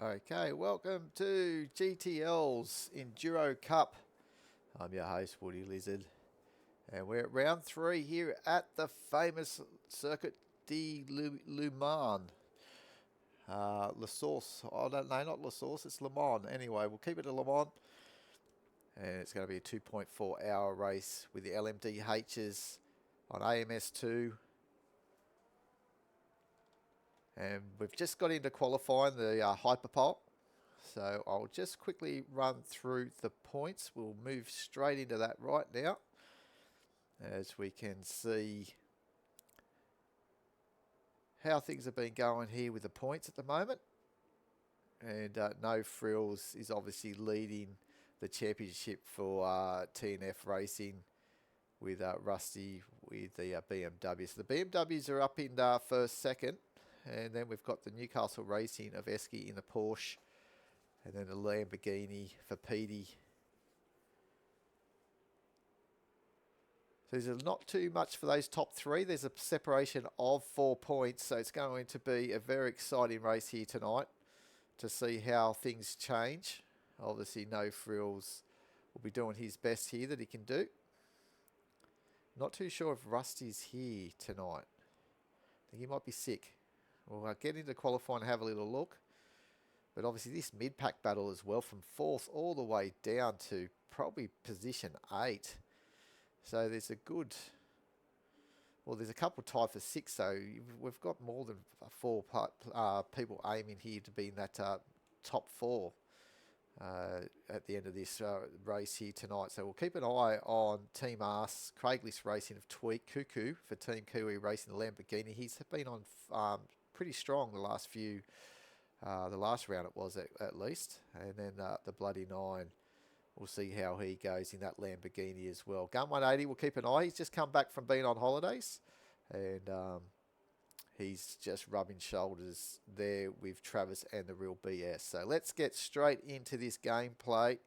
Okay, welcome to GTL's Enduro Cup. I'm your host, Woody Lizard, and we're at round 3 here at the famous Circuit Le Mans. La Source, I don't know, not La Source, it's Le Mans. Anyway, we'll keep it at Le Mans, and it's going to be a 2.4 hour race with the LMDHs on AMS2. And we've just got into qualifying the Hyperpole. So I'll just quickly run through the points. We'll move straight into that right now, as we can see how things have been going here with the points at the moment. And No Frills is obviously leading the championship for TNF Racing with Rusty with the BMW. So the BMWs are up in first, second. And then we've got the Newcastle Racing of Esky in the Porsche. And then the Lamborghini for Petey. So there's not too much for those top three. There's a separation of 4 points. So it's going to be a very exciting race here tonight to see how things change. Obviously, No Frills will be doing his best here that he can do. Not too sure if Rusty's here tonight. I think he might be sick. We'll get into qualifying and have a little look. But obviously this mid-pack battle as well, from 4th all the way down to probably position 8. So there's a good... Well, there's a couple tied for 6, so we've got more than 4 people aiming here to be in that top 4 at the end of this race here tonight. So we'll keep an eye on Team Arse, Craiglist Racing of Tweak, Cuckoo for Team Kiwi Racing the Lamborghini. He's been on pretty strong the last few... the last round it was at least. And then the Bloody Nine, we'll see how he goes in that Lamborghini as well. Gun 180, we'll keep an eye. He's just come back from being on holidays. And he's just rubbing shoulders there with Travis and the Real BS. So let's get straight into this gameplay.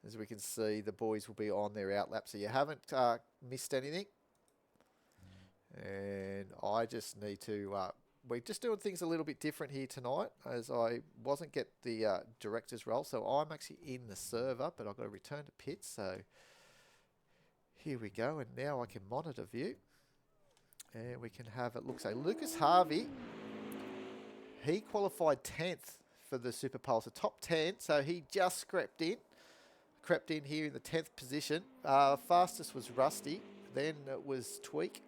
As we can see, the boys will be on their outlap. So you haven't missed anything. And I just need to... we're just doing things a little bit different here tonight, as I wasn't get the director's role, so I'm actually in the server, but I've got to return to pits. So here we go, and now I can monitor view, and we can have it look. So Lucas Harvey, he qualified 10th for the Super Pole, so top 10. So he just crept in here in the 10th position. Fastest was Rusty, then it was Tweak.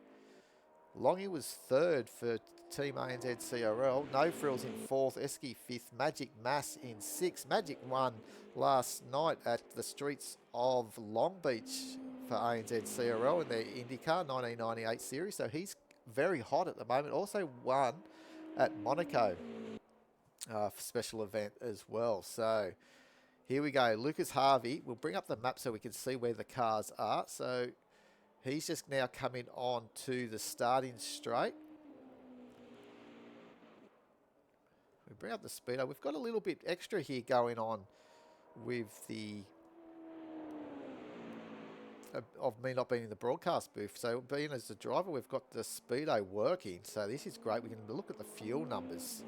Longy was 3rd for Team ANZ CRL. No Frills in 4th. Esky 5th. Magic Mass in 6th. Magic won last night at the streets of Long Beach for ANZ CRL in their IndyCar 1998 series. So he's very hot at the moment. Also won at Monaco for special event as well. So here we go. Lucas Harvey. We'll bring up the map so we can see where the cars are. So he's just now coming on to the starting straight. We bring up the speedo. We've got a little bit extra here going on with the... of me not being in the broadcast booth. So being as the driver, we've got the speedo working. So this is great. We can look at the fuel numbers,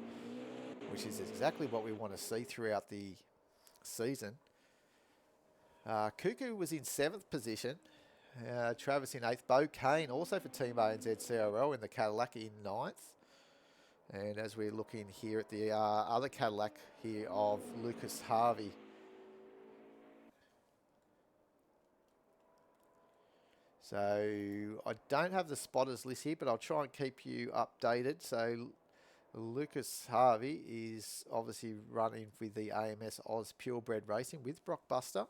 which is exactly what we want to see throughout the season. Cuckoo was in 7th position. Travis in 8th. Bo Kane also for Team ANZ CRL in the Cadillac in 9th. And as we're looking here at the other Cadillac here of Lucas Harvey. So I don't have the spotters list here, but I'll try and keep you updated. So Lucas Harvey is obviously running with the AMS Oz Purebred Racing with Brockbuster.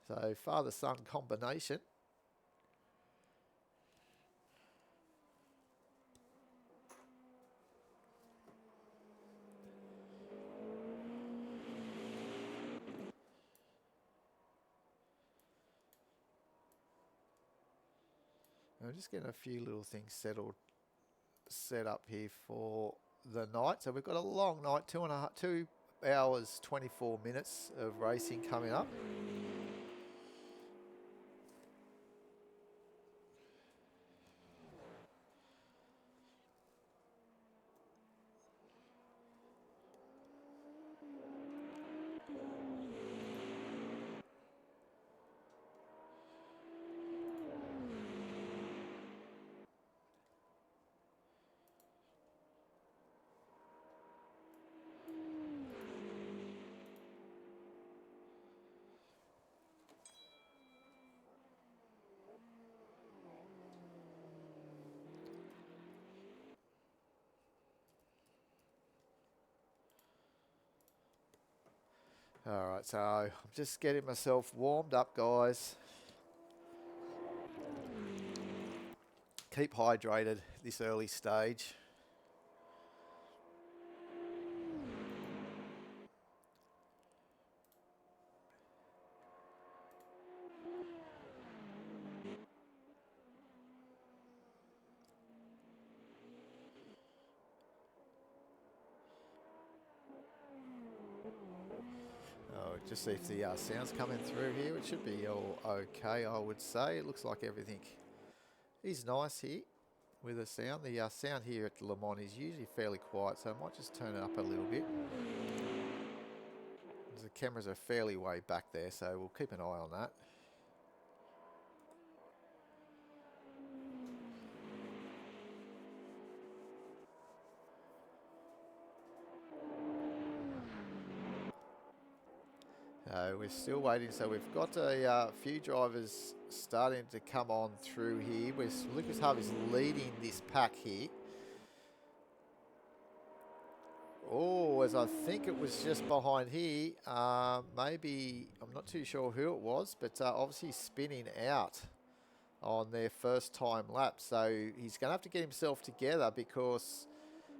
So father-son combination. I'm just getting a few little things set up here for the night. So we've got a long night, 2 hours, 24 minutes of racing coming up. All right, so I'm just getting myself warmed up, guys. Keep hydrated this early stage. Oh, just see if the sound's coming through here. It should be all okay, I would say. It looks like everything is nice here with the sound. The sound here at Le Mans is usually fairly quiet, so I might just turn it up a little bit. The cameras are fairly way back there, so we'll keep an eye on that. We're still waiting, so we've got a few drivers starting to come on through here. Lucas Harvey's leading this pack here. Oh, as I think it was just behind here, maybe, I'm not too sure who it was, but obviously spinning out on their first time lap. So he's going to have to get himself together because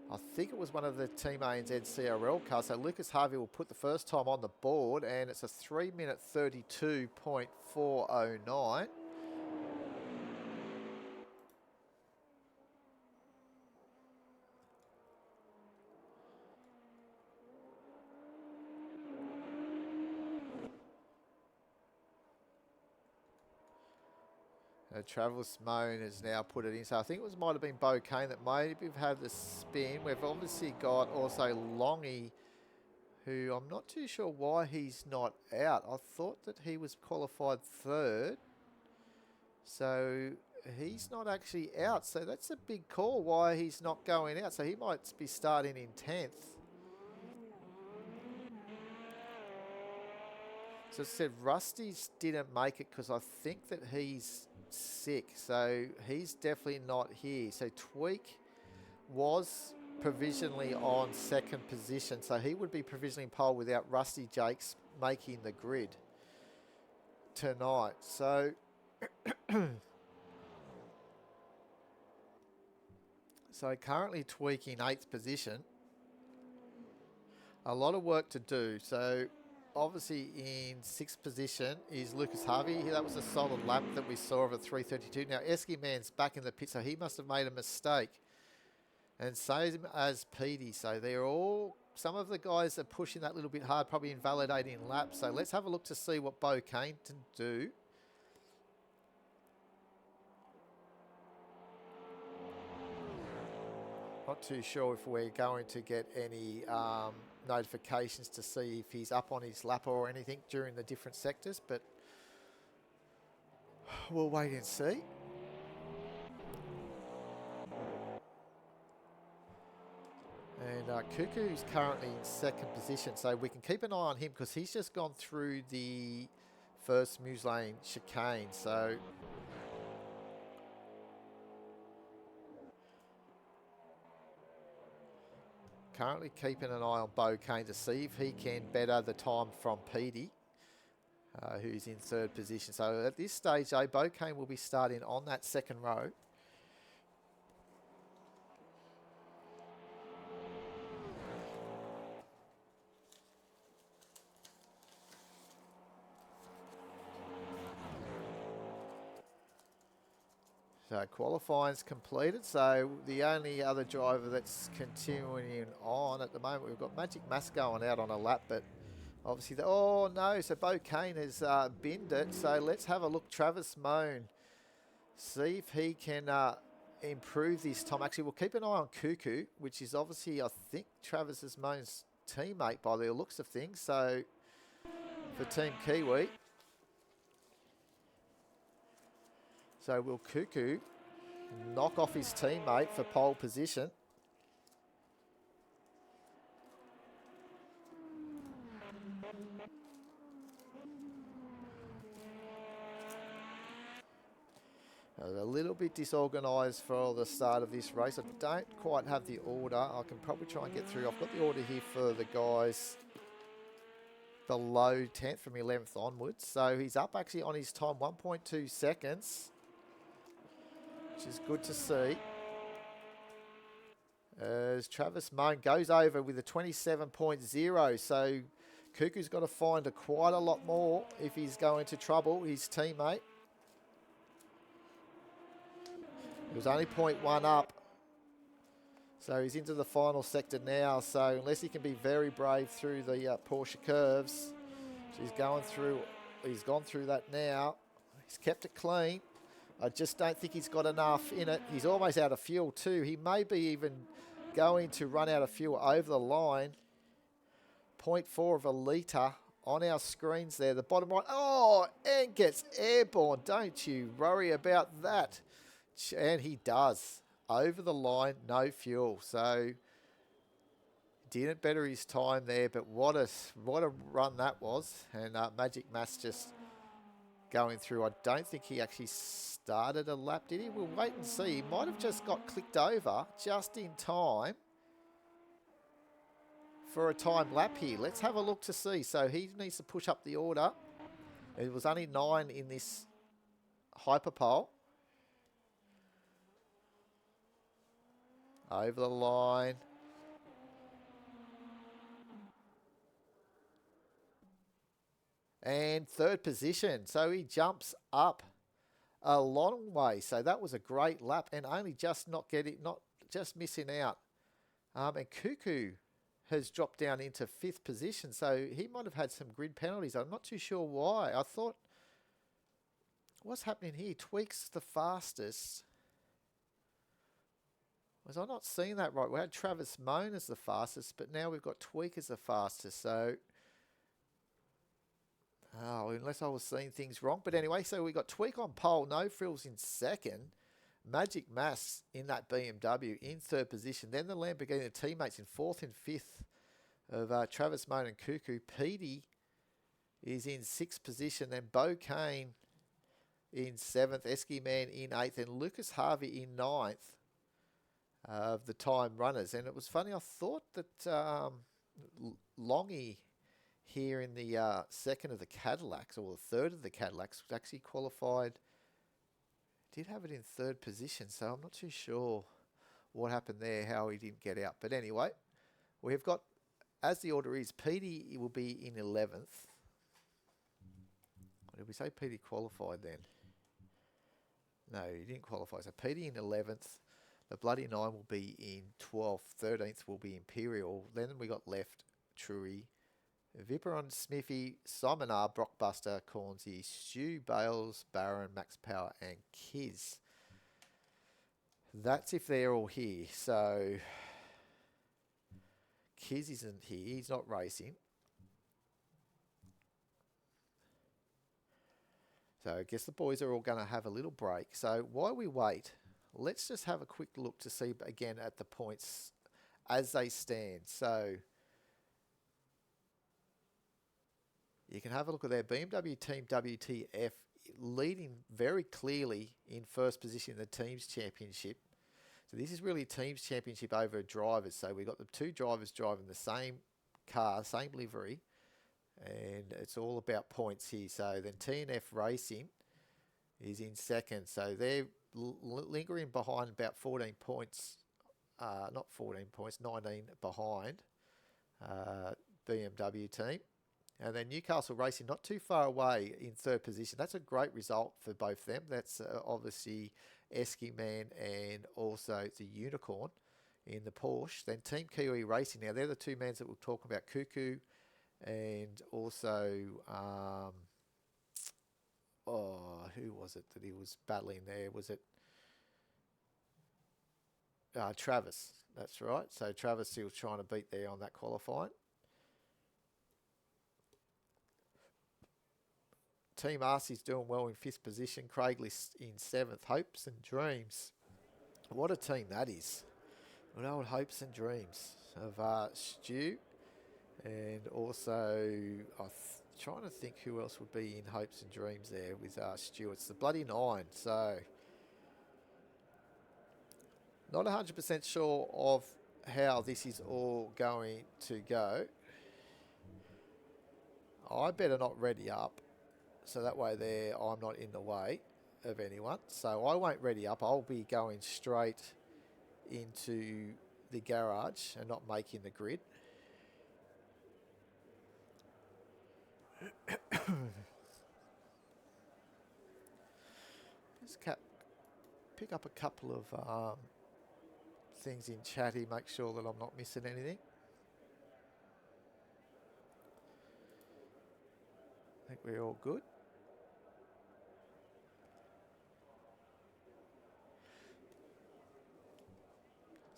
I think it was one of the Team ANZ CRL cars. So Lucas Harvey will put the first time on the board, and it's a 3-minute 32.409. Travis Moan has now put it in. So I think it might have been Bo Kane that maybe have had the spin. We've obviously got also Longy, who I'm not too sure why he's not out. I thought that he was qualified third. So he's not actually out. So that's a big call why he's not going out. So he might be starting in 10th. So it said Rusty's didn't make it because I think that he's sick. So he's definitely not here. So Tweak was provisionally on second position. So he would be provisionally pole without Rusty Jakes making the grid tonight. So so currently Tweak in 8th position. A lot of work to do. So obviously in 6th position is Lucas Harvey. That was a solid lap that we saw of a 3:32. Now Esky Man's back in the pit, so he must have made a mistake. And same as Petey. So they're all, some of the guys are pushing that little bit hard, probably invalidating laps. So let's have a look to see what Bo Kane can do. Not too sure if we're going to get any notifications to see if he's up on his lap or anything during the different sectors, but we'll wait and see. And Cuckoo's currently in 2nd position, so we can keep an eye on him because he's just gone through the first Muse Lane chicane. So currently keeping an eye on Bo Kane to see if he can better the time from Petey, who's in 3rd position. So at this stage, Bo Kane will be starting on that 2nd row. So qualifying's completed. So the only other driver that's continuing on at the moment, we've got Magic Mass going out on a lap, but obviously, oh no, so Bo Kane has binned it. So let's have a look. Travis Moan, see if he can improve this time. Actually, we'll keep an eye on Cuckoo, which is obviously, I think, Travis Moan's teammate by the looks of things. So for Team Kiwi. So will Cuckoo knock off his teammate for pole position? A little bit disorganised for the start of this race. I don't quite have the order. I can probably try and get through. I've got the order here for the guys below 10th from 11th onwards. So he's up actually on his time, 1.2 seconds, which is good to see. As Travis Moan goes over with a 27.0. So Cuckoo's got to find quite a lot more if he's going to trouble his teammate. It was only 0.1 up. So he's into the final sector now. So unless he can be very brave through the Porsche curves, he's gone through that now. He's kept it clean. I just don't think he's got enough in it. He's almost out of fuel too. He may be even going to run out of fuel over the line. 0.4 of a litre on our screens there. The bottom right. Oh, and gets airborne. Don't you worry about that. And he does. Over the line, no fuel. So didn't better his time there, but what a run that was. And Magic Mass just going through. I don't think he actually started a lap, did he? We'll wait and see. He might have just got clicked over just in time for a time lap here. Let's have a look to see. So he needs to push up the order. It was only 9 in this hyperpole. Over the line. And third position. So he jumps up a long way. So that was a great lap and only just not just missing out. And Cuckoo has dropped down into 5th position. So he might have had some grid penalties. I'm not too sure why. I thought, what's happening here? Tweak's the fastest. Was I not seeing that right? We had Travis Moan as the fastest, but now we've got Tweak as the fastest. So, unless I was seeing things wrong. But anyway, so we got Tweak on pole, No Frills in 2nd. Magic Mass in that BMW in 3rd position. Then the Lamborghini teammates in 4th and 5th of Travis Moan and Cuckoo. Petey is in 6th position. Then Bo Kane in 7th. Esky Man in 8th. And Lucas Harvey in 9th. Of the time runners. And it was funny, I thought that Longy here in the 2nd of the Cadillacs, or the 3rd of the Cadillacs, was actually qualified, did have it in 3rd position, so I'm not too sure what happened there, how he didn't get out. But anyway, we've got, as the order is, Petey will be in 11th. Did we say Petey qualified then? No, he didn't qualify. So Petey in 11th. The Bloody 9 will be in 12th. 13th will be Imperial. Then we got left Truey, Viperon, Smithy, Simon R, Brockbuster, Cornsey, Stu, Bales, Barron, Max Power, and Kiz. That's if they're all here. So Kiz isn't here. He's not racing. So I guess the boys are all going to have a little break. So while we wait, let's just have a quick look to see again at the points as they stand. So you can have a look at their BMW Team WTF leading very clearly in 1st position in the Teams Championship. So this is really Teams Championship over drivers. So we've got the 2 drivers driving the same car, same livery, and it's all about points here. So then TNF Racing is in 2nd. So they're lingering behind about 14 points, not 14 points, 19 behind BMW team. And then Newcastle Racing not too far away in 3rd position. That's a great result for both them. That's obviously Esky Man and also the Unicorn in the Porsche. Then Team Kiwi Racing. Now, they're the 2 men that we'll talk about. Cuckoo and also... who was it that he was battling there? Was it Travis? That's right. So Travis, he was trying to beat there on that qualifying. Team Arcee's doing well in 5th position. Craiglist in 7th. Hopes and Dreams. What a team that is. What old Hopes and Dreams of Stu. And also, trying to think who else would be in Hopes and Dreams there with Stu. It's the Bloody 9. So, not 100% sure of how this is all going to go. I better not ready up, so that way there I'm not in the way of anyone. So I won't ready up. I'll be going straight into the garage and not making the grid. Just pick up a couple of things in chatty, make sure that I'm not missing anything. I think we're all good.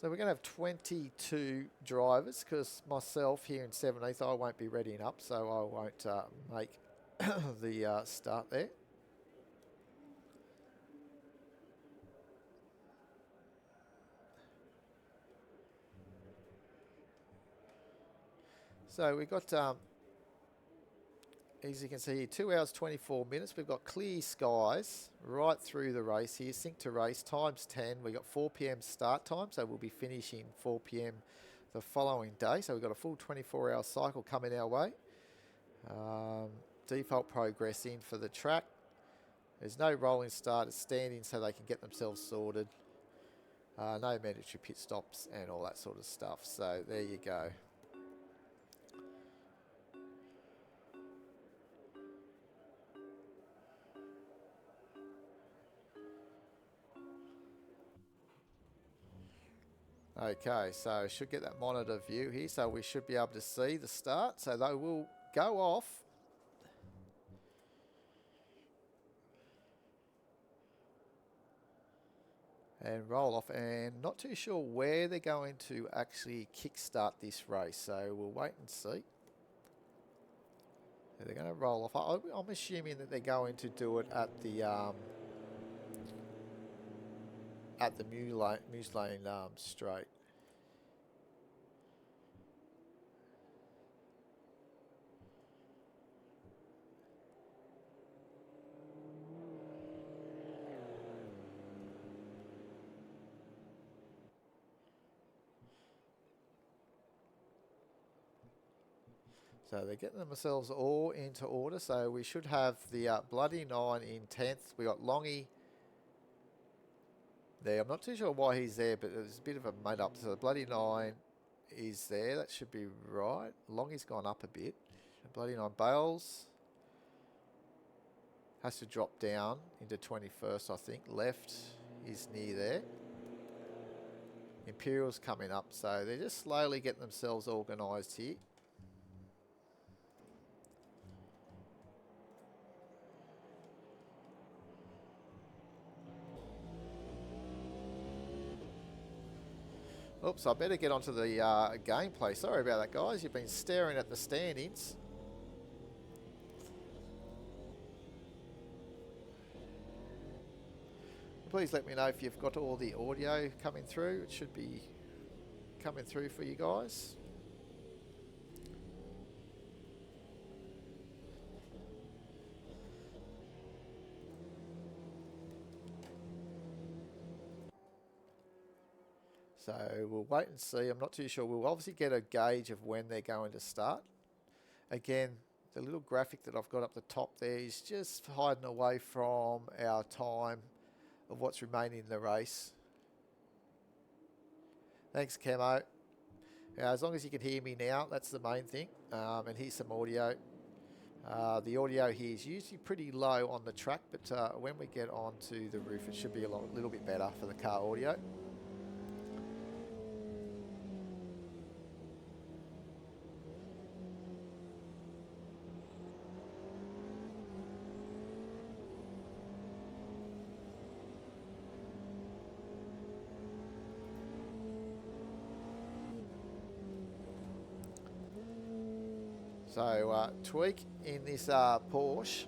So we're going to have 22 drivers because myself here in 17th, I won't be readying up, so I won't make the start there. So we've got, as you can see here, 2 hours 24 minutes. We've got clear skies right through the race here. Sync to race, times 10. We've got 4 p.m. start time, so we'll be finishing 4 p.m. the following day. So we've got a full 24-hour cycle coming our way. Default progress in for the track. There's no rolling start, it's standing so they can get themselves sorted. No mandatory pit stops and all that sort of stuff. So there you go. Okay, so should get that monitor view here, so we should be able to see the start. So they will go off. And roll off, and not too sure where they're going to actually kickstart this race, so we'll wait and see. They're going to roll off. I'm assuming that they're going to do it at the Muse Lane straight. So they're getting themselves all into order. So we should have the Bloody Nine in 10th. We got Longy there. I'm not too sure why he's there, but there's a bit of a made up. So the Bloody Nine is there. That should be right. Longy's gone up a bit. Bloody Nine Bales has to drop down into 21st, I think. Left is near there. Imperial's coming up. So they're just slowly getting themselves organised here. Oops, I better get onto the gameplay. Sorry about that, guys. You've been staring at the standings. Please let me know if you've got all the audio coming through. It should be coming through for you guys. So we'll wait and see. I'm not too sure. We'll obviously get a gauge of when they're going to start. Again, the little graphic that I've got up the top there is just hiding away from our time of what's remaining in the race. Thanks, Camo. As long as you can hear me now, that's the main thing. And here's some audio. The audio here is usually pretty low on the track, but when we get onto the roof, it should be a little bit better for the car audio. So tweak in this Porsche.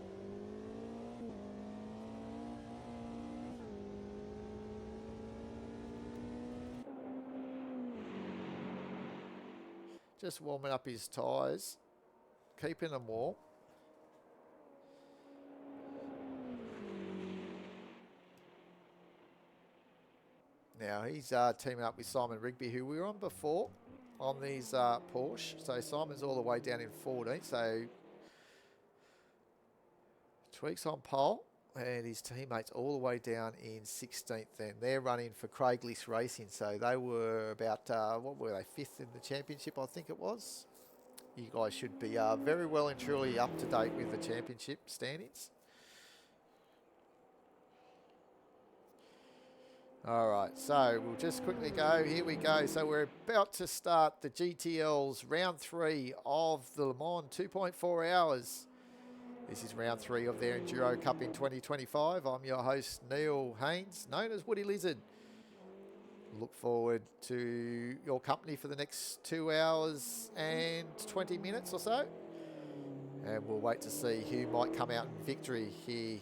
Just warming up his tyres, keeping them warm. Now he's teaming up with Simon Rigby, who we were on before on these Porsche. So Simon's all the way down in 14th. So Tweaks on pole, and his teammates all the way down in 16th then. They're running for Craigleith Racing, so they were about, what were they, 5th in the championship, I think it was. You guys should be very well and truly up to date with the championship standings. All right, so we'll just quickly go. Here we go. So we're about to start the GTL's round 3 of the Le Mans 2.4 hours. This is round 3 of their Enduro Cup in 2025. I'm your host, Neil Haynes, known as Woody Lizard. Look forward to your company for the next 2 hours and 20 minutes or so. And we'll wait to see who might come out in victory here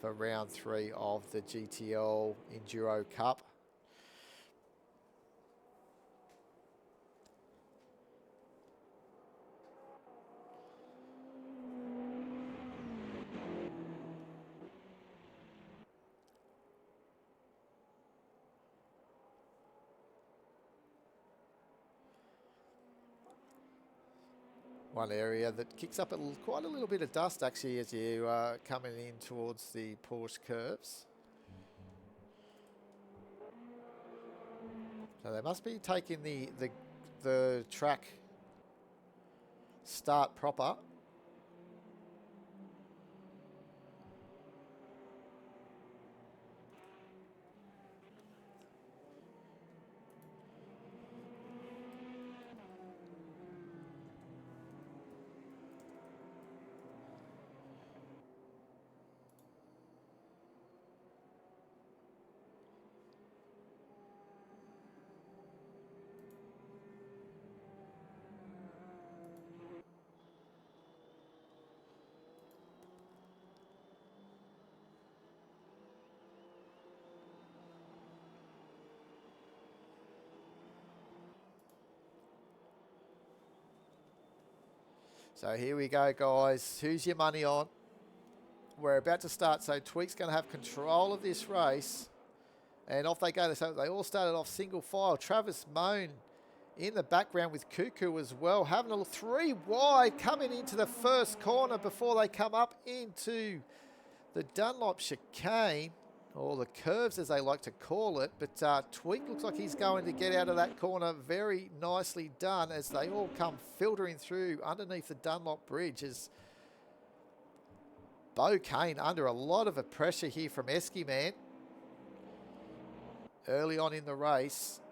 for round 3 of the GTL Enduro Cup. One area that kicks up quite a little bit of dust actually as you are coming in towards the Porsche curves. So they must be taking the track start proper. So here we go, guys. Who's your money on? We're about to start, so Tweak's going to have control of this race. And off they go. So they all started off single file. Travis Moan in the background with Cuckoo as well. Having a little 3 wide coming into the first corner before they come up into the Dunlop chicane, or the curves as they like to call it. But Tweak looks like he's going to get out of that corner very nicely done as they all come filtering through underneath the Dunlop bridge. As Bo Kane under a lot of pressure here from Esky Man early on in the race.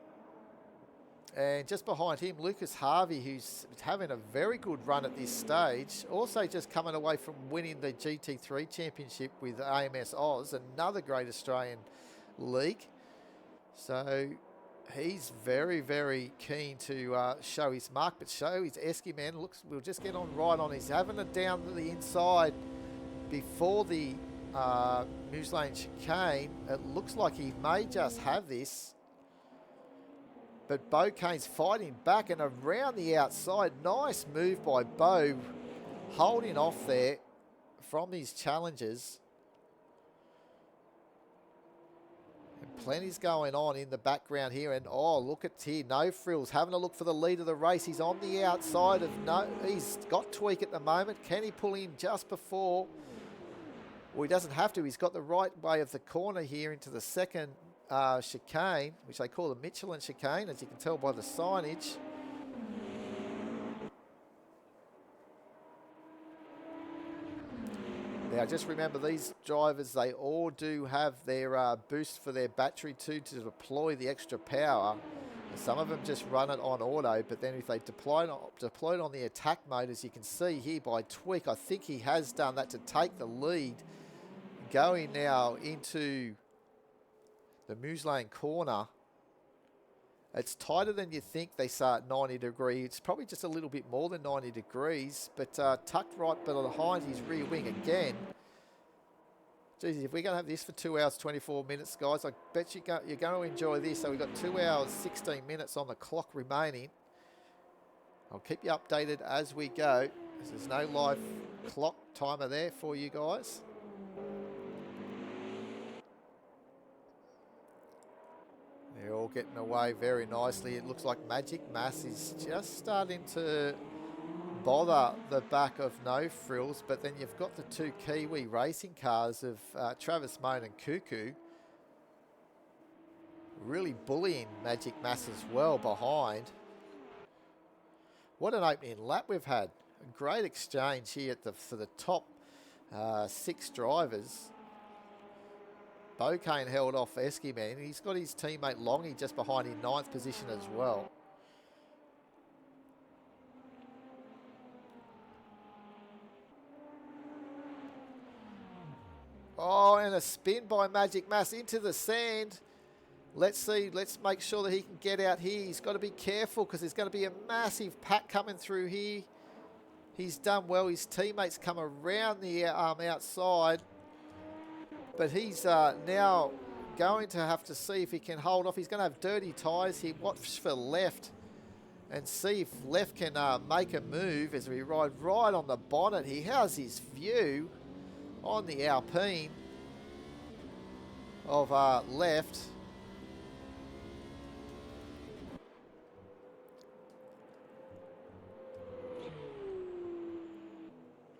And just behind him, Lucas Harvey, who's having a very good run at this stage. Also just coming away from winning the GT3 Championship with AMS Oz, another great Australian league. So he's very, very keen to show his mark, but show his Esky Man. Looks, we'll just get on right on. He's having it down to the inside before the Muse Lane chicane. It looks like he may just have this. But Bo Kane's fighting back and around the outside. Nice move by Bo, holding off there from his challenges. And plenty's going on in the background here. And oh, look at here, No Frills having a look for the lead of the race. He's on the outside of he's got Tweak at the moment. Can he pull in just before? Well, he doesn't have to. He's got the right way of the corner here into the second chicane, which they call the Michelin chicane, as you can tell by the signage. Now, just remember, these drivers, they all do have their boost for their battery too, to deploy the extra power. And some of them just run it on auto, but then if they deploy it on the attack mode, as you can see here by Tweak, I think he has done that to take the lead. Going now into the Muse Lane corner. It's tighter than you think. They start 90 degrees. It's probably just a little bit more than 90 degrees, but tucked right behind his rear wing again. Geez, if we're going to have this for 2 hours, 24 minutes, guys, I bet you're going to enjoy this. So we've got 2 hours, 16 minutes on the clock remaining. I'll keep you updated as we go. There's no live clock timer there for you guys. They're all getting away very nicely. It looks like Magic Mass is just starting to bother the back of No Frills, but then you've got the two Kiwi racing cars of Travis Moan and Cuckoo really bullying Magic Mass as well behind. What an opening lap we've had. A great exchange here for the top 6 drivers. Bocane held off Eskiman. He's got his teammate Longy just behind in 9th position as well. Oh, and a spin by Magic Mass into the sand. Let's see. Let's make sure that he can get out here. He's got to be careful because there's going to be a massive pack coming through here. He's done well. His teammates come around the outside. But he's now going to have to see if he can hold off. He's going to have dirty tyres here. Watch for left and see if left can make a move as we ride right on the bonnet here. How's his view on the Alpine of left?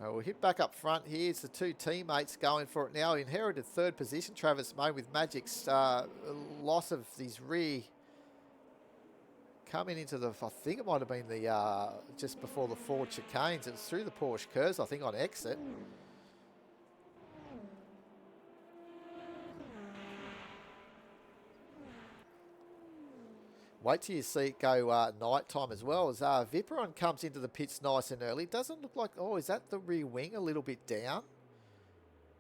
We'll hit back up front here. It's the two teammates going for it now. Inherited 3rd position, Travis Moan, with Magic's loss of his rear coming into the, I think it might have been the just before the Ford chicanes. It was through the Porsche curves, I think, on exit. Wait till you see it go night time as well. As Viperon comes into the pits nice and early. Doesn't look like, oh, is that the rear wing a little bit down?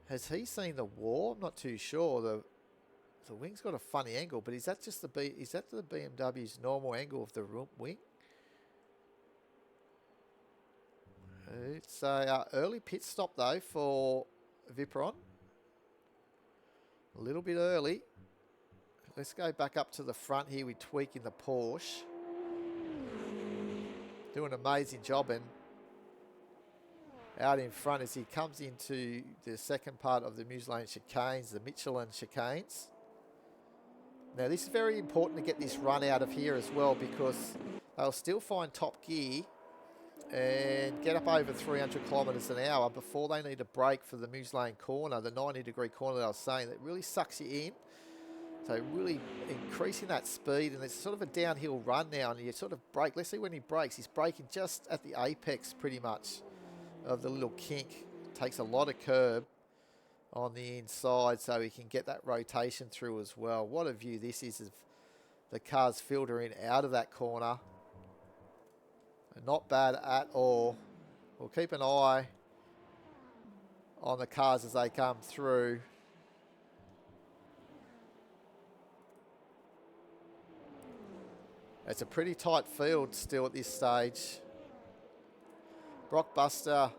Has he seen the war? I'm not too sure. The wing's got a funny angle, but is that just the BMW's normal angle of the wing? It's a early pit stop though for Viperon. A little bit early. Let's go back up to the front here. We're tweaking the Porsche. Doing an amazing job, and out in front as he comes into the second part of the Muse Lane chicanes, the Michelin chicanes. Now this is very important to get this run out of here as well, because they'll still find top gear and get up over 300 kilometres an hour before they need a brake for the Muse Lane corner, the 90-degree corner that I was saying, that really sucks you in. So really increasing that speed, and it's sort of a downhill run now, and you sort of brake. Let's see when he brakes. He's braking just at the apex pretty much of the little kink. Takes a lot of curb on the inside so he can get that rotation through as well. What a view this is of the cars filtering out of that corner. Not bad at all. We'll keep an eye on the cars as they come through. It's a pretty tight field still at this stage. Brockbuster.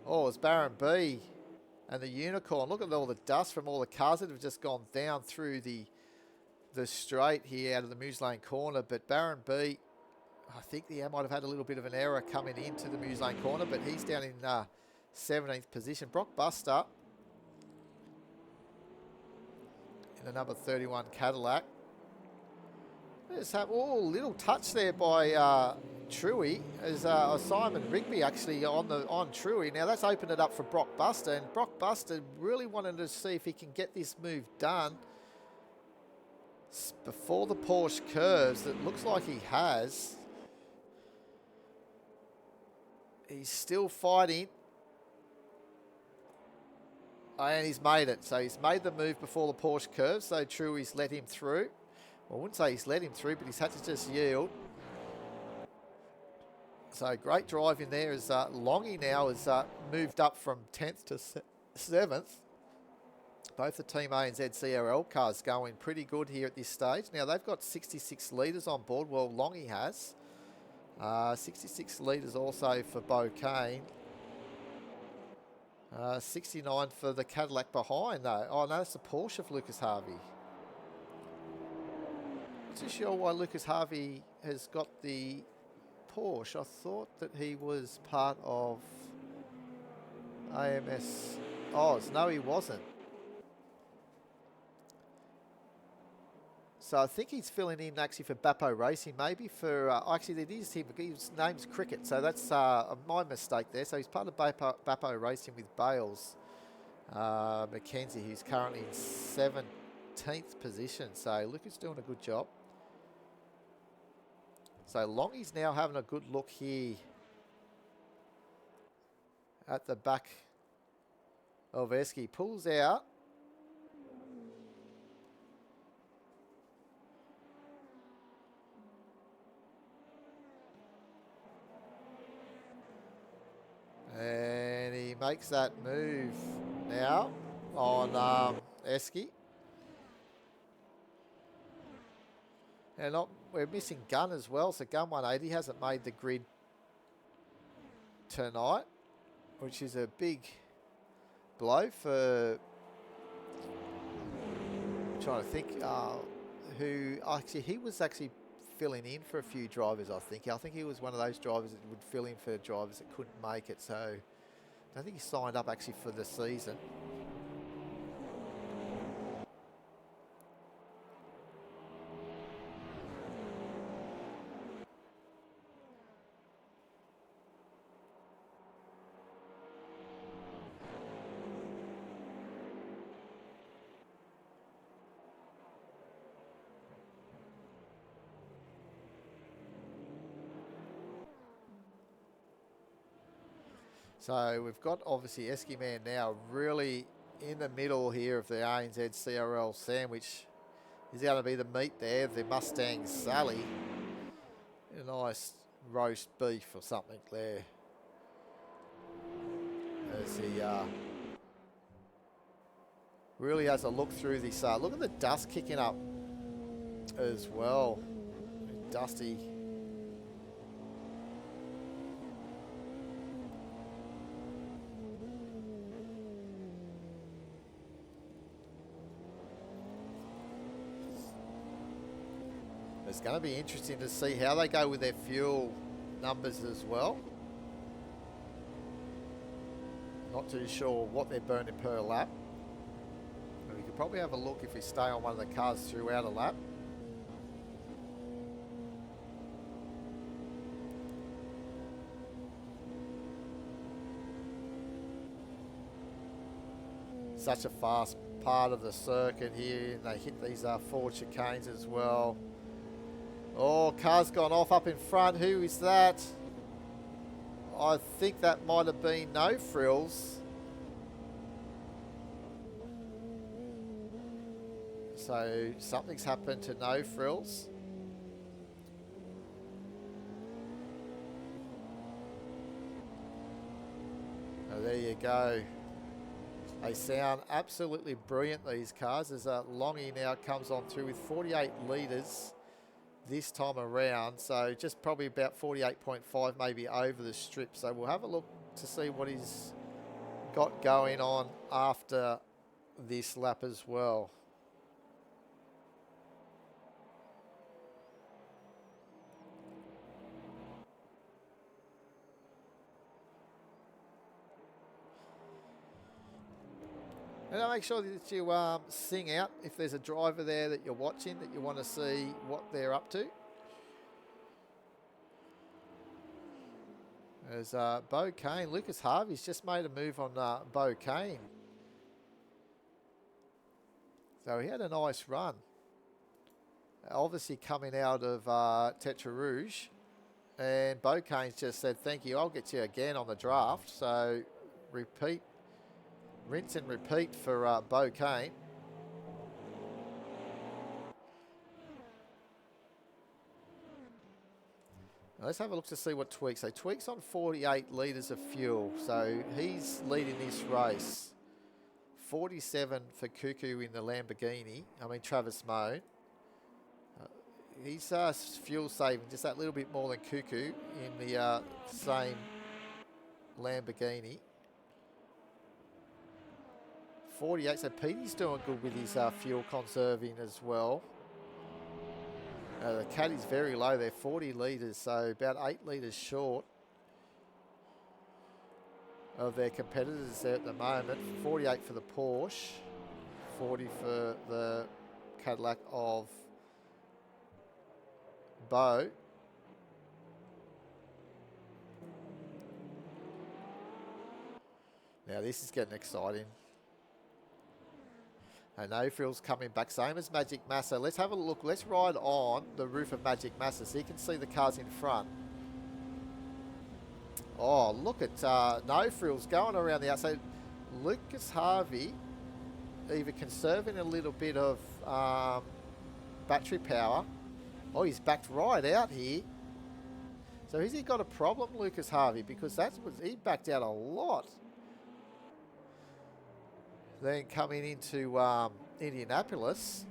Oh, it's Baron B and the Unicorn. Look at all the dust from all the cars that have just gone down through the straight here out of the Muse Lane corner. But Baron B, I think he might have had a little bit of an error coming into the Muse Lane corner, but he's down in 17th position. Brockbuster in the number 31 Cadillac. Just have little touch there by Truey, as Simon Rigby actually on Truey. Now that's opened it up for Brockbuster, and Brockbuster really wanted to see if he can get this move done before the Porsche curves. It looks like he has. He's still fighting. And he's made it. So he's made the move before the Porsche curve. So Truey's let him through. Well, I wouldn't say he's let him through, but he's had to just yield. So great drive in there as Longy now has moved up from 10th to 7th. Both the Team A and Z CRL cars going pretty good here at this stage. Now they've got 66 litres on board. Well, Longy has. 66 litres also for Bocane. 69 for the Cadillac behind though. Oh no, it's the Porsche of Lucas Harvey. Not too sure why Lucas Harvey has got the Porsche. I thought that he was part of AMS. Oh, no, he wasn't. So I think he's filling in actually for Bappo Racing, maybe for, actually it is him, his name's Cricket, so that's my mistake there. So he's part of Bappo Racing with Bales Mackenzie, who's currently in 17th position. So Lucas doing a good job. So Longy's now having a good look here at the back of Esky. Pulls out. And he makes that move now on Esky. And we're missing Gunn as well. So Gun 180 hasn't made the grid tonight, which is a big blow for, I'm trying to think who, actually he was actually filling in for a few drivers, I think. I think he was one of those drivers that would fill in for drivers that couldn't make it. So I think he signed up actually for the season. So we've got obviously Esky Man now really in the middle here of the ANZ CRL sandwich. Is going to be the meat there, the Mustang Sally. A nice roast beef or something there. As he really has a look through this. Look at the dust kicking up as well. Dusty. It's going to be interesting to see how they go with their fuel numbers as well. Not too sure what they're burning per lap. But we could probably have a look if we stay on one of the cars throughout a lap. Such a fast part of the circuit here. They hit these forward chicanes as well. Oh, car's gone off up in front. Who is that? I think that might have been No Frills. So something's happened to No Frills. Oh, there you go. They sound absolutely brilliant, these cars. As Longy now comes on through with 48 litres this time around. So just probably about 48.5 maybe over the strip. So we'll have a look to see what he's got going on after this lap as well. And make sure that you sing out if there's a driver there that you're watching that you want to see what they're up to. There's Bo Kane. Lucas Harvey's just made a move on Bo Kane. So he had a nice run. Obviously coming out of Tetra Rouge. And Bo Kane's just said, thank you, I'll get you again on the draft. So repeat. Rinse and repeat for Bo Kane. Now let's have a look to see what Tweaks. So Tweaks on 48 litres of fuel. So he's leading this race. 47 for Cuckoo in the Lamborghini. I mean Travis Moan. He's fuel saving just that little bit more than Cuckoo in the same Lamborghini. 48, so Petey's doing good with his fuel conserving as well. The caddy's very low there, 40 litres, so about 8 litres short of their competitors there at the moment. 48 for the Porsche, 40 for the Cadillac of Bo. Now this is getting exciting. And No Frills coming back, same as Magic Massa. Let's have a look. Let's ride on the roof of Magic Massa so you can see the cars in front. Oh, look at No Frills going around the outside. Lucas Harvey either conserving a little bit of battery power. Oh, he's backed right out here. So has he got a problem, Lucas Harvey? Because he backed out a lot. Then coming into Indianapolis,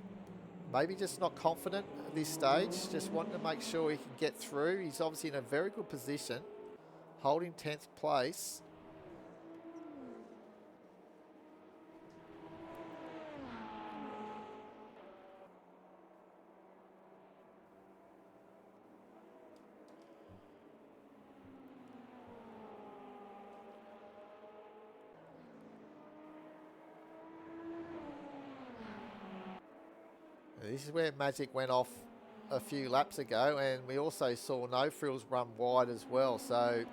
maybe just not confident at this stage, just wanting to make sure he can get through. He's obviously in a very good position, holding 10th place. This is where Magic went off a few laps ago, and we also saw No Frills run wide as well. So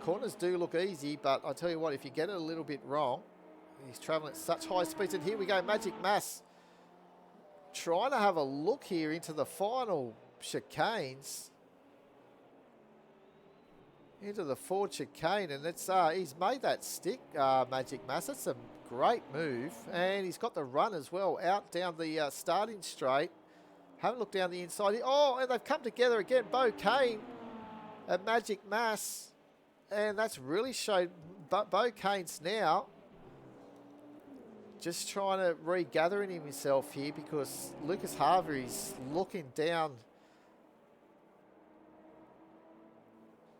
corners do look easy, but I tell you what, if you get it a little bit wrong, he's travelling at such high speeds. And here we go, Magic Mass trying to have a look here into the final chicanes. Into the Ford chicane, and it's he's made that stick, Magic Mass. That's a great move, and he's got the run as well, out down the starting straight. Have a look down the inside. Oh, and they've come together again. Bo Kane at Magic Mass, and that's really showed Bo Kane's now just trying to regather in himself here, because Lucas Harvey's looking down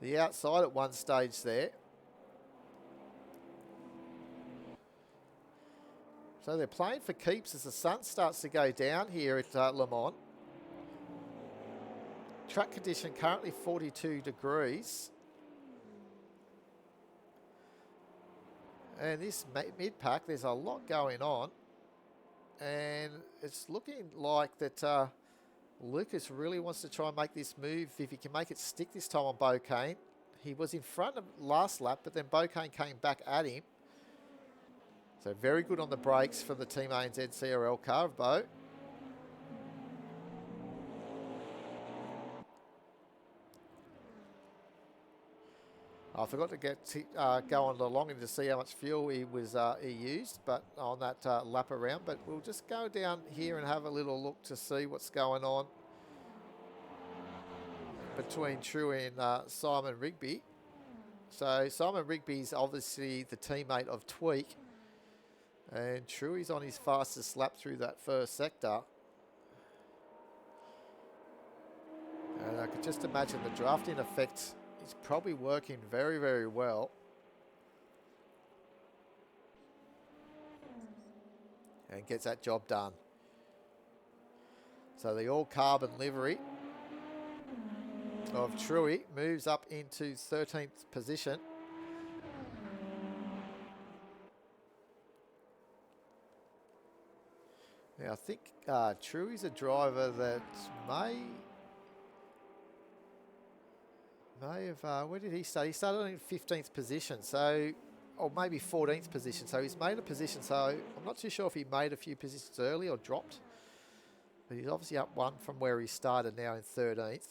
the outside at one stage there. So they're playing for keeps as the sun starts to go down here at Le Mans. Track condition currently 42 degrees. And this mid-pack, there's a lot going on. And it's looking like that Lucas really wants to try and make this move. If he can make it stick this time on Bo Kane. He was in front of last lap, but then Bo Kane came back at him. So very good on the brakes from the Team ANZ CRL car of Bo. I forgot to get go on the long end to see how much fuel he used, but on that lap around. But we'll just go down here and have a little look to see what's going on between True and Simon Rigby. So Simon Rigby's obviously the teammate of Tweak, and Truey's on his fastest lap through that first sector. And I could just imagine the drafting effect is probably working very, very well. And gets that job done. So the all-carbon livery of Truey moves up into 13th position. Now I think Truey's a driver that may have, where did he start? He started in 15th position, so, or maybe 14th position. So he's made a position, so I'm not too sure if he made a few positions early or dropped. But he's obviously up one from where he started, now in 13th.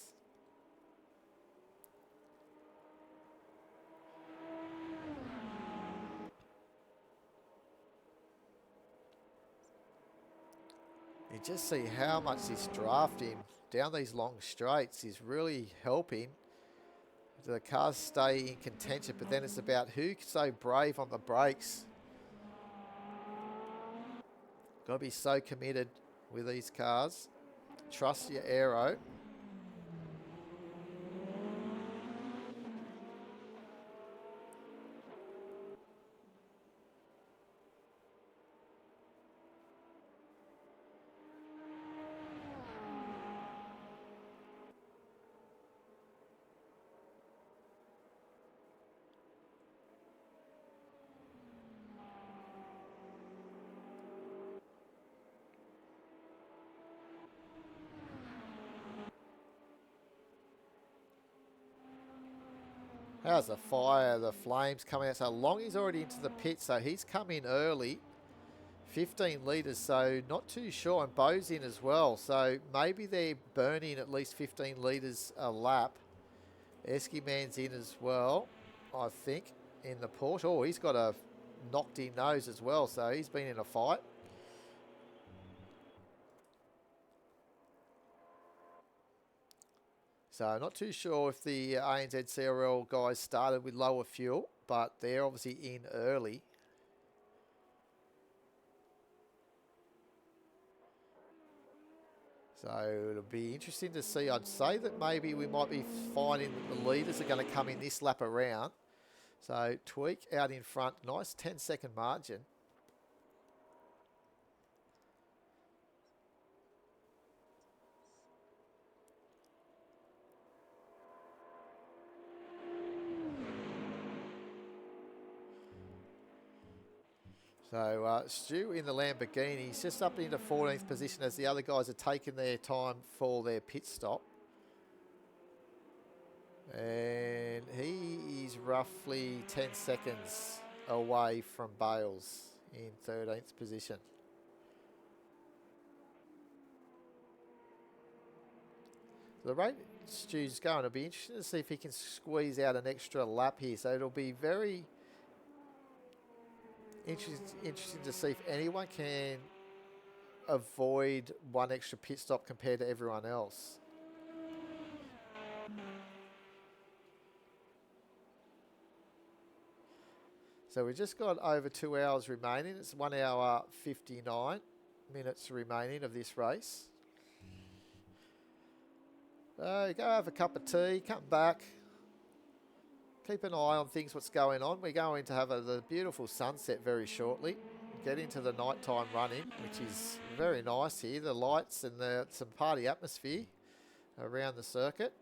You just see how much this drafting down these long straights is really helping the cars stay in contention, but then it's about who's so brave on the brakes. Got to be so committed with these cars. Trust your aero. How's the fire, the flames coming out? So Longy's already into the pit, so he's come in early. 15 litres, so not too sure. And Bo's in as well, so maybe they're burning at least 15 litres a lap. Esky Man's in as well, I think, in the Porsche. Oh, he's got a knocked-in nose as well, so he's been in a fight. So not too sure if the ANZ CRL guys started with lower fuel, but they're obviously in early. So it'll be interesting to see. I'd say that maybe we might be finding that the leaders are going to come in this lap around. So Tweak out in front, nice 10-second margin. So Stu in the Lamborghini, he's just up into 14th position as the other guys are taking their time for their pit stop. And he is roughly 10 seconds away from Bales in 13th position. So the rate Stu's going, it'll be interesting to see if he can squeeze out an extra lap here. So it'll be very interesting to see if anyone can avoid one extra pit stop compared to everyone else. So we've just got over 2 hours remaining. It's 1 hour 59 minutes remaining of this race. So go have a cup of tea, come back, keep an eye on things, what's going on. We're going to have the beautiful sunset very shortly. Get into the nighttime running, which is very nice here. The lights and some party atmosphere around the circuit.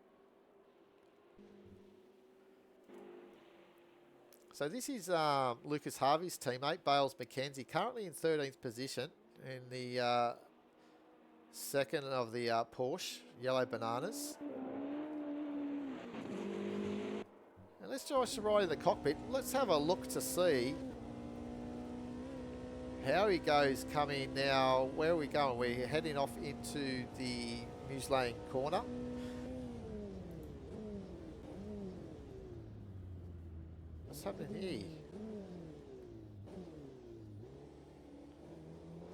So this is Lucas Harvey's teammate, Bales McKenzie, currently in 13th position in the second of the Porsche Yellow Bananas. And let's just ride in the cockpit. Let's have a look to see how he goes coming now. Where are we going? We're heading off into the Muse Lane corner. What's happening here?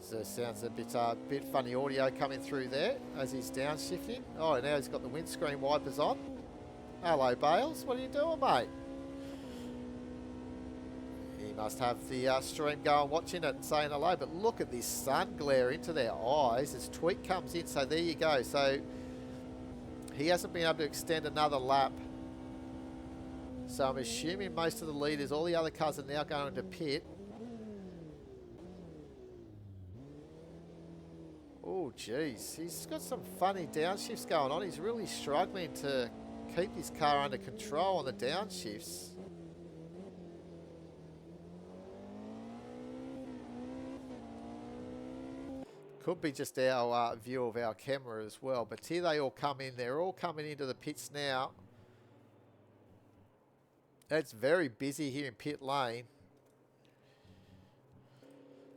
So sounds a bit funny audio coming through there as he's downshifting. Oh, now he's got the windscreen wipers on. Hello, Bales. What are you doing, mate? He must have the stream going, watching it and saying hello. But look at this sun glare into their eyes as Tweak comes in. So there you go. So he hasn't been able to extend another lap. So I'm assuming most of the leaders, all the other cars are now going to pit. Oh, geez. He's got some funny downshifts going on. He's really struggling to keep his car under control on the downshifts. Could be just our view of our camera as well. But here they all come in. They're all coming into the pits now. It's very busy here in pit lane.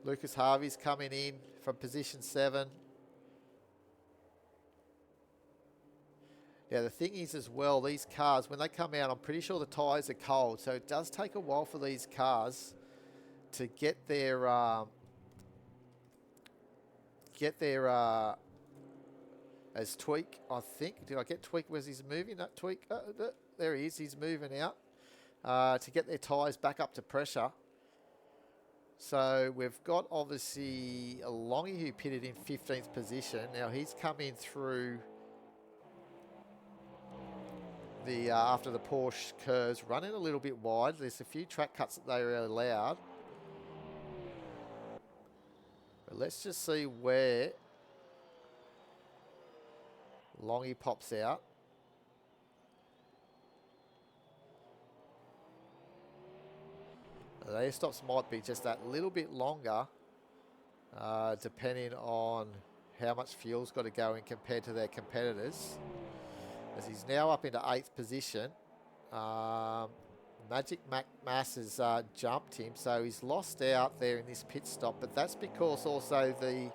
Lucas Harvey's coming in from position 7. Now the thing is as well, these cars, when they come out, I'm pretty sure the tyres are cold. So it does take a while for these cars to get their as Tweak, I think. Did I get Tweak? Where's he's moving? That Tweak. There he is. He's moving out to get their tyres back up to pressure. So we've got obviously Longy who pitted in 15th position. Now he's coming through the after the Porsche curves, running a little bit wide. There's a few track cuts that they are allowed. But let's just see where Longy pops out. The air stops might be just that little bit longer, depending on how much fuel's got to go in compared to their competitors. As he's now up into 8th position, Magic Mac Mass has jumped him, so he's lost out there in this pit stop, but that's because also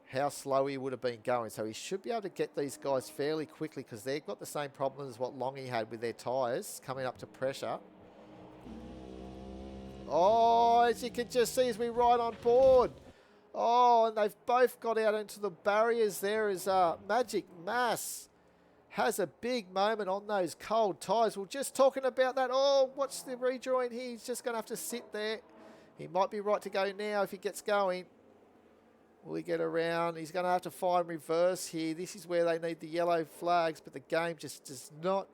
how slow he would have been going. So he should be able to get these guys fairly quickly because they've got the same problem as what Longy had with their tyres coming up to pressure. Oh, as you can just see as we ride on board. Oh, and they've both got out into the barriers there as Magic Mass has a big moment on those cold tyres. We're just talking about that. Oh, watch the rejoin here. He's just going to have to sit there. He might be right to go now if he gets going. Will he get around? He's going to have to find reverse here. This is where they need the yellow flags, but the game just does not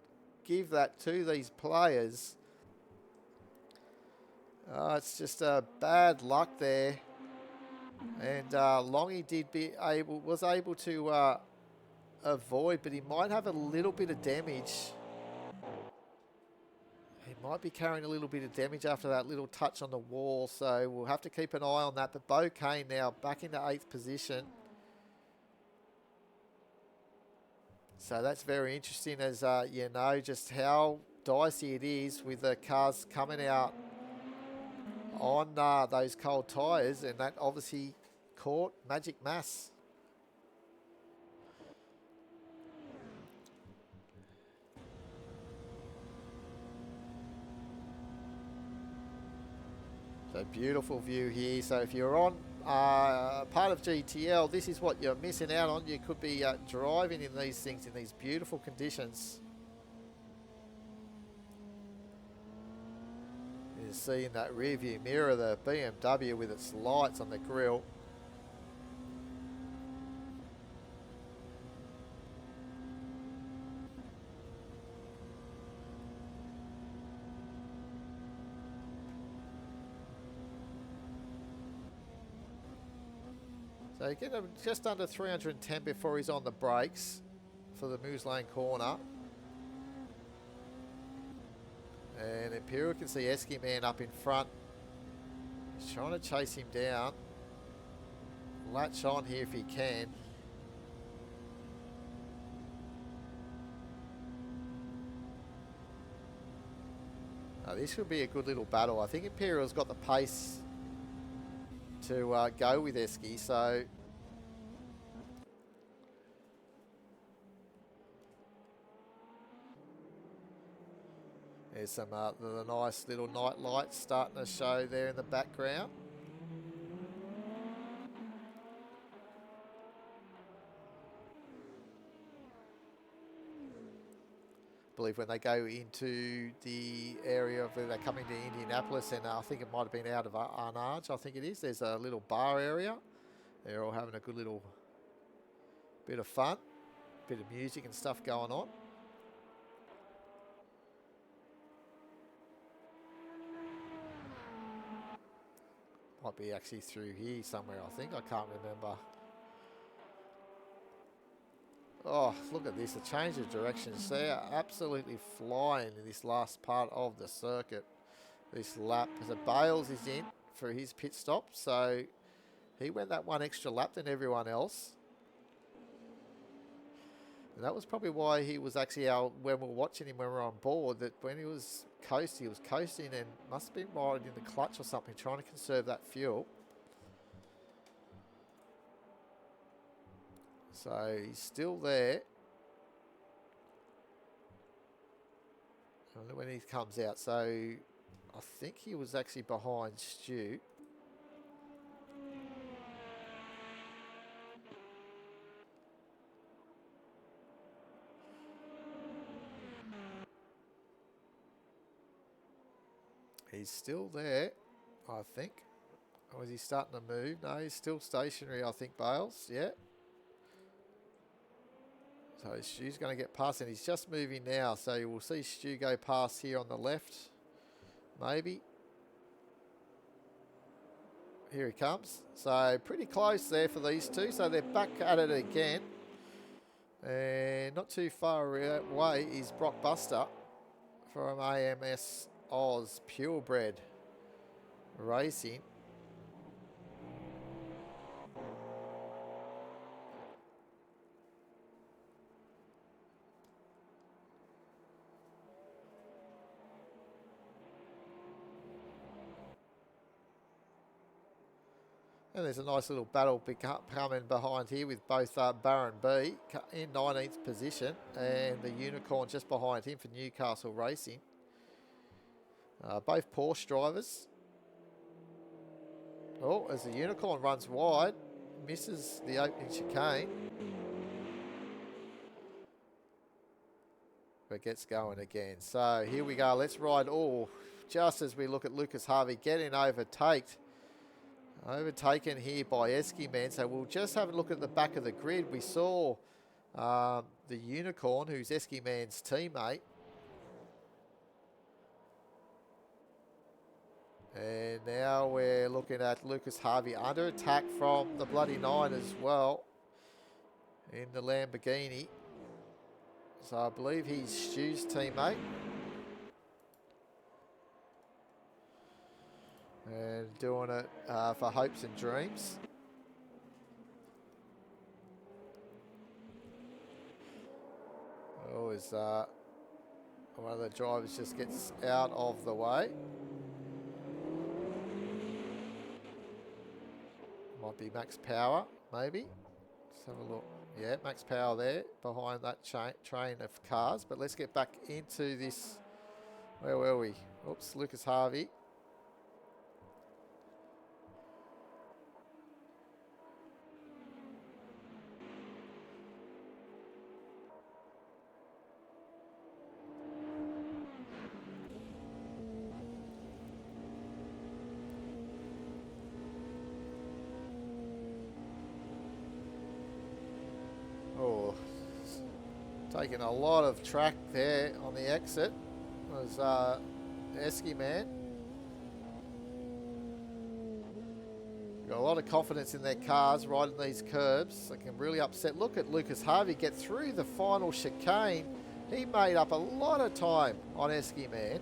give that to these players. It's just bad luck there. And Longy was able to avoid, but he might have a little bit of damage. He might be carrying a little bit of damage after that little touch on the wall, so we'll have to keep an eye on that. But Bo Kane now back into 8th position. So that's very interesting as you know just how dicey it is with the cars coming out on those cold tyres, and that obviously caught Magic Mass. So beautiful view here. So if you're on part of GTL, this is what you're missing out on. You could be driving in these things in these beautiful conditions. You see in that rear view mirror the BMW with its lights on the grille. So you get him just under 310 before he's on the brakes for the Moose Lane corner. And Imperial can see Esky Man up in front. He's trying to chase him down. Latch on here if he can. This should be a good little battle. I think Imperial's got the pace to go with Esky, so there's some the nice little night lights starting to show there in the background. I believe when they go into the area of where they come into Indianapolis, and I think it might have been out of Arnage, I think it is, there's a little bar area. They're all having a good little bit of fun, bit of music and stuff going on. Might be actually through here somewhere, I think. I can't remember. Oh, look at this. The change of directions. They are absolutely flying in this last part of the circuit. This lap. So Bales is in for his pit stop. So he went that one extra lap than everyone else. And that was probably why he was actually out when we were watching him when we were on board, that when he was coasting and must have been riding in the clutch or something, trying to conserve that fuel. So he's still there. And when he comes out, so I think he was actually behind Stu. He's still there, I think. Or is he starting to move? No, he's still stationary, I think, Bales. Yeah. So Stu's going to get past, and he's just moving now. So you will see Stu go past here on the left. Maybe. Here he comes. So pretty close there for these two. So they're back at it again. And not too far away is Brock Buster from AMS Oz Purebred Racing. And there's a nice little battle coming behind here with both Baron B in 19th position and the Unicorn just behind him for Newcastle Racing. Both Porsche drivers. Oh, as the Unicorn runs wide, misses the opening chicane. But gets going again. So here we go. Let's ride. Oh, just as we look at Lucas Harvey getting overtaken here by Eskiman. So we'll just have a look at the back of the grid. We saw the Unicorn, who's Eskiman's teammate. And now we're looking at Lucas Harvey under attack from the Bloody Nine as well in the Lamborghini. So I believe he's Stu's teammate. And doing it for hopes and dreams. Oh, as one of the drivers just gets out of the way. Might be Max Power, maybe. Let's have a look. Yeah, Max Power there behind that train of cars. But let's get back into this. Where were we? Oops, Lucas Harvey. Oh, taking a lot of track there on the exit was Eskiman. Got a lot of confidence in their cars riding these curbs. They can really upset. Look at Lucas Harvey get through the final chicane. He made up a lot of time on Eskiman.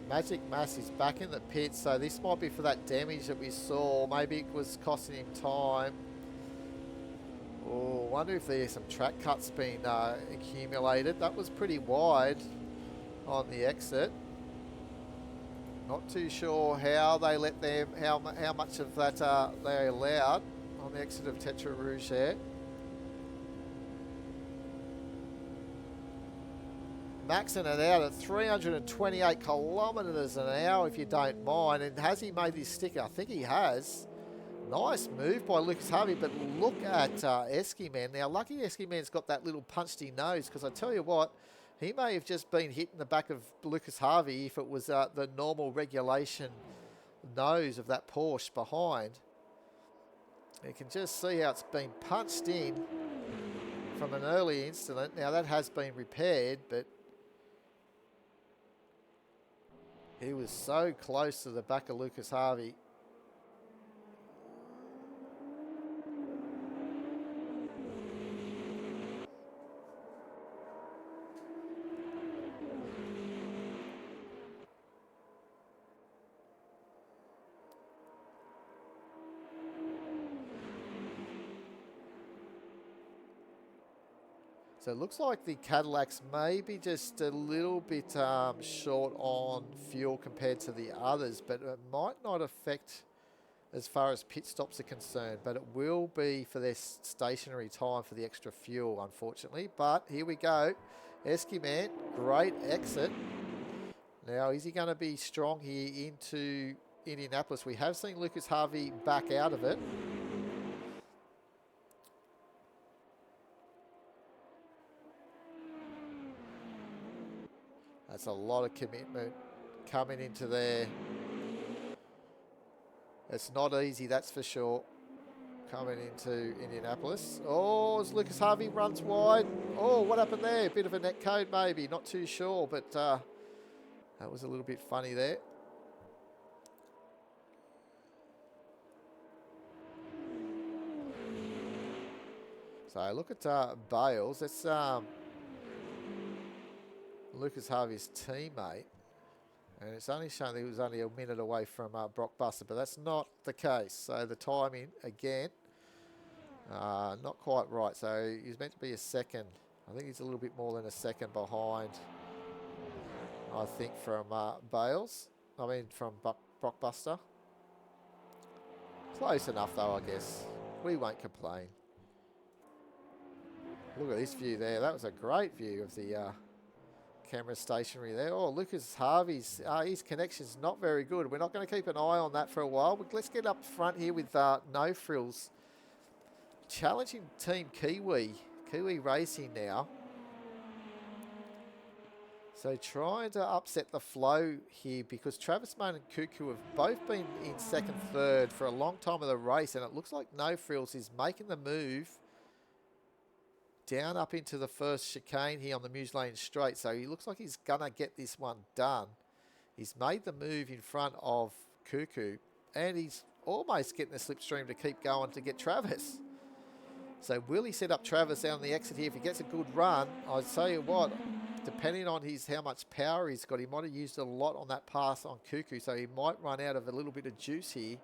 Magic Mass is back in the pit, so this might be for that damage that we saw. Maybe it was costing him time. Oh, wonder if there's some track cuts been accumulated. That was pretty wide on the exit. Not too sure how they let them, how much of that they allowed on the exit of Tetra Rouge there. Maxing it out at 328 kilometres an hour, if you don't mind. And has he made his sticker? I think he has. Nice move by Lucas Harvey, but look at Eskiman. Now, lucky Eskiman's got that little punchy nose, because I tell you what, he may have just been hitting the back of Lucas Harvey if it was the normal regulation nose of that Porsche behind. You can just see how it's been punched in from an early incident. Now, that has been repaired, but he was so close to the back of Lucas Harvey. So it looks like the Cadillacs may be just a little bit short on fuel compared to the others, but it might not affect as far as pit stops are concerned, but it will be for their stationary time for the extra fuel, unfortunately. But here we go. Eskiman, great exit. Now, is he going to be strong here into Indianapolis? We have seen Lucas Harvey back out of it. That's a lot of commitment coming into there. It's not easy, that's for sure, coming into Indianapolis. Oh, as Lucas Harvey runs wide. Oh, what happened there? A bit of a net code maybe, not too sure, but that was a little bit funny there. So look at Bales. That's Lucas Harvey's teammate. And it's only shown that he was only a minute away from Brock Buster, but that's not the case. So the timing, again, not quite right. So he's meant to be a second. I think he's a little bit more than a second behind, I think, from Bales. I mean, from Brock Buster. Close enough, though, I guess. We won't complain. Look at this view there. That was a great view of the camera stationary there. Oh, Lucas Harvey's, his connection's not very good. We're not going to keep an eye on that for a while. But let's get up front here with No Frills. Challenging Team Kiwi. Kiwi Racing now. So trying to upset the flow here because Travis Moan and Cuckoo have both been in second, third for a long time of the race. And it looks like No Frills is making the move down up into the first chicane here on the Muse Lane straight. So he looks like he's going to get this one done. He's made the move in front of Cuckoo. And he's almost getting the slipstream to keep going to get Travis. So will he set up Travis down the exit here? If he gets a good run, I'd tell you what, depending on how much power he's got, he might have used a lot on that pass on Cuckoo. So he might run out of a little bit of juice here.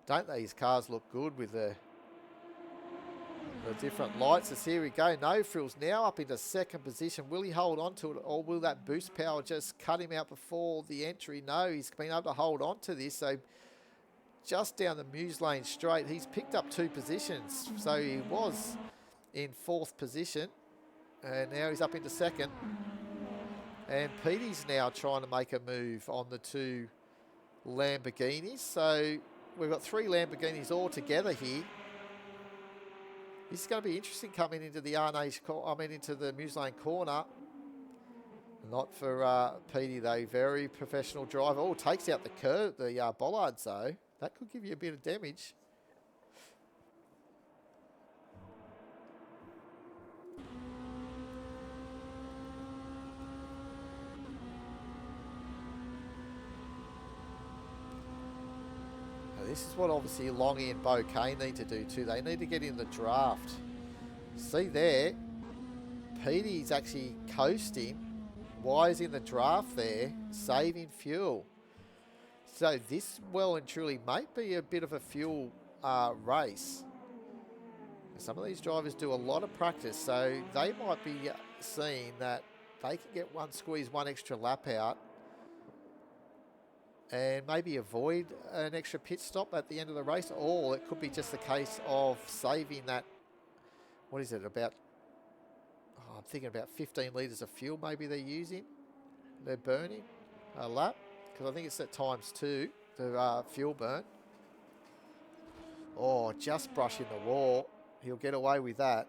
Don't these cars look good with the different lights? As here we go. No Frills now up into second position. Will he hold on to it, or will that boost power just cut him out before the entry? No, he's been able to hold on to this. So just down the Muse Lane straight, he's picked up 2 positions. So he was in 4th position, and now he's up into second. And Petey's now trying to make a move on the 2 Lamborghinis. So we've got 3 Lamborghinis all together here. This is going to be interesting coming into the into the Muse Lane corner. Not for Petey though. Very professional driver. Oh, takes out the curve, the bollards though. That could give you a bit of damage. This is what obviously Longy and Bouquet need to do too. They need to get in the draft. See there, Petey's actually coasting. Wise in the draft there, saving fuel. So this well and truly might be a bit of a fuel race. Some of these drivers do a lot of practice, so they might be seeing that they can get one extra lap out and maybe avoid an extra pit stop at the end of the race, or it could be just a case of saving that, what is it, about, I'm thinking about 15 litres of fuel maybe they're burning a lap, because I think it's at ×2, the fuel burn. Oh, just brushing the wall. He'll get away with that.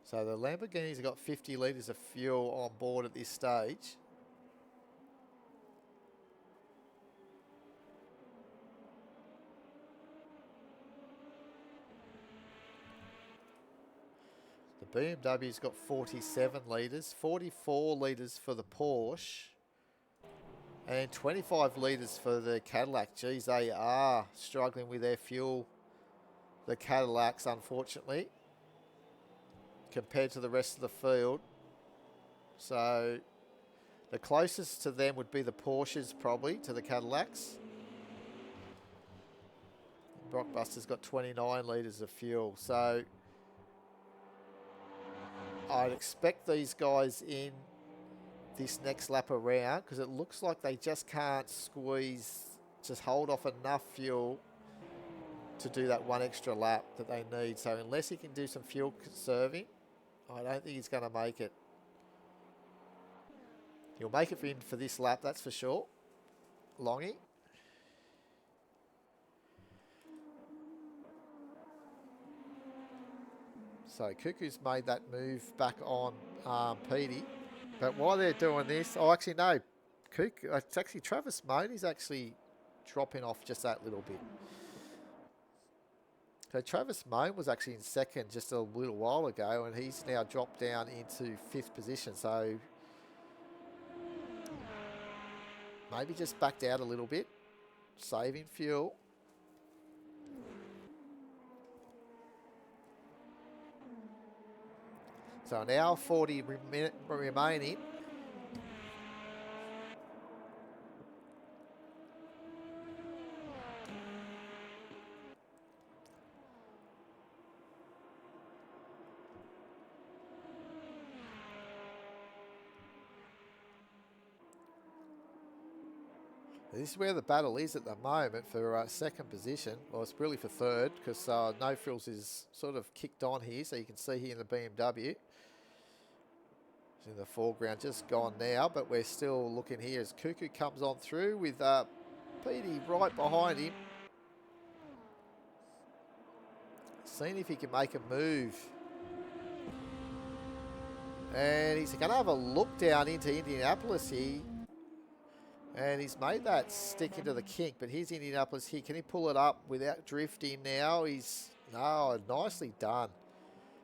So the Lamborghinis have got 50 litres of fuel on board at this stage. The BMW's got 47 litres, 44 litres for the Porsche, and 25 litres for the Cadillac. Geez, they are struggling with their fuel, the Cadillacs, unfortunately, compared to the rest of the field. So the closest to them would be the Porsches, probably, to the Cadillacs. Brockbuster's got 29 litres of fuel. So I'd expect these guys in this next lap around, because it looks like they just can't just hold off enough fuel to do that one extra lap that they need. So unless he can do some fuel conserving, I don't think he's going to make it. He'll make it in for this lap, that's for sure. Longy. So Cuckoo's made that move back on Petey. But while they're doing this, actually no, it's actually Travis Moan. He's actually dropping off just that little bit. So Travis Moan was actually in second just a little while ago, and he's now dropped down into 5th position. So maybe just backed out a little bit, saving fuel. So an hour 40 remaining. This is where the battle is at the moment for second position. Well, it's really for third because No Frills is sort of kicked on here. So you can see here in the BMW. It's in the foreground, just gone now. But we're still looking here as Cuckoo comes on through with Petey right behind him. Seeing if he can make a move. And he's going to have a look down into Indianapolis here. And he's made that stick into the kink, but here's Indianapolis here. Can he pull it up without drifting now? Nicely done.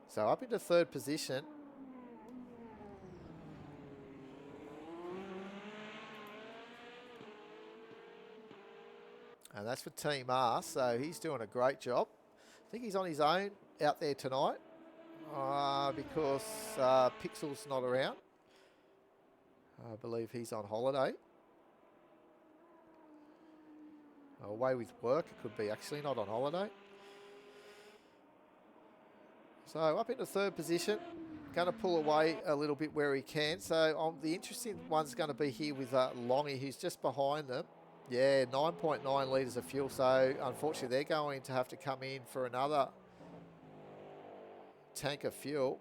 So up into third position. And that's for Team R, so he's doing a great job. I think he's on his own out there tonight because Pixel's not around. I believe he's on holiday. Away with work, it could be actually, not on holiday. So up into third position, going to pull away a little bit where he can. So the interesting one's going to be here with Longy, who's just behind them. Yeah, 9.9 litres of fuel. So unfortunately, they're going to have to come in for another tank of fuel.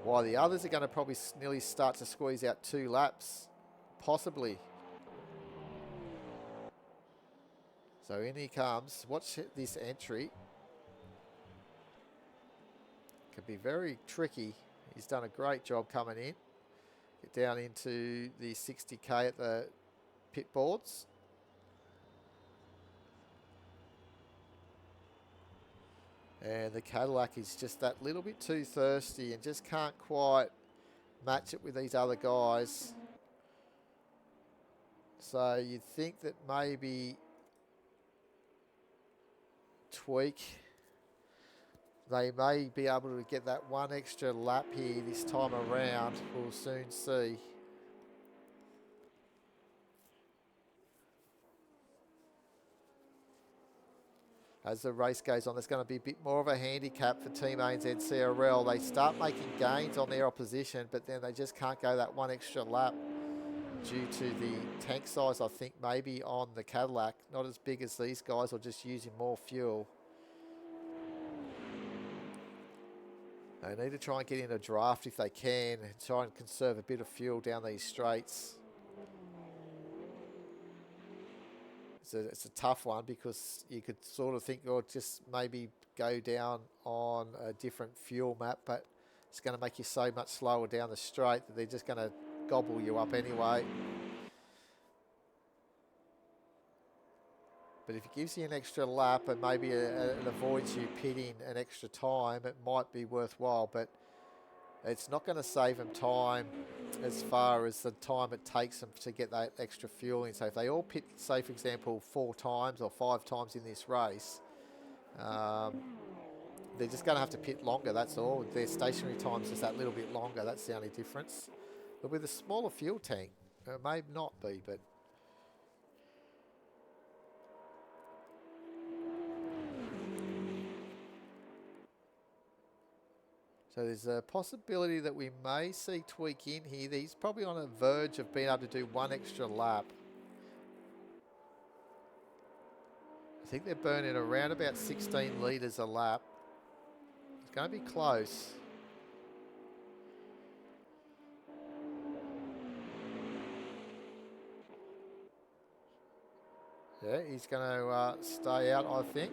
While the others are going to probably nearly start to squeeze out 2 laps, possibly. So in he comes. Watch this entry. Can be very tricky. He's done a great job coming in. Get down into the 60k at the pit boards. And the Cadillac is just that little bit too thirsty and just can't quite match it with these other guys. So you'd think that maybe tweak, they may be able to get that one extra lap here this time around. We'll soon see. As the race goes on, there's going to be a bit more of a handicap for Team ANZ CRL. They start making gains on their opposition, but then they just can't go that one extra lap due to the tank size, I think, maybe on the Cadillac. Not as big as these guys, or just using more fuel. They need to try and get in a draft if they can, and try and conserve a bit of fuel down these straights. It's a tough one because you could sort of think, just maybe go down on a different fuel map, but it's going to make you so much slower down the straight that they're just going to gobble you up anyway. But if it gives you an extra lap and maybe it avoids you pitting an extra time, it might be worthwhile. But it's not going to save them time as far as the time it takes them to get that extra fuel in. So if they all pit, say, for example, 4 times or 5 times in this race, they're just going to have to pit longer, that's all. Their stationary time's just that little bit longer. That's the only difference. But with a smaller fuel tank, it may not be, but... So there's a possibility that we may see tweak in here. He's probably on a verge of being able to do 1 extra lap. I think they're burning around about 16 litres a lap. It's going to be close. Yeah, he's going to stay out, I think.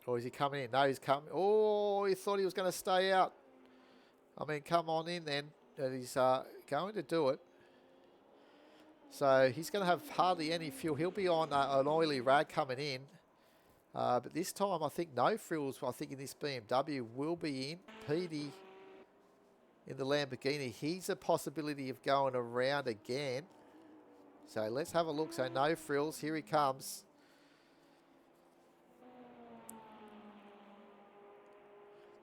Or is he coming in? No, he's coming. Oh, he thought he was going to stay out. I mean, come on in then. And he's going to do it. So he's going to have hardly any fuel. He'll be on an oily rag coming in. But this time, I think no frills. I think in this BMW will be in. Petey in the Lamborghini. He's a possibility of going around again. So let's have a look. So no frills. Here he comes.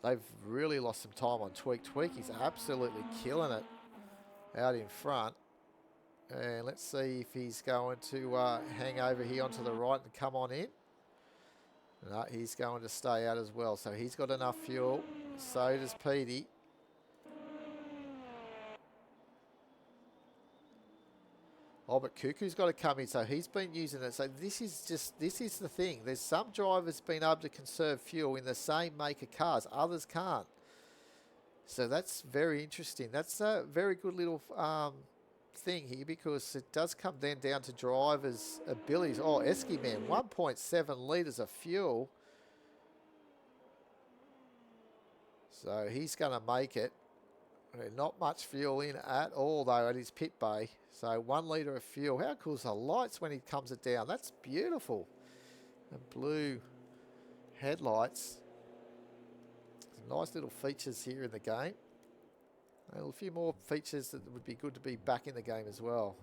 They've really lost some time on Tweak. Tweak is absolutely killing it out in front. And let's see if he's going to hang over here onto the right and come on in. No, he's going to stay out as well. So he's got enough fuel. So does Petey. Oh, but Cuckoo's got to come in. So he's been using it. So this is the thing. There's some drivers been able to conserve fuel in the same make of cars. Others can't. So that's very interesting. That's a very good little thing here, because it does come then down to drivers' abilities. Oh, Esky Man, 1.7 litres of fuel. So he's going to make it. Not much fuel in at all, though, at his pit bay. So 1 litre of fuel. How cool is the lights when he comes it down? That's beautiful. And blue headlights. Some nice little features here in the game. A few more features that would be good to be back in the game as well.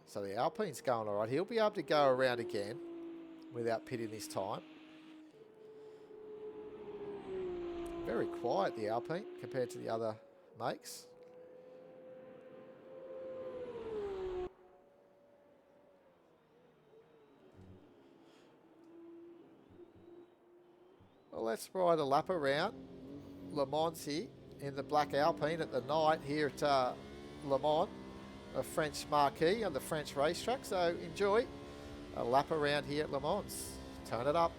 So the Alpine's going all right. He'll be able to go around again without pitting this time. Very quiet, the Alpine, compared to the other makes. Well, let's ride a lap around Le Mans here in the black Alpine at the night here at Le Mans, a French marquee on the French racetrack. So enjoy a lap around here at Le Mans. Turn it up.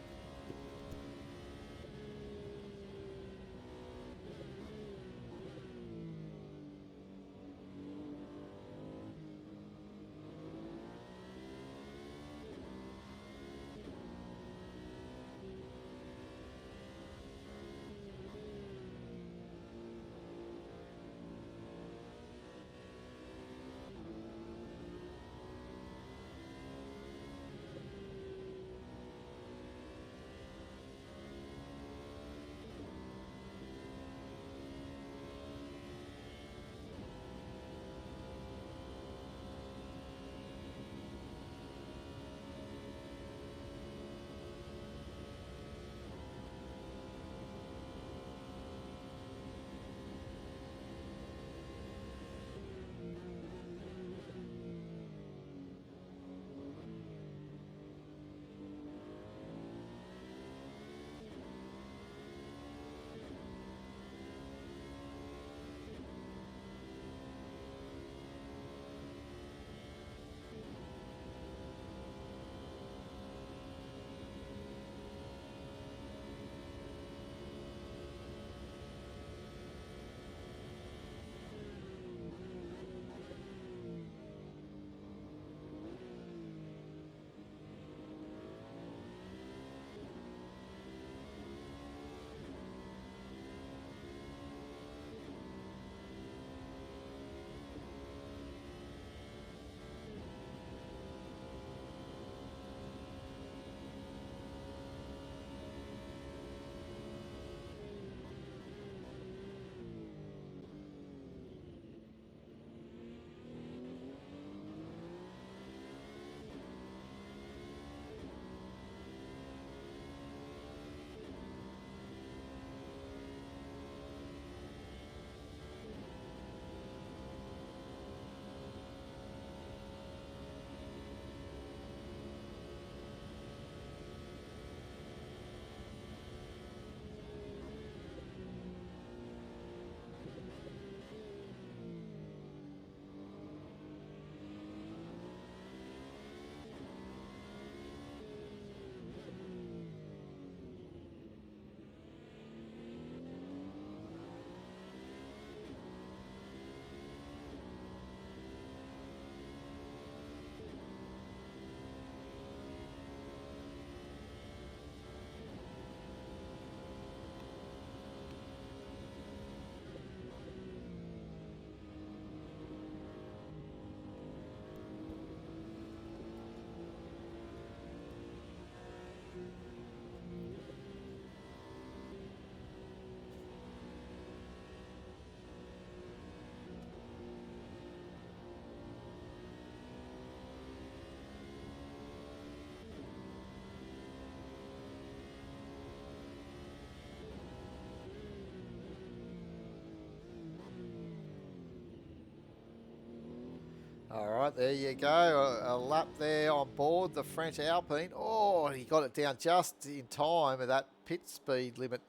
All right, there you go. A lap there on board the French Alpine. Oh, he got it down just in time at that pit speed limit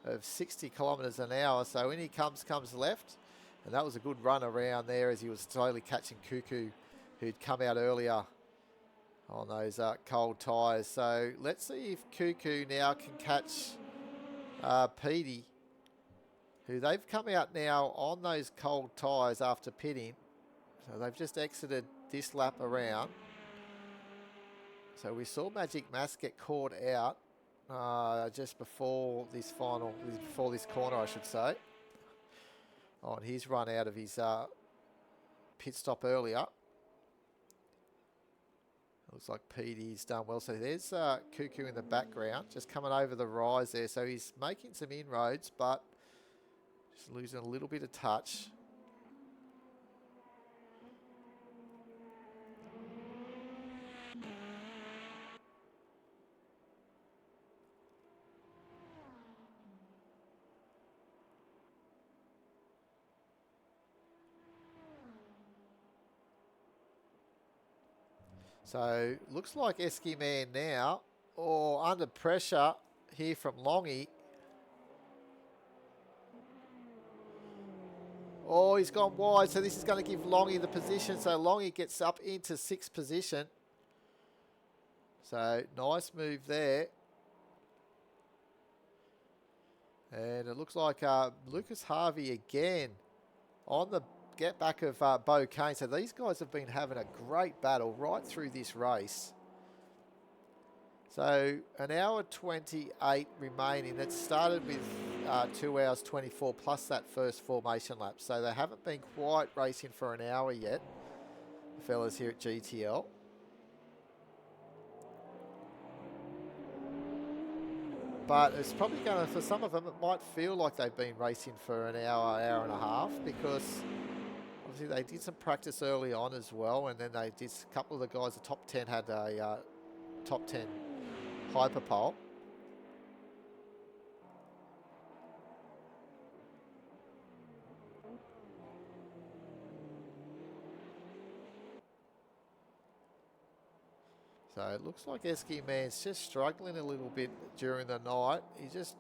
of 60 kilometres an hour. So in he comes left. And that was a good run around there as he was slowly catching Cuckoo, who'd come out earlier on those cold tyres. So let's see if Cuckoo now can catch Petey, who they've come out now on those cold tyres after pitting. So they've just exited this lap around. So we saw Magic Mass get caught out just before this corner, I should say, on his run out of his pit stop earlier. Looks like Petey's done well. So there's Cuckoo in the background, just coming over the rise there. So he's making some inroads, but just losing a little bit of touch. So looks like Esky Man now, or under pressure here from Longy. Oh, he's gone wide, so this is going to give Longy the position. So Longy gets up into 6th position. So nice move there. And it looks like Lucas Harvey again on the get back of Bo Kane. So these guys have been having a great battle right through this race. So an hour 28 remaining. It started with 2 hours 24 plus that first formation lap. So they haven't been quite racing for an hour yet, the fellas here at GTL. But it's probably going to, for some of them, it might feel like they've been racing for an hour, hour and a half, because obviously they did some practice early on as well, and then they did a couple of the guys, the top 10 had a top 10 hyperpole. So it looks like Esky Man's just struggling a little bit during the night. He's just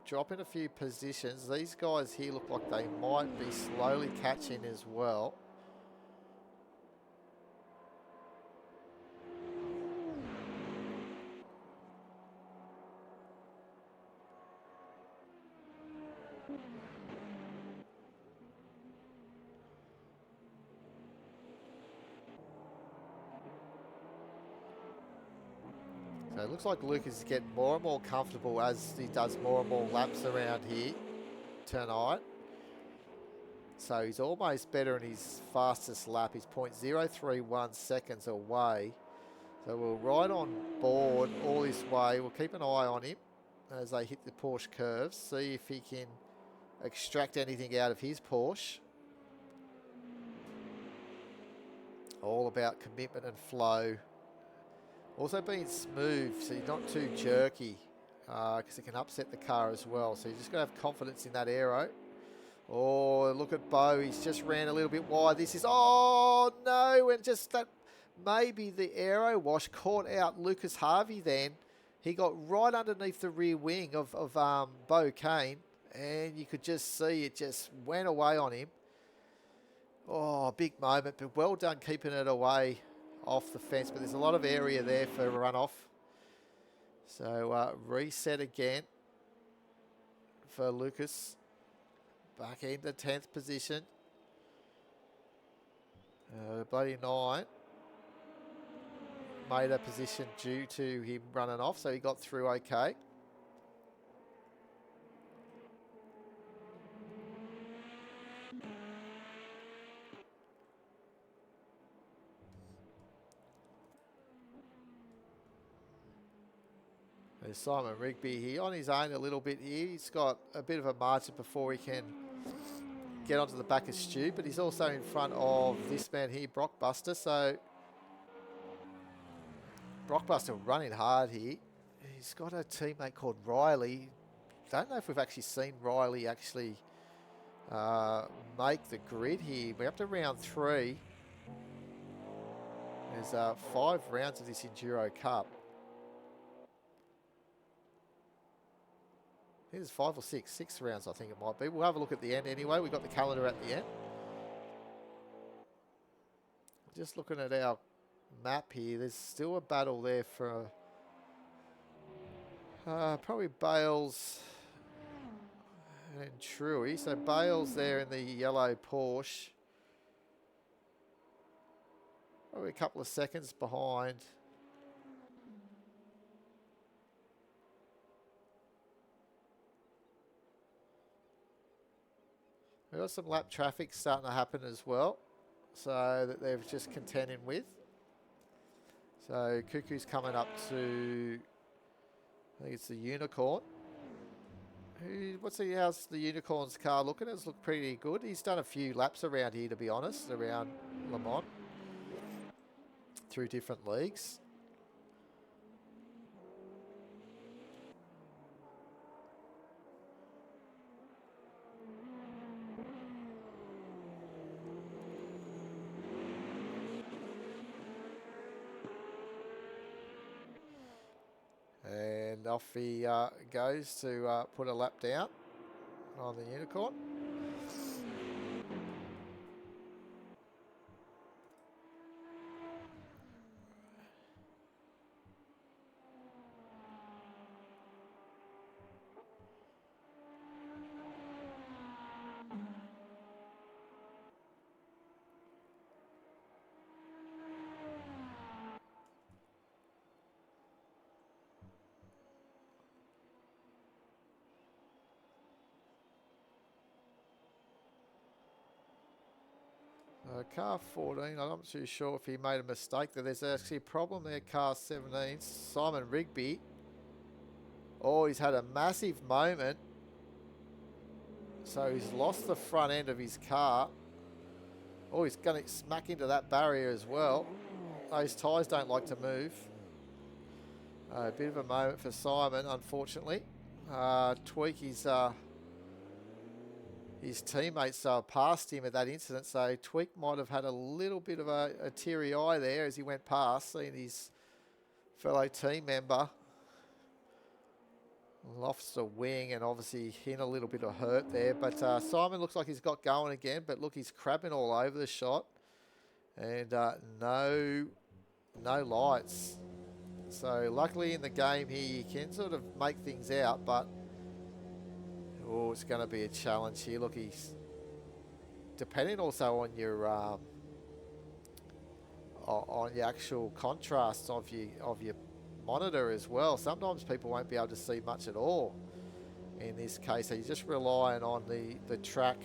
dropping a few positions. These guys here look like they might be slowly catching as well. So it looks like Lucas is getting more and more comfortable as he does more and more laps around here tonight. So he's almost better in his fastest lap. He's 0.031 seconds away. So we'll ride on board all this way. We'll keep an eye on him as they hit the Porsche curves. See if he can extract anything out of his Porsche. All about commitment and flow. Also being smooth, so you're not too jerky, because it can upset the car as well. So you just got to have confidence in that aero. Oh, look at Bo. He's just ran a little bit wide. This is, oh no, and just that, maybe the aero wash caught out Lucas Harvey then. He got right underneath the rear wing of Bo Kane, and you could just see it just went away on him. Oh, big moment, but well done keeping it away off the fence, but there's a lot of area there for runoff. So reset again for Lucas. Back into 10th position. Bloody 9 made a position due to him running off, so he got through okay. There's Simon Rigby here on his own a little bit here. He's got a bit of a margin before he can get onto the back of Stu, but he's also in front of this man here, Brockbuster. So Brockbuster running hard here. He's got a teammate called Riley. Don't know if we've actually seen Riley actually make the grid here. We're up to round 3. There's 5 rounds of this Enduro Cup. I think there's 5 or 6. 6 rounds, I think it might be. We'll have a look at the end anyway. We've got the calendar at the end. Just looking at our map here, there's still a battle there for probably Bales and Truey. So Bales there in the yellow Porsche. Probably a couple of seconds behind. We've got some lap traffic starting to happen as well, so that they're just contending with. So Cuckoo's coming up to, I think it's the Unicorn. How's the Unicorn's car looking? It's looked pretty good. He's done a few laps around here, to be honest, around Le Mans through different leagues. And off he goes to put a lap down on the Unicorn. Car 14, I'm not too sure if he made a mistake there. There's actually a problem there, car 17, Simon Rigby. Oh, he's had a massive moment. So he's lost the front end of his car. Oh, he's going to smack into that barrier as well. Those tyres don't like to move. A bit of a moment for Simon, unfortunately. Tweak his teammates passed him at that incident, so Tweak might have had a little bit of a teary eye there as he went past, seeing his fellow team member lofts the wing and obviously in a little bit of hurt there. But Simon looks like he's got going again, but look, he's crabbing all over the shot. And no lights. So luckily in the game here, you can sort of make things out, but oh, it's going to be a challenge here. Look, he's depending also on your actual contrast of your monitor as well. Sometimes people won't be able to see much at all in this case. So you're just relying on the track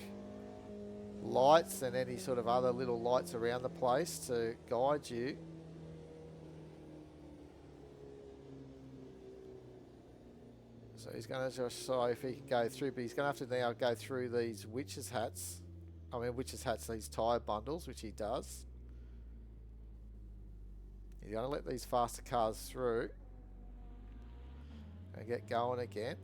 lights and any sort of other little lights around the place to guide you. So he's going to just show if he can go through, but he's going to have to now go through these witches' hats. These tyre bundles, which he does. He's going to let these faster cars through and get going again.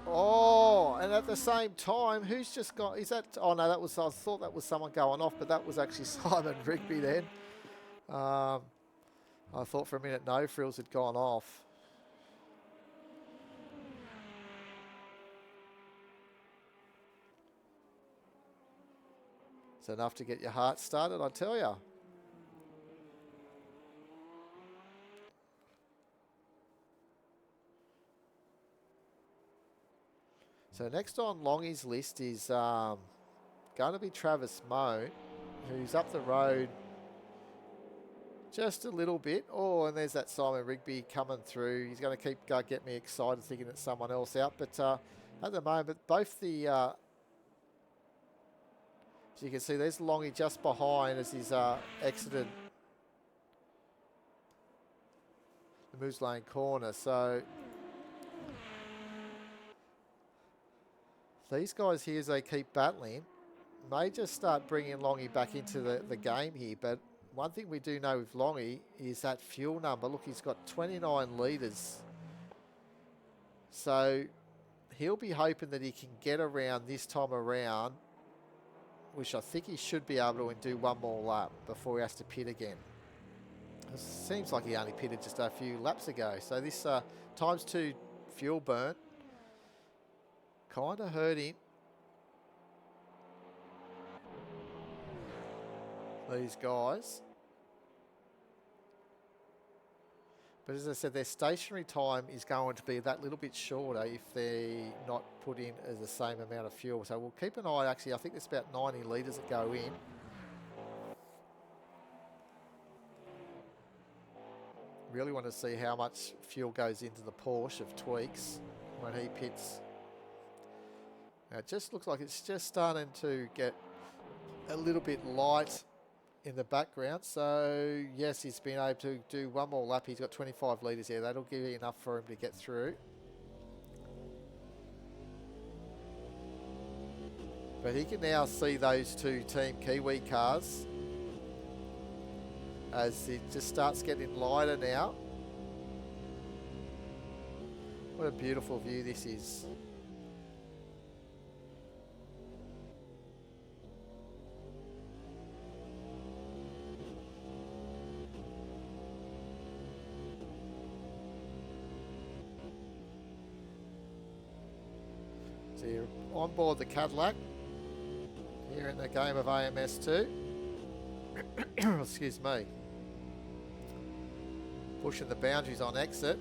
Oh, and at the same time, who's just got, oh no, I thought that was someone going off, but that was actually Simon Rigby then. I thought for a minute No Frills had gone off. It's enough to get your heart started, I tell you. So next on Longy's list is going to be Travis Moan, who's up the road just a little bit. Oh, and there's that Simon Rigby coming through. He's going to get me excited thinking it's someone else out. But at the moment, both the... as you can see, there's Longy just behind as he's exited the Moose Lane corner. So these guys here, as they keep battling, may just start bringing Longy back into the game here. But one thing we do know with Longy is that fuel number. Look, he's got 29 litres. So he'll be hoping that he can get around this time around, which I think he should be able to, and do one more lap before he has to pit again. It seems like he only pitted just a few laps ago. So this ×2 fuel burn kind of hurt him. These guys. But as I said, their stationary time is going to be that little bit shorter if they're not put in as the same amount of fuel. So we'll keep an eye. Actually, I think there's about 90 litres that go in. Really want to see how much fuel goes into the Porsche of Tweaks when he pits. Now it just looks like it's just starting to get a little bit light in the background. So yes, he's been able to do one more lap. He's got 25 litres here. That'll give you enough for him to get through. But he can now see those two Team Kiwi cars as it just starts getting lighter now. What a beautiful view this is. So you're on board the Cadillac here in the game of AMS2. Excuse me. Pushing the boundaries on exit.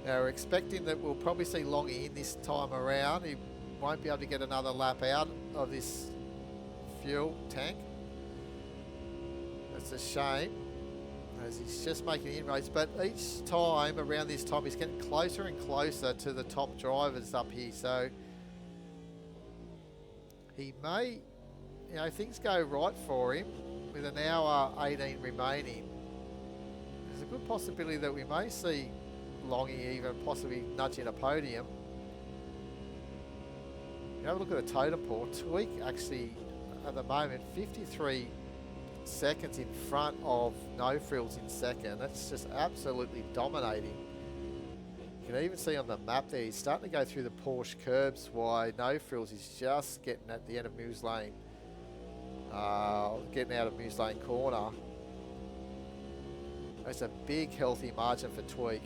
Now we're expecting that we'll probably see Longy in this time around. He won't be able to get another lap out of this fuel tank. That's a shame, as he's just making inroads. But each time around this time, he's getting closer and closer to the top drivers up here. So he may, you know, things go right for him with an hour 18 remaining. There's a good possibility that we may see Longy even possibly nudging a podium. You have a look at the totem pole. Tweak actually at the moment 53 seconds in front of No Frills in second. That's just absolutely dominating. You can even see on the map there, he's starting to go through the Porsche curbs while No Frills is just getting at the end of Muse Lane. Getting out of Muse Lane corner. That's a big healthy margin for Tweak.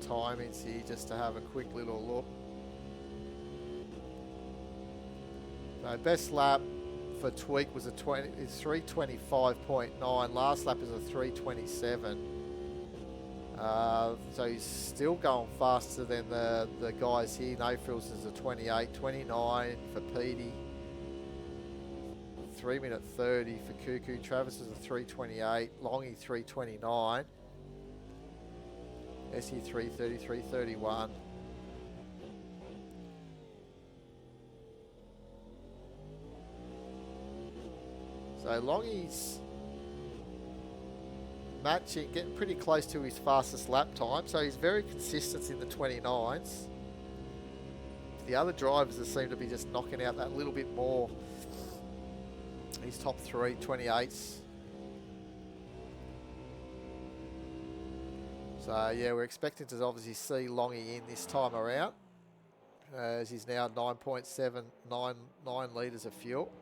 Timings here just to have a quick little look. So best lap for Tweak was a 3:25.9. Last lap is a 3:27. So he's still going faster than the guys here. No Frills is a 28.29 for Petey. 3:30 for Cuckoo. Travis is a 3:28. Longy 3:29. SE 3:30, 3:31. So Longy's matching, getting pretty close to his fastest lap time. So he's very consistent in the 29s. The other drivers that seem to be just knocking out that little bit more. His top three, 28s. So yeah, we're expecting to obviously see Longy in this time around, as he's now 9.799 litres of fuel.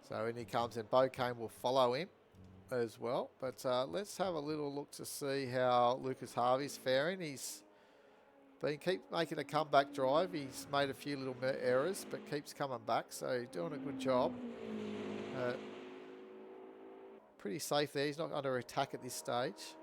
So in he comes, and Bocane will follow him as well. But let's have a little look to see how Lucas Harvey's faring. He's keep making a comeback drive. He's made a few little errors, but keeps coming back. So doing a good job. Pretty safe there. He's not under attack at this stage.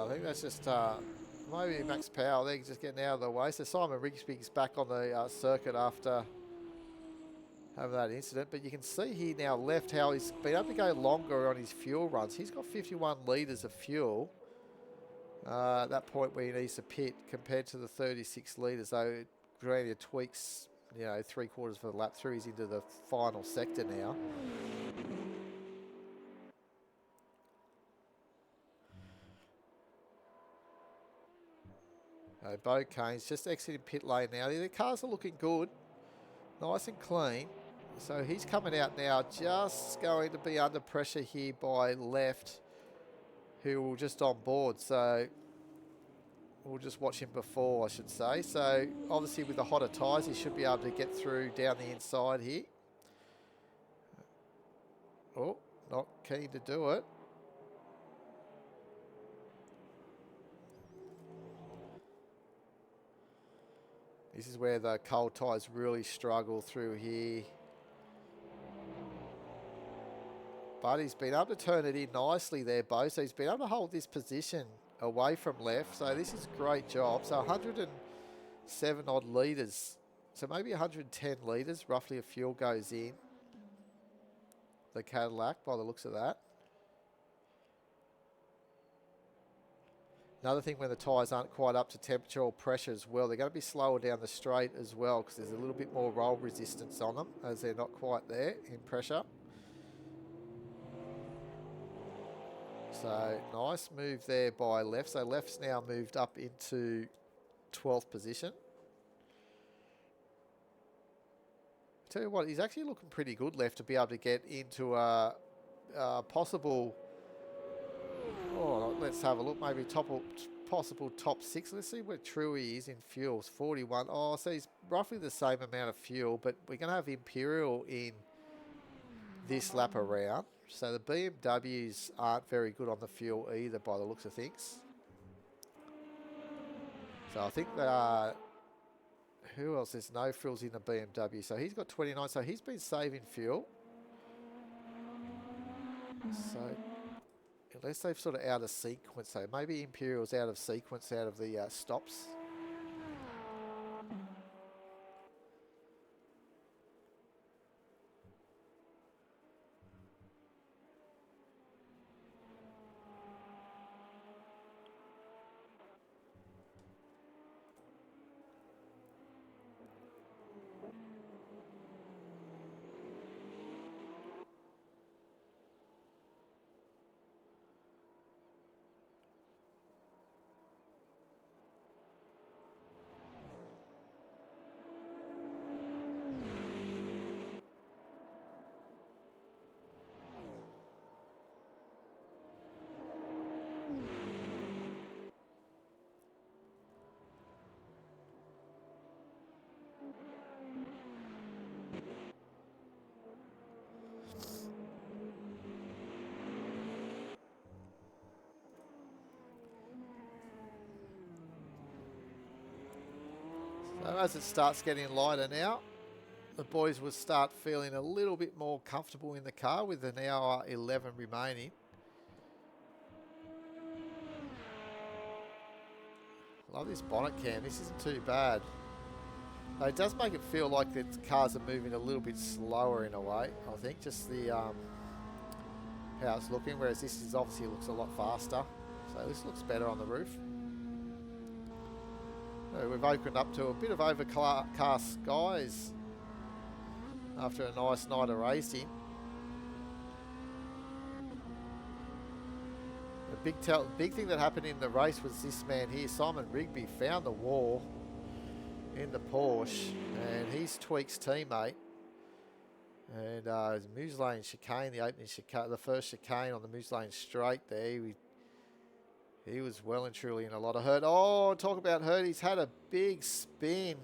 I think that's just maybe Max Powell there just getting out of the way. So Simon Rigsby's back on the circuit after having that incident. But you can see here now left how he's been able to go longer on his fuel runs. He's got 51 litres of fuel at that point where he needs to pit compared to the 36 litres. So Grania tweaks, you know, 3/4 of a lap through. He's into the final sector now. Bo Kane's just exiting pit lane now. The cars are looking good, nice and clean. So he's coming out now, just going to be under pressure here by Left, who will just on board. So we'll just watch him before, I should say. So obviously with the hotter tyres, he should be able to get through down the inside here. Oh, not keen to do it. This is where the cold tyres really struggle through here. But he's been able to turn it in nicely there, Bo. So he's been able to hold this position away from Left. So this is a great job. So 107 odd litres. So maybe 110 litres roughly of fuel goes in the Cadillac by the looks of that. Another thing when the tyres aren't quite up to temperature or pressure as well, they're going to be slower down the straight as well because there's a little bit more roll resistance on them as they're not quite there in pressure. So nice move there by Left. So Left's now moved up into 12th position. Tell you what, he's actually looking pretty good, Left, to be able to get into a possible... Oh, let's have a look. Maybe possible top 6. Let's see where Truey is in fuels. 41. Oh, so he's roughly the same amount of fuel, but we're going to have Imperial in this lap around. So the BMWs aren't very good on the fuel either by the looks of things. So I think that... who else? There's no frills in the BMW. So he's got 29. So he's been saving fuel. So... unless they've sort of out of sequence, so maybe Imperial's out of sequence, out of the stops. So as it starts getting lighter now, the boys will start feeling a little bit more comfortable in the car with an hour 11 remaining. Love this bonnet cam. This isn't too bad. But it does make it feel like the cars are moving a little bit slower in a way, I think. Just the how it's looking, whereas this is obviously looks a lot faster. So this looks better on the roof. We've opened up to a bit of overcast skies after a nice night of racing. The big thing that happened in the race was this man here, Simon Rigby, found the wall in the Porsche, and he's Tweak's teammate. And Moose Lane chicane, the opening chicane, the first chicane on the Moose Lane straight there. He was well and truly in a lot of hurt. Oh, talk about hurt. He's had a big spin.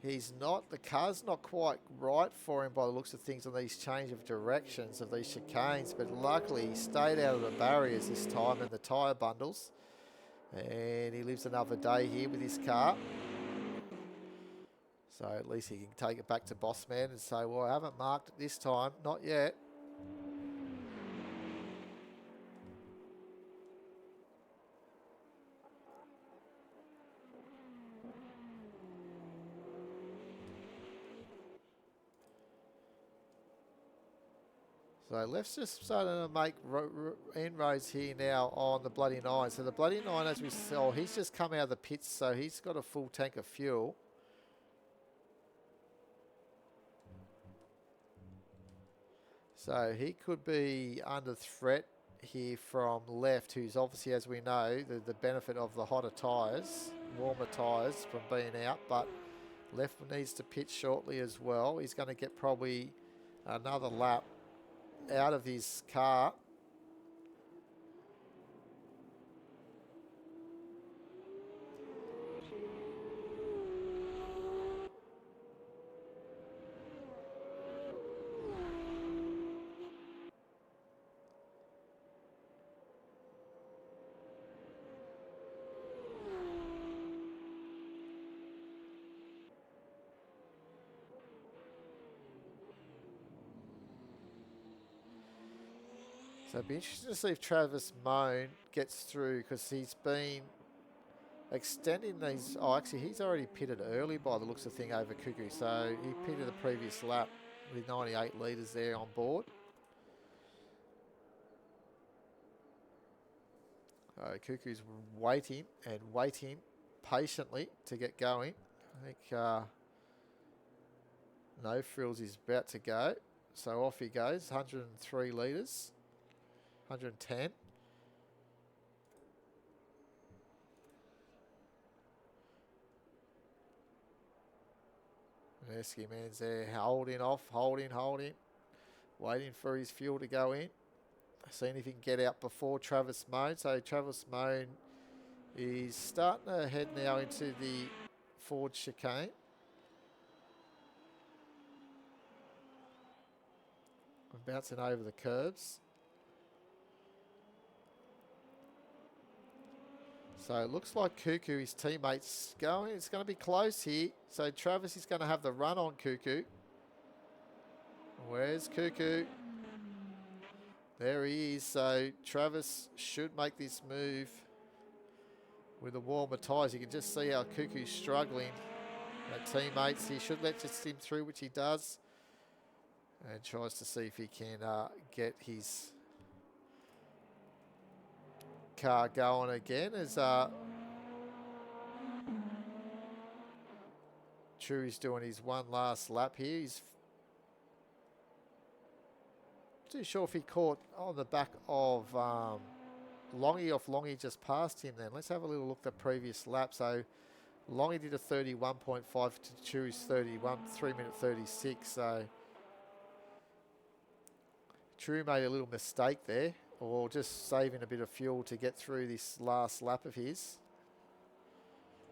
The car's not quite right for him by the looks of things on these change of directions of these chicanes, but luckily he stayed out of the barriers this time and the tyre bundles. And he lives another day here with his car. So at least he can take it back to Bossman and say, well, I haven't marked it this time. Not yet. So left's just starting to make inroads here now on the Bloody Nine. So the Bloody Nine, as we saw, he's just come out of the pits, so he's got a full tank of fuel. So he could be under threat here from left, who's obviously, as we know, the benefit of the hotter tyres, warmer tyres from being out, but left needs to pit shortly as well. He's going to get probably another lap out of his car. So it'd be interesting to see if Travis Moan gets through, because he's been extending these. Oh, actually, he's already pitted early by the looks of thing over Cuckoo. So he pitted the previous lap with 98 litres there on board. Cuckoo's waiting and waiting patiently to get going. I think No Frills is about to go. So off he goes, 103 litres. 110. Esky Man's there, holding off, holding, waiting for his fuel to go in. Seeing if he can get out before Travis Moan. So Travis Moan is starting to head now into the forward chicane. Bouncing over the curbs. So it looks like Cuckoo, his teammates going. It's going to be close here. So Travis is going to have the run on Cuckoo. Where's Cuckoo? There he is. So Travis should make this move with the warmer tyres. You can just see how Cuckoo's struggling. Teammates, he should let just him through, which he does. And tries to see if he can get his car going again as Chewy's doing his one last lap here. He's not too sure if he caught on the back of Longy. Off Longy just passed him then. Let's have a little look at the previous lap. So Longy did a 31.5 to Chewy's 31, 3 minute 36. So Chewy made a little mistake there, or just saving a bit of fuel to get through this last lap of his.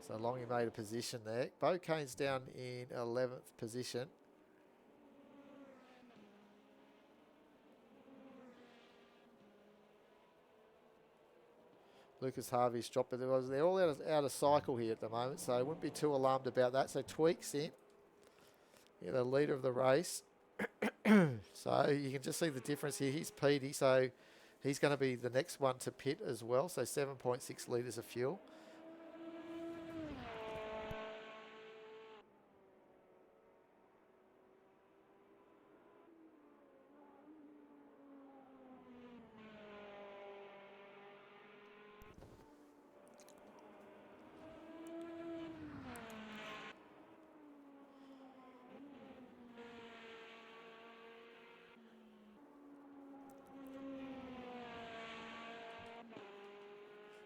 So Longy made a position there. Bocane's down in 11th position. Lucas Harvey's dropped, but they're all out of cycle here at the moment, so I wouldn't be too alarmed about that. So Tweak's in, the leader of the race. So you can just see the difference here. He's Petey, so he's going to be the next one to pit as well. So 7.6 litres of fuel.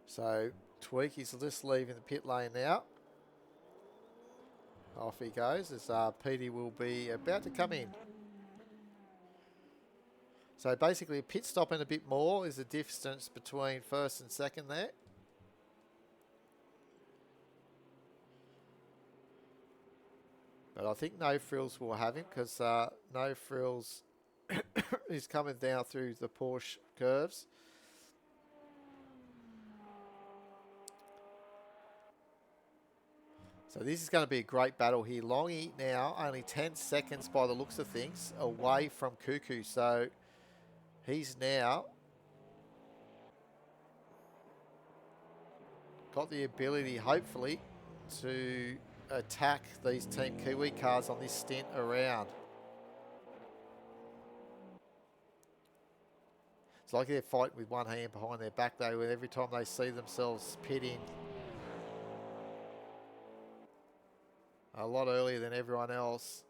So Tweak is just leaving the pit lane now. Off he goes as Petey will be about to come in. So basically pit stopping a bit more is the distance between first and second there. But I think No Frills will have him, because No Frills is coming down through the Porsche curves. So this is going to be a great battle here. Longy now only 10 seconds by the looks of things away from Cuckoo. So he's now got the ability, hopefully, to attack these Team Kiwi cars on this stint around. It's like they're fighting with one hand behind their back, though, with every time they see themselves pitting a lot earlier than everyone else.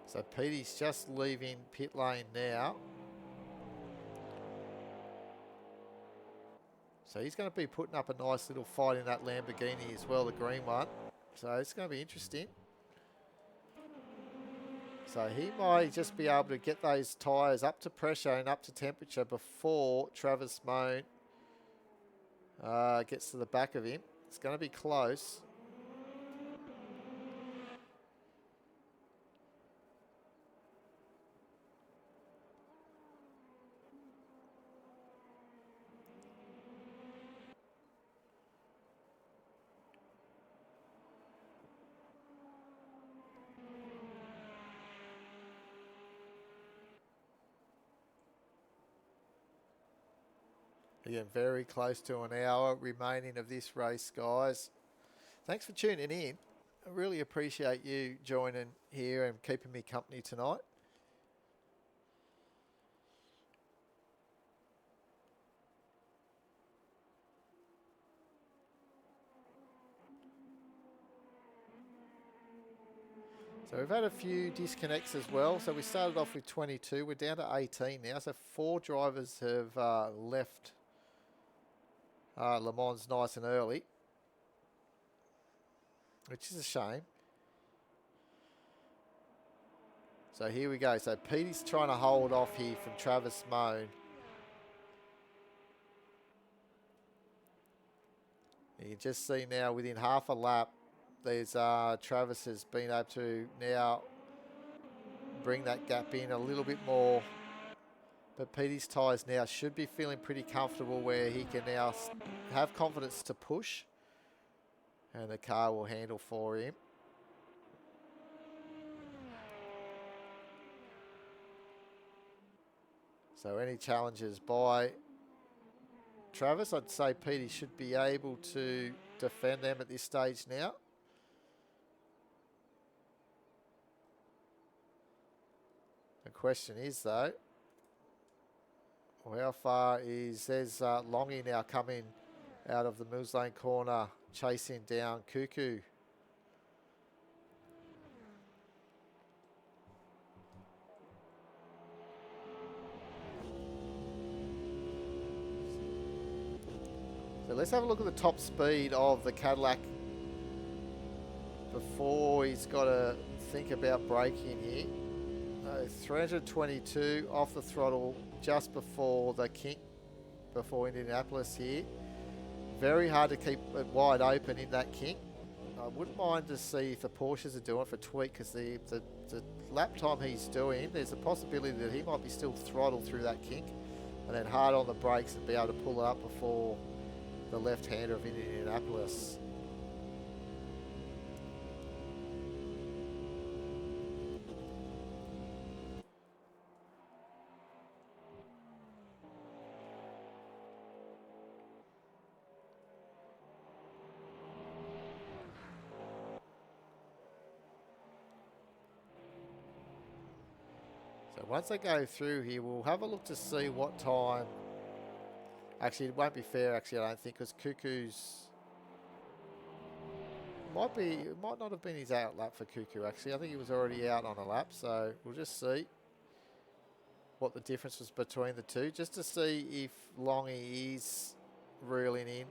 So Petey's just leaving pit lane now. So he's going to be putting up a nice little fight in that Lamborghini as well, the green one. So it's going to be interesting. So he might just be able to get those tyres up to pressure and up to temperature before Travis Moan gets to the back of him. It's going to be close. Again, very close to an hour remaining of this race, guys. Thanks for tuning in. I really appreciate you joining here and keeping me company tonight. So we've had a few disconnects as well. So we started off with 22. We're down to 18 now. So 4 drivers have left Le Mans nice and early, which is a shame. So here we go. So Petey's trying to hold off here from Travis Moan. You can just see now within half a lap, there's Travis has been able to now bring that gap in a little bit more. But Petey's tyres now should be feeling pretty comfortable where he can now have confidence to push. And the car will handle for him. So any challenges by Travis, I'd say Petey should be able to defend them at this stage now. The question is, though, how far is... There's Longy now coming out of the Mills Lane corner, chasing down Cuckoo. So let's have a look at the top speed of the Cadillac before he's got to think about braking here. 322 off the throttle just before the kink, before Indianapolis here. Very hard to keep it wide open in that kink. I wouldn't mind to see if the Porsches are doing it for tweak, because the lap time he's doing, there's a possibility that he might be still throttled through that kink and then hard on the brakes and be able to pull it up before the left-hander of Indianapolis. So once they go through here, we'll have a look to see what time. Actually, it won't be fair, actually, I don't think, because Cuckoo's... It might not have been his out lap for Cuckoo, actually. I think he was already out on a lap, so we'll just see what the difference was between the two, just to see if Longy is reeling in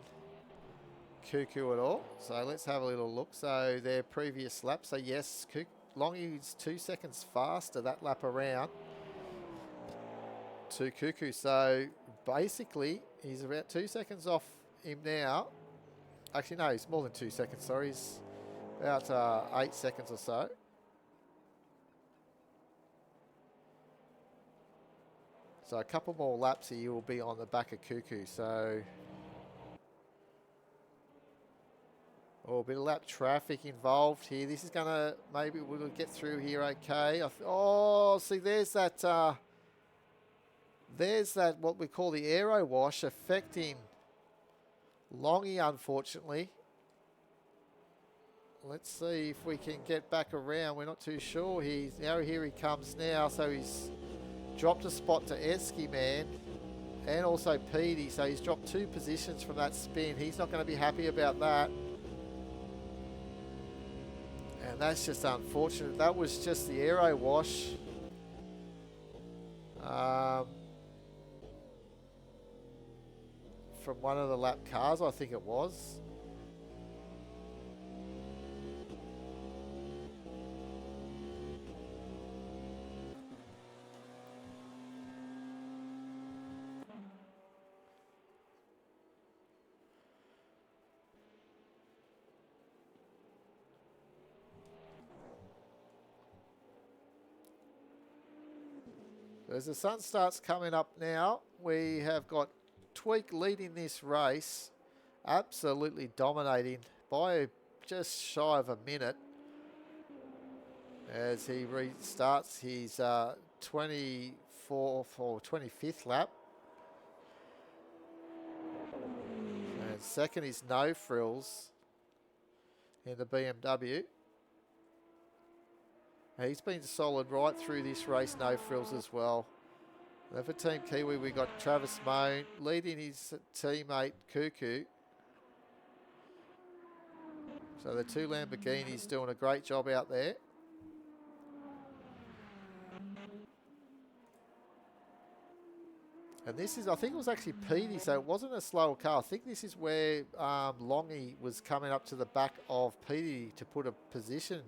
Cuckoo at all. So let's have a little look. So their previous lap, so yes, Longy is 2 seconds faster that lap around to Cuckoo. So basically, he's about 2 seconds off him now. Actually, no, he's more than 2 seconds, sorry. He's about 8 seconds or so. So a couple more laps here will be on the back of Cuckoo. So, a bit of lap traffic involved here. This is going to, maybe we'll get through here okay. See, there's that... there's that what we call the aero wash affecting Longy, unfortunately. Let's see if we can get back around. We're not too sure. Here he comes now. So he's dropped a spot to Esky Man and also Petey. So he's dropped 2 positions from that spin. He's not going to be happy about that. And that's just unfortunate. That was just the aero wash. From one of the lap cars, I think it was. As the sun starts coming up now, we have got Tweak leading this race, absolutely dominating by just shy of a minute as he restarts his 24th or 25th lap. And second is No Frills in the BMW. He's been solid right through this race, No Frills as well. Then for Team Kiwi, we got Travis Moan leading his teammate Cuckoo. So the 2 Lamborghinis doing a great job out there. And this is, I think it was actually Petey, so it wasn't a slower car. I think this is where Longy was coming up to the back of Petey to put a position,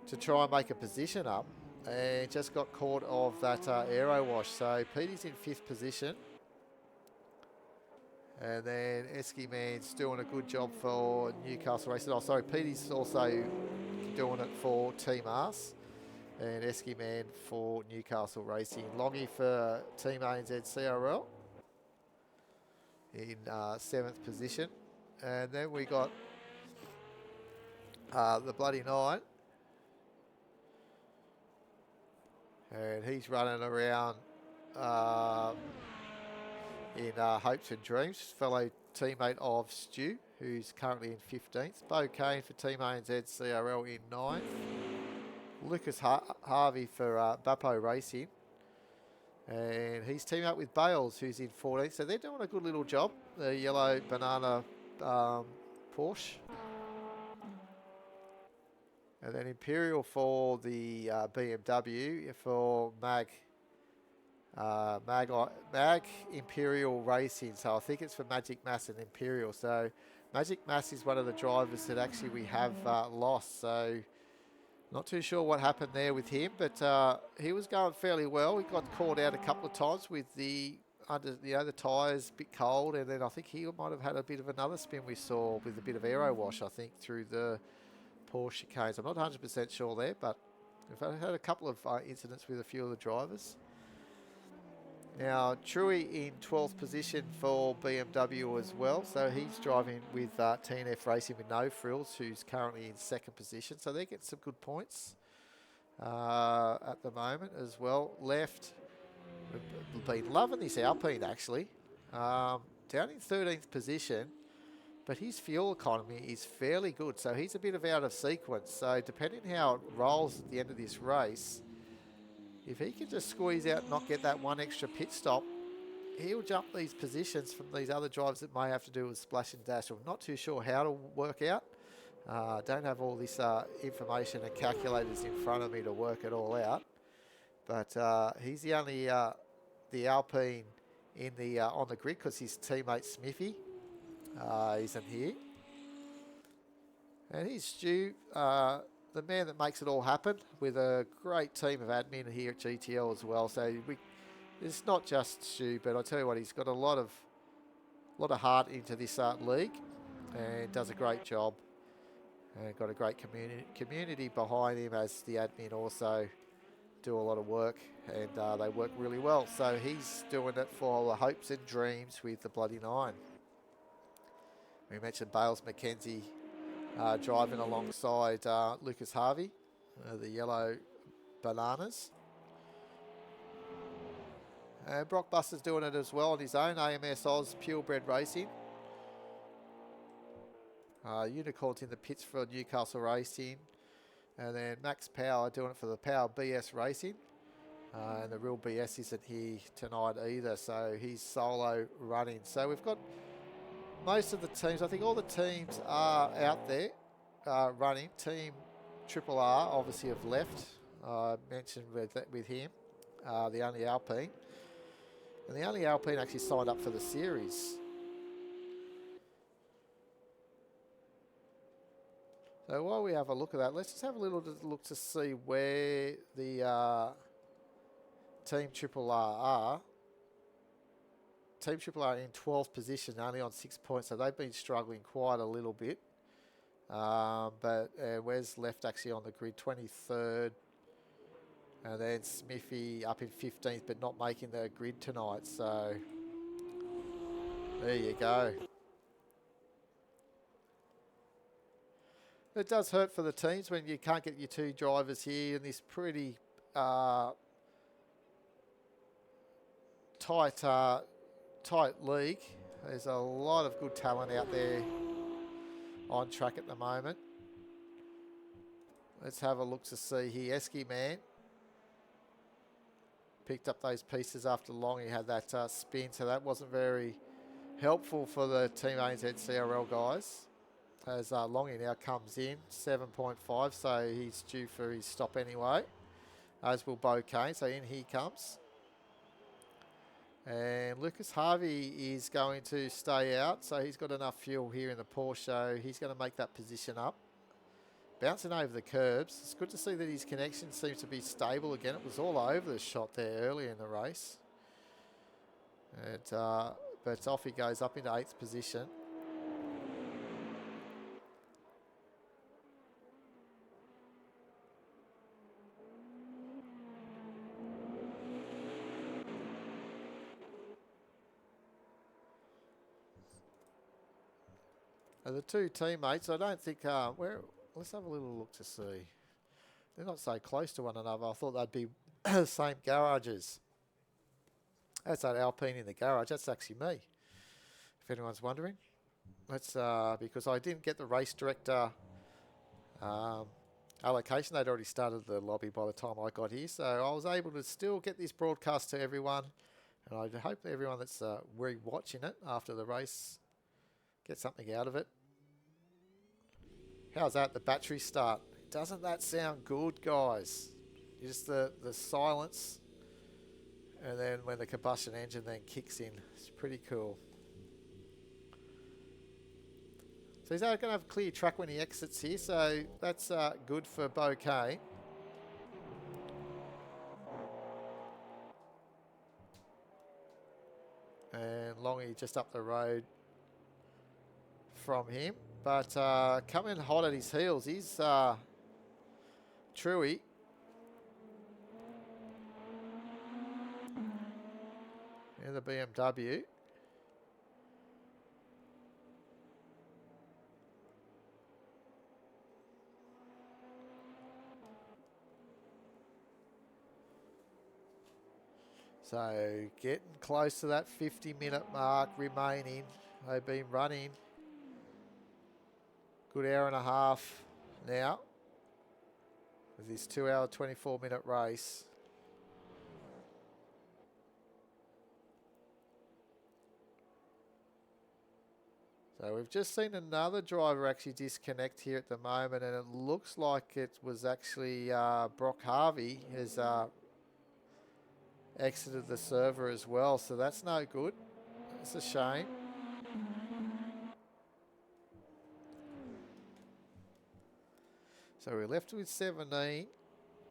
to try and make a position up, and just got caught of that aero wash. So Petey's in 5th position. And then Esky Man's doing a good job for Newcastle Racing. Oh, sorry, Petey's also doing it for Team Arse. And Esky Man for Newcastle Racing. Longy for Team ANZ CRL in 7th position. And then we got the Bloody Nine. And he's running around in Hopes and Dreams, fellow teammate of Stu, who's currently in 15th. Bo Kane for Team ANZ CRL in 9th. Lucas Harvey for Bapo Racing. And he's teamed up with Bales, who's in 14th. So they're doing a good little job, the yellow banana Porsche. And then Imperial for the BMW for Mag Imperial Racing. So I think it's for Magic Mass and Imperial. So Magic Mass is one of the drivers that actually we have lost. So not too sure what happened there with him, but he was going fairly well. He got caught out a couple of times with the tyres a bit cold, and then I think he might have had a bit of another spin we saw with a bit of aero wash, I think, through the Porsche chicanes. I'm not 100% sure there, but we've had a couple of incidents with a few of the drivers. Now, Truey in 12th position for BMW as well. So he's driving with TNF Racing with No Frills, who's currently in 2nd position. So they get some good points at the moment as well. Left, we've been loving this Alpine actually. Down in 13th position, but his fuel economy is fairly good. So he's a bit of out of sequence. So depending how it rolls at the end of this race, if he can just squeeze out and not get that one extra pit stop, he'll jump these positions from these other drivers that may have to do with splash and dash. I'm not too sure how to work out. Don't have all this information and calculators in front of me to work it all out. But he's the only the Alpine in the on the grid because his teammate Smithy isn't here. And he's Stu, the man that makes it all happen, with a great team of admin here at GTL as well. So it's not just Stu, but I tell you what, he's got a lot of heart into this league, and does a great job. And got a great community behind him, as the admin also do a lot of work, and they work really well. So he's doing it for the Hopes and Dreams with the Bloody Nine. We mentioned Bales McKenzie driving alongside Lucas Harvey, the yellow bananas. And Brock Buster's doing it as well on his own, AMS Oz Purebred Racing. Unicorns in the pits for Newcastle Racing. And then Max Power doing it for the Power BS Racing. And the real BS isn't here tonight either, so he's solo running. So we've got most of the teams, I think all the teams are out there running. Team Triple R obviously have left. I mentioned with him, the only Alpine. And the only Alpine actually signed up for the series. So while we have a look at that, let's just have a little look to see where the Team Triple R are. Team Triple R in 12th position, only on 6 points, so they've been struggling quite a little bit. But Wes left actually on the grid, 23rd. And then Smithy up in 15th, but not making the grid tonight. So there you go. It does hurt for the teams when you can't get your two drivers here in this pretty tight league. There's a lot of good talent out there on track at the moment. Let's have a look to see here. Esky Man picked up those pieces after long. He had that spin, so that wasn't very helpful for the Team ANZ CRL guys. As Longy now comes in, 7.5, so he's due for his stop anyway. As will Bo Kane, so in he comes. And Lucas Harvey is going to stay out, so he's got enough fuel here in the Porsche. He's going to make that position up. Bouncing over the curbs. It's good to see that his connection seems to be stable again. It was all over the shot there early in the race. And, but off he goes up into 8th position. And the two teammates, I don't think, let's have a little look to see. They're not so close to one another. I thought they'd be the same garages. That's that Alpine in the garage. That's actually me, if anyone's wondering. That's because I didn't get the race director allocation. They'd already started the lobby by the time I got here. So I was able to still get this broadcast to everyone. And I hope that everyone that's re-watching it after the race get something out of it. How's that, the battery start? Doesn't that sound good, guys? Just the silence, and then when the combustion engine then kicks in, it's pretty cool. So he's going to have a clear track when he exits here, so that's good for Bo Kane. And Longy just up the road from him, but coming hot at his heels is Truey. In the BMW. So getting close to that 50-minute mark remaining. They've been running good hour and a half now with this 2 hour 24-minute race. So we've just seen another driver actually disconnect here at the moment, and it looks like it was actually Brock Harvey has exited the server as well, so that's no good. It's a shame. So we're left with 17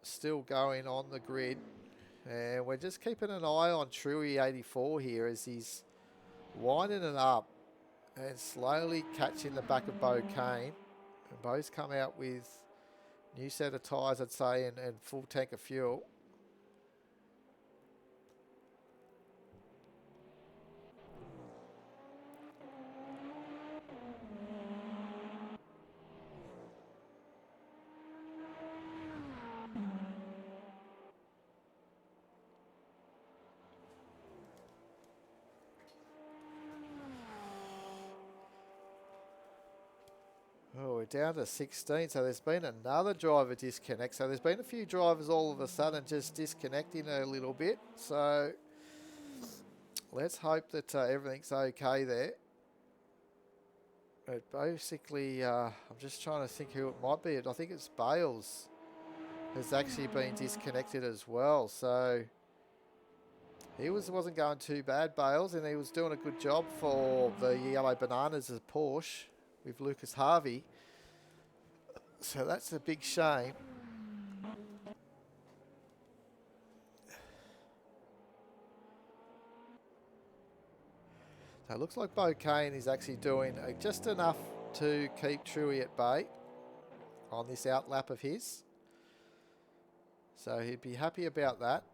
still going on the grid, and we're just keeping an eye on Truey 84 here as he's winding it up and slowly catching the back of Bo Kane. And Bo's come out with new set of tyres, I'd say, and full tank of fuel. we're down to 16. So there's been another driver disconnect. So there's been a few drivers all of a sudden just disconnecting a little bit. So let's hope that everything's okay there. But basically, I'm just trying to think who it might be. I think it's Bales has actually been disconnected as well. So he wasn't going too bad, Bales, and he was doing a good job for the Yellow Bananas as Porsche with Lucas Harvey. So that's a big shame. So it looks like Bo Kane is actually doing just enough to keep Truey at bay on this out lap of his. So he'd be happy about that.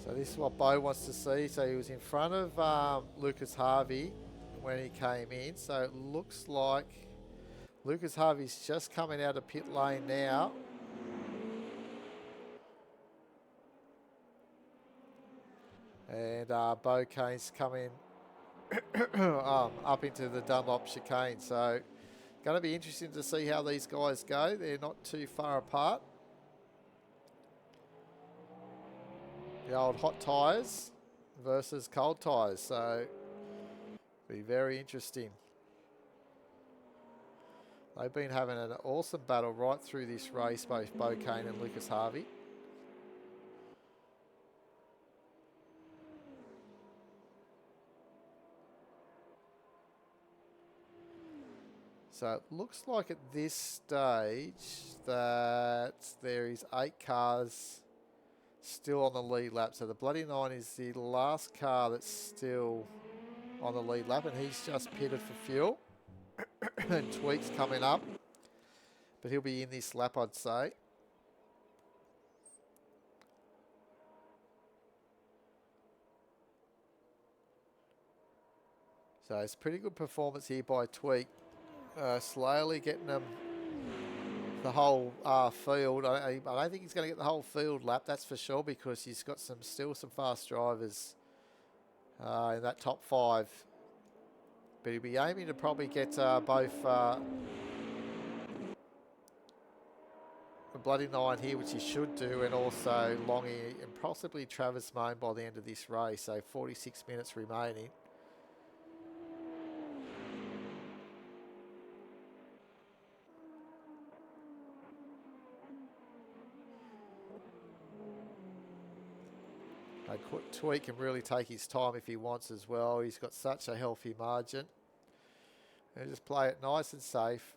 So this is what Bo wants to see. So he was in front of Lucas Harvey when he came in. So it looks like Lucas Harvey's just coming out of pit lane now. And Bo Kane's coming up into the Dunlop chicane. So going to be interesting to see how these guys go. They're not too far apart. The old hot tyres versus cold tyres. So be very interesting. They've been having an awesome battle right through this race, both Bo Kane and Lucas Harvey. So it looks like at this stage that there is 8 cars still on the lead lap. So the Bloody Nine is the last car that's still on the lead lap, and he's just pitted for fuel. And Tweak's coming up, but he'll be in this lap, I'd say. So it's pretty good performance here by Tweak. Slowly getting them the whole field. I don't think he's going to get the whole field lap, that's for sure, because he's got still some fast drivers in that top 5. But he'll be aiming to probably get both the Bloody Nine here, which he should do, and also Longy and possibly Travis Moan by the end of this race. So 46 minutes remaining. Tweak can really take his time if he wants as well. He's got such a healthy margin. And just play it nice and safe.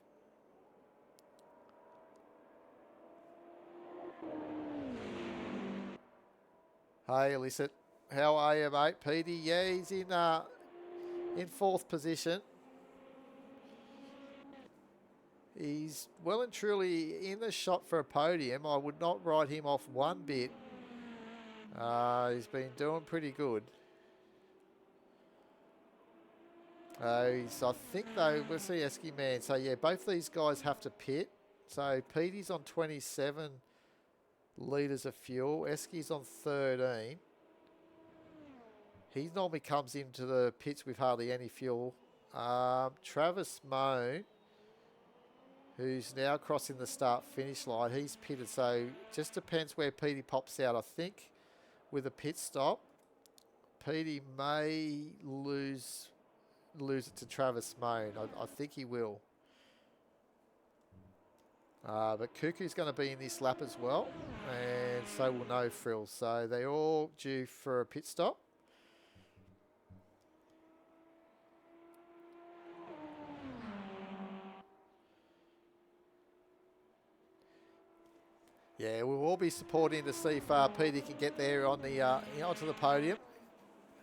Hey, Illicit. How are you, mate? Petey, yeah, he's in 4th position. He's well and truly in the shot for a podium. I would not write him off one bit. He's been doing pretty good. I think though, we'll see Esky Man. So yeah, both these guys have to pit. So Petey's on 27 litres of fuel. Esky's on 13. He normally comes into the pits with hardly any fuel. Travis Moan, who's now crossing the start-finish line, he's pitted. So just depends where Petey pops out. I think with a pit stop, Petey may lose it to Travis Moan. I think he will. But Cuckoo's going to be in this lap as well, and so will No Frills. So they're all due for a pit stop. Yeah, we'll all be supporting to see if Petey can get there on the onto the podium.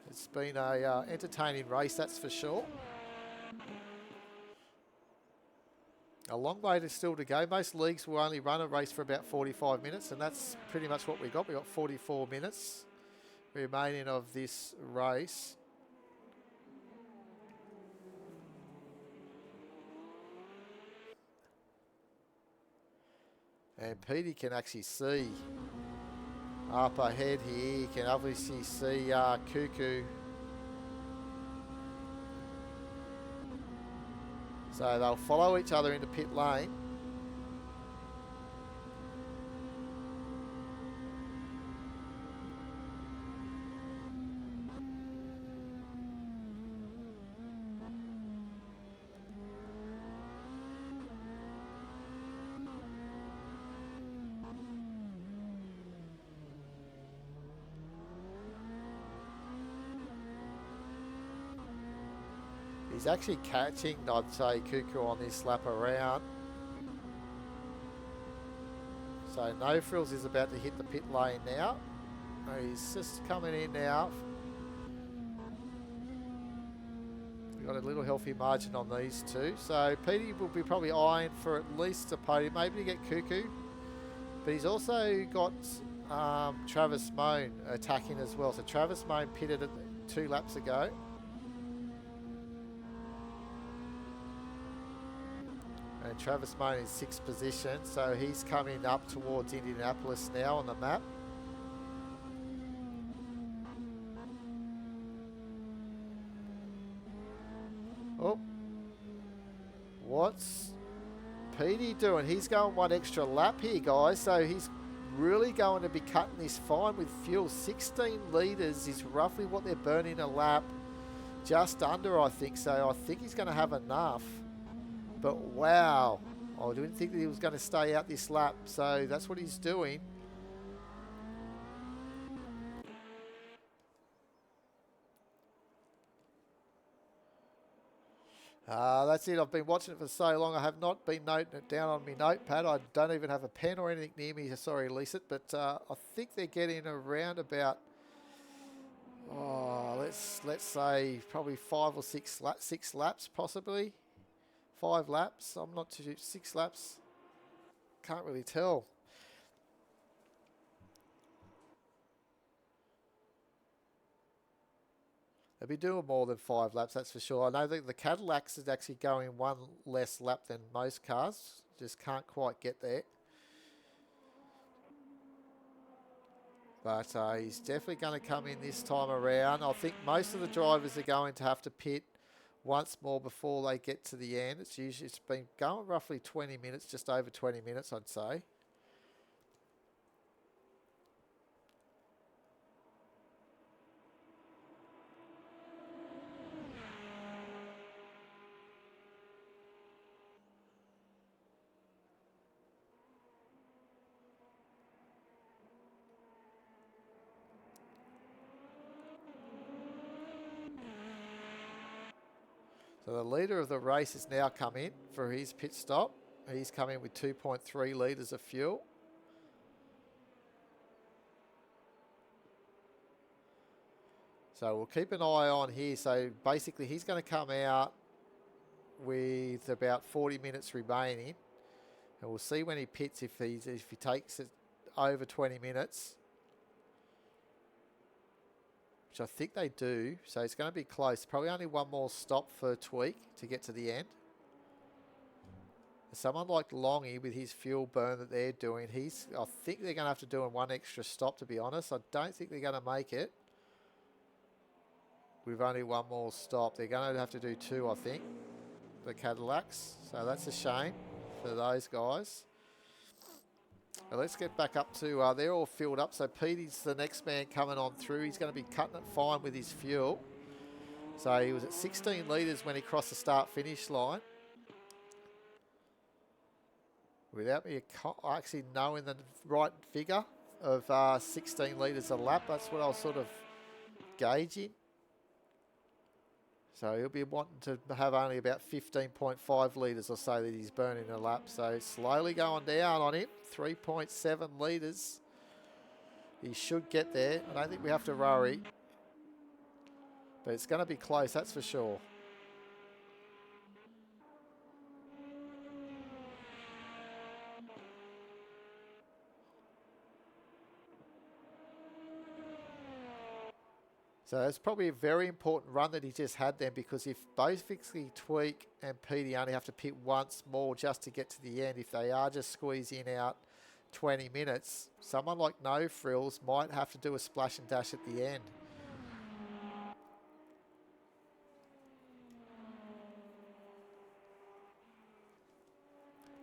It's been a entertaining race, that's for sure. A long way still to go. Most leagues will only run a race for about 45 minutes, and that's pretty much what we got. We got 44 minutes remaining of this race. And Petey can actually see up ahead here. You can obviously see Cuckoo. So they'll follow each other into pit lane. He's actually catching, I'd say, Cuckoo on this lap around. So No Frills is about to hit the pit lane now. He's just coming in now. We've got a little healthy margin on these two. So Petey will be probably eyeing for at least a podium, maybe to get Cuckoo. But he's also got Travis Moan attacking as well. So Travis Moan pitted it 2 laps ago. And Travis Moan is 6th position, so he's coming up towards Indianapolis now on the map. Oh, what's Petey doing? He's going 1 extra lap here, guys, so he's really going to be cutting this fine with fuel. 16 litres is roughly what they're burning a lap, just under, I think, so I think he's going to have enough. But wow, I didn't think that he was going to stay out this lap, so that's what he's doing. That's it. I've been watching it for so long. I have not been noting it down on my notepad. I don't even have a pen or anything near me to release it. But I think they're getting around about, let's say probably 5 or 6 laps possibly. 5 laps. I'm not too 6 laps. Can't really tell. They'll be doing more than 5 laps, that's for sure. I know that the Cadillacs is actually going 1 less lap than most cars. Just can't quite get there. But he's definitely going to come in this time around. I think most of the drivers are going to have to pit once more before they get to the end. It's been going roughly 20 minutes, just over 20 minutes, I'd say. So the leader of the race has now come in for his pit stop. He's come in with 2.3 litres of fuel. So we'll keep an eye on here. So basically he's going to come out with about 40 minutes remaining. And we'll see when he pits if he takes it over 20 minutes. Which I think they do. So it's going to be close. Probably only 1 more stop for Tweak to get to the end. Someone like Longy with his fuel burn that they're doing, I think they're going to have to do 1 extra stop, to be honest. I don't think they're going to make it with only 1 more stop. They're going to have to do 2, I think, the Cadillacs. So that's a shame for those guys. But let's get back up to, they're all filled up. So Petey's the next man coming on through. He's going to be cutting it fine with his fuel. So he was at 16 litres when he crossed the start-finish line. Without me actually knowing the right figure of 16 litres a lap, that's what I was sort of gauging. So he'll be wanting to have only about 15.5 litres or so that he's burning a lap. So slowly going down on him, 3.7 litres. He should get there. I don't think we have to worry. But it's going to be close, that's for sure. So it's probably a very important run that he just had then, because if both Vixley Tweak and Petey only have to pit once more just to get to the end, if they are just squeezing out 20 minutes, someone like No Frills might have to do a splash and dash at the end.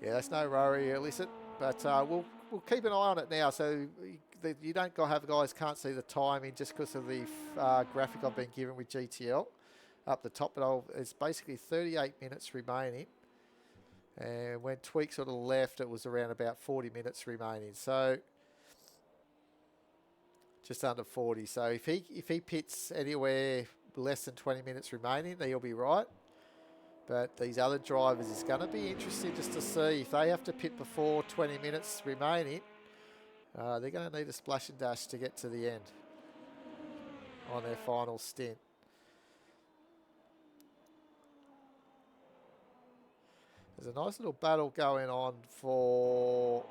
Yeah, that's no worry, illicit, but we'll keep an eye on it now, so you don't have guys can't see the timing just because of the graphic I've been given with GTL up the top. But it's basically 38 minutes remaining, and when Tweak sort of left, it was around about 40 minutes remaining. So just under 40. So if he pits anywhere less than 20 minutes remaining, then he'll be right. But these other drivers, it's going to be interesting just to see if they have to pit before 20 minutes remaining. They're going to need a splash and dash to get to the end on their final stint. There's a nice little battle going on for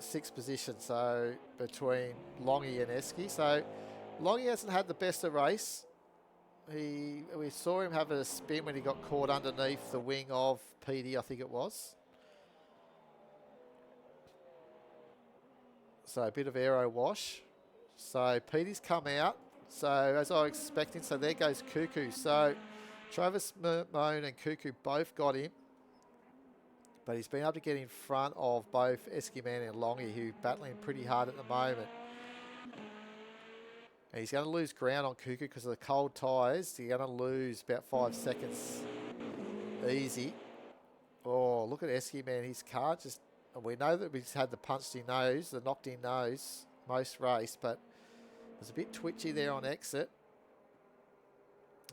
6th position, so between Longy and Esky. So Longy hasn't had the best of race. We saw him have a spin when he got caught underneath the wing of Petey, I think it was. So a bit of aero wash. So Petey's come out. So as I was expecting, so there goes Cuckoo. So Travis Moan and Cuckoo both got him. But he's been able to get in front of both Esky Man and Longy, who are battling pretty hard at the moment. And he's going to lose ground on Cuckoo because of the cold tyres. He's going to lose about 5 seconds easy. Oh, look at Esky Man. His car just... We know that he's had the punched-in nose, the knocked-in nose, most race, but it was a bit twitchy there on exit.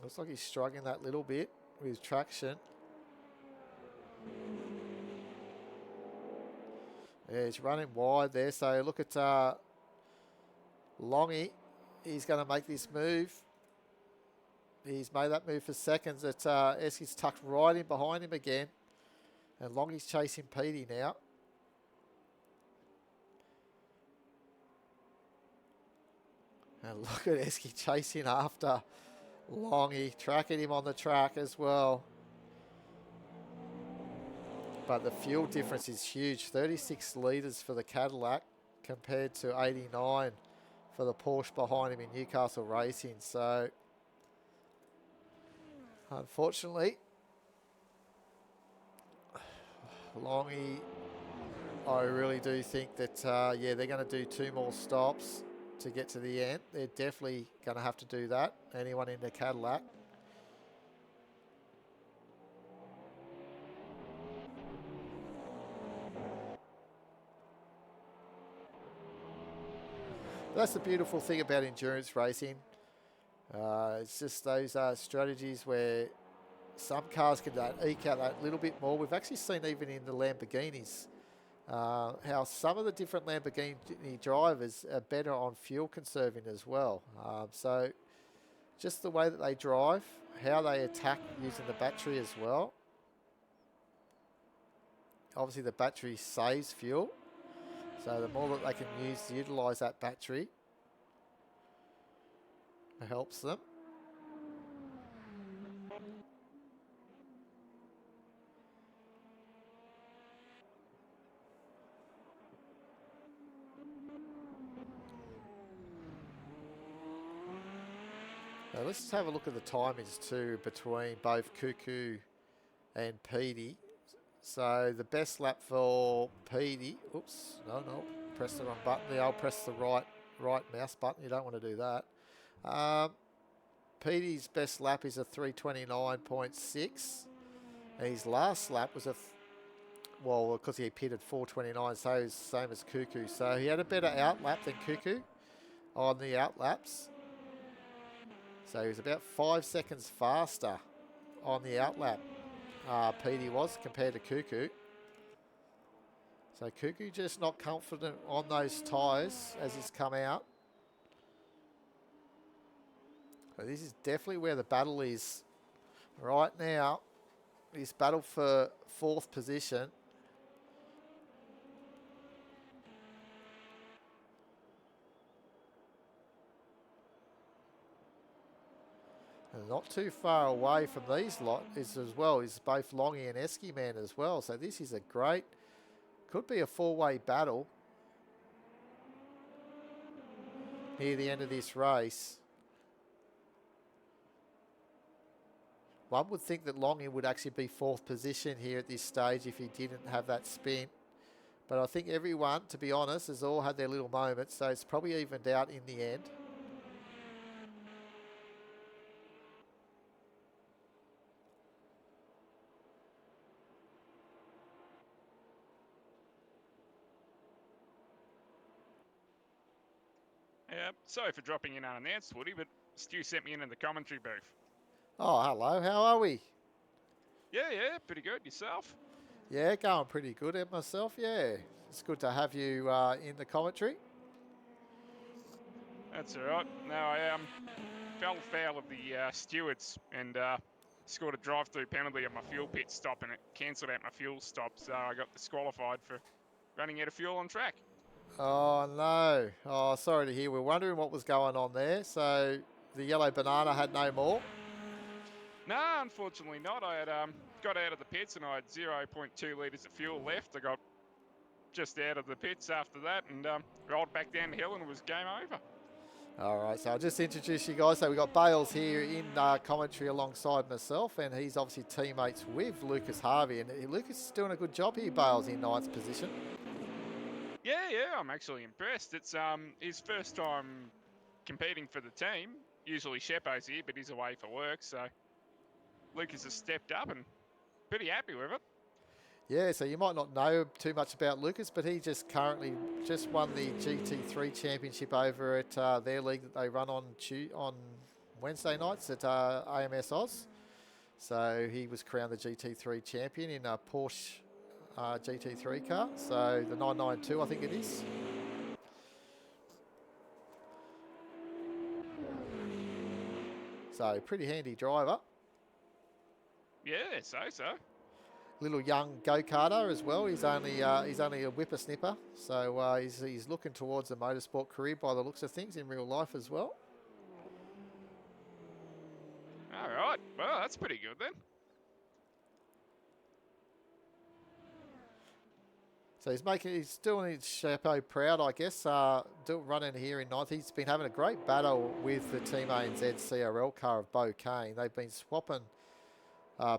Looks like he's struggling that little bit with traction. Yeah, he's running wide there. So look at Longy. He's going to make this move. He's made that move for seconds. Esky's tucked right in behind him again. And Longy's chasing Petey now. And look at Esky chasing after Longy, tracking him on the track as well. But the fuel difference is huge. 36 litres for the Cadillac compared to 89 for the Porsche behind him in Newcastle Racing. So, unfortunately, Longy, I really do think that, yeah, they're going to do 2 more stops to get to the end. They're definitely going to have to do that. Anyone in the Cadillac. That's the beautiful thing about endurance racing. It's just those strategies where some cars can eke out that little bit more. We've actually seen even in the Lamborghinis how some of the different Lamborghini drivers are better on fuel conserving as well. So just the way that they drive, how they attack using the battery as well. Obviously the battery saves fuel. So the more that they can utilise that battery, it helps them. Now let's just have a look at the timings too between both Cuckoo and Petey. So the best lap for Petey, oops, no, press the wrong button. I'll press the right mouse button. You don't want to do that. Petey's best lap is a 3:29.6. And his last lap was well, because he pitted 4:29, so it's the same as Cuckoo. So he had a better out lap than Cuckoo on the out laps. So he was about 5 seconds faster on the out lap. Petey was compared to Cuckoo. So Cuckoo just not confident on those tyres as he's come out. So this is definitely where the battle is right now. This battle for 4th position. And not too far away from these lot is as well is both Longy and Esky Man as well. So this is a great, could be a 4-way battle near the end of this race. One would think that Longy would actually be 4th position here at this stage if he didn't have that spin. But I think everyone, to be honest, has all had their little moments. So it's probably evened out in the end. Yeah, sorry for dropping in unannounced, Woody, but Stu sent me in the commentary booth. Oh, hello. How are we? Yeah, pretty good. Yourself? Yeah, going pretty good at myself. Yeah, it's good to have you in the commentary. That's all right. No, I fell foul of the stewards and scored a drive-through penalty at my fuel pit stop, and it cancelled out my fuel stop, so I got disqualified for running out of fuel on track. Oh, no. Oh, sorry to hear. We're wondering what was going on there. So the yellow banana had no more? No, unfortunately not. I had got out of the pits and I had 0.2 litres of fuel left. I got just out of the pits after that and rolled back down the hill and it was game over. All right, so I'll just introduce you guys. So we've got Bales here in commentary alongside myself, and he's obviously teammates with Lucas Harvey. And Lucas is doing a good job here, Bales, in 9th position. Yeah, I'm actually impressed. It's his first time competing for the team. Usually Sheppo's here, but he's away for work, so Lucas has stepped up and pretty happy with it. Yeah, so you might not know too much about Lucas, but he just currently just won the GT3 championship over at their league that they run on Wednesday nights at AMS Oz. So he was crowned the GT3 champion in a Porsche GT3 car. So the 992, I think it is. So pretty handy driver. Yeah, so. Little young go-karter as well. He's only a whippersnipper, so he's looking towards a motorsport career by the looks of things in real life as well. All right, well that's pretty good then. So he's doing his chapeau proud, I guess. Running here in 9th. He's been having a great battle with the Team ANZ CRL car of Bo Kane. They've been swapping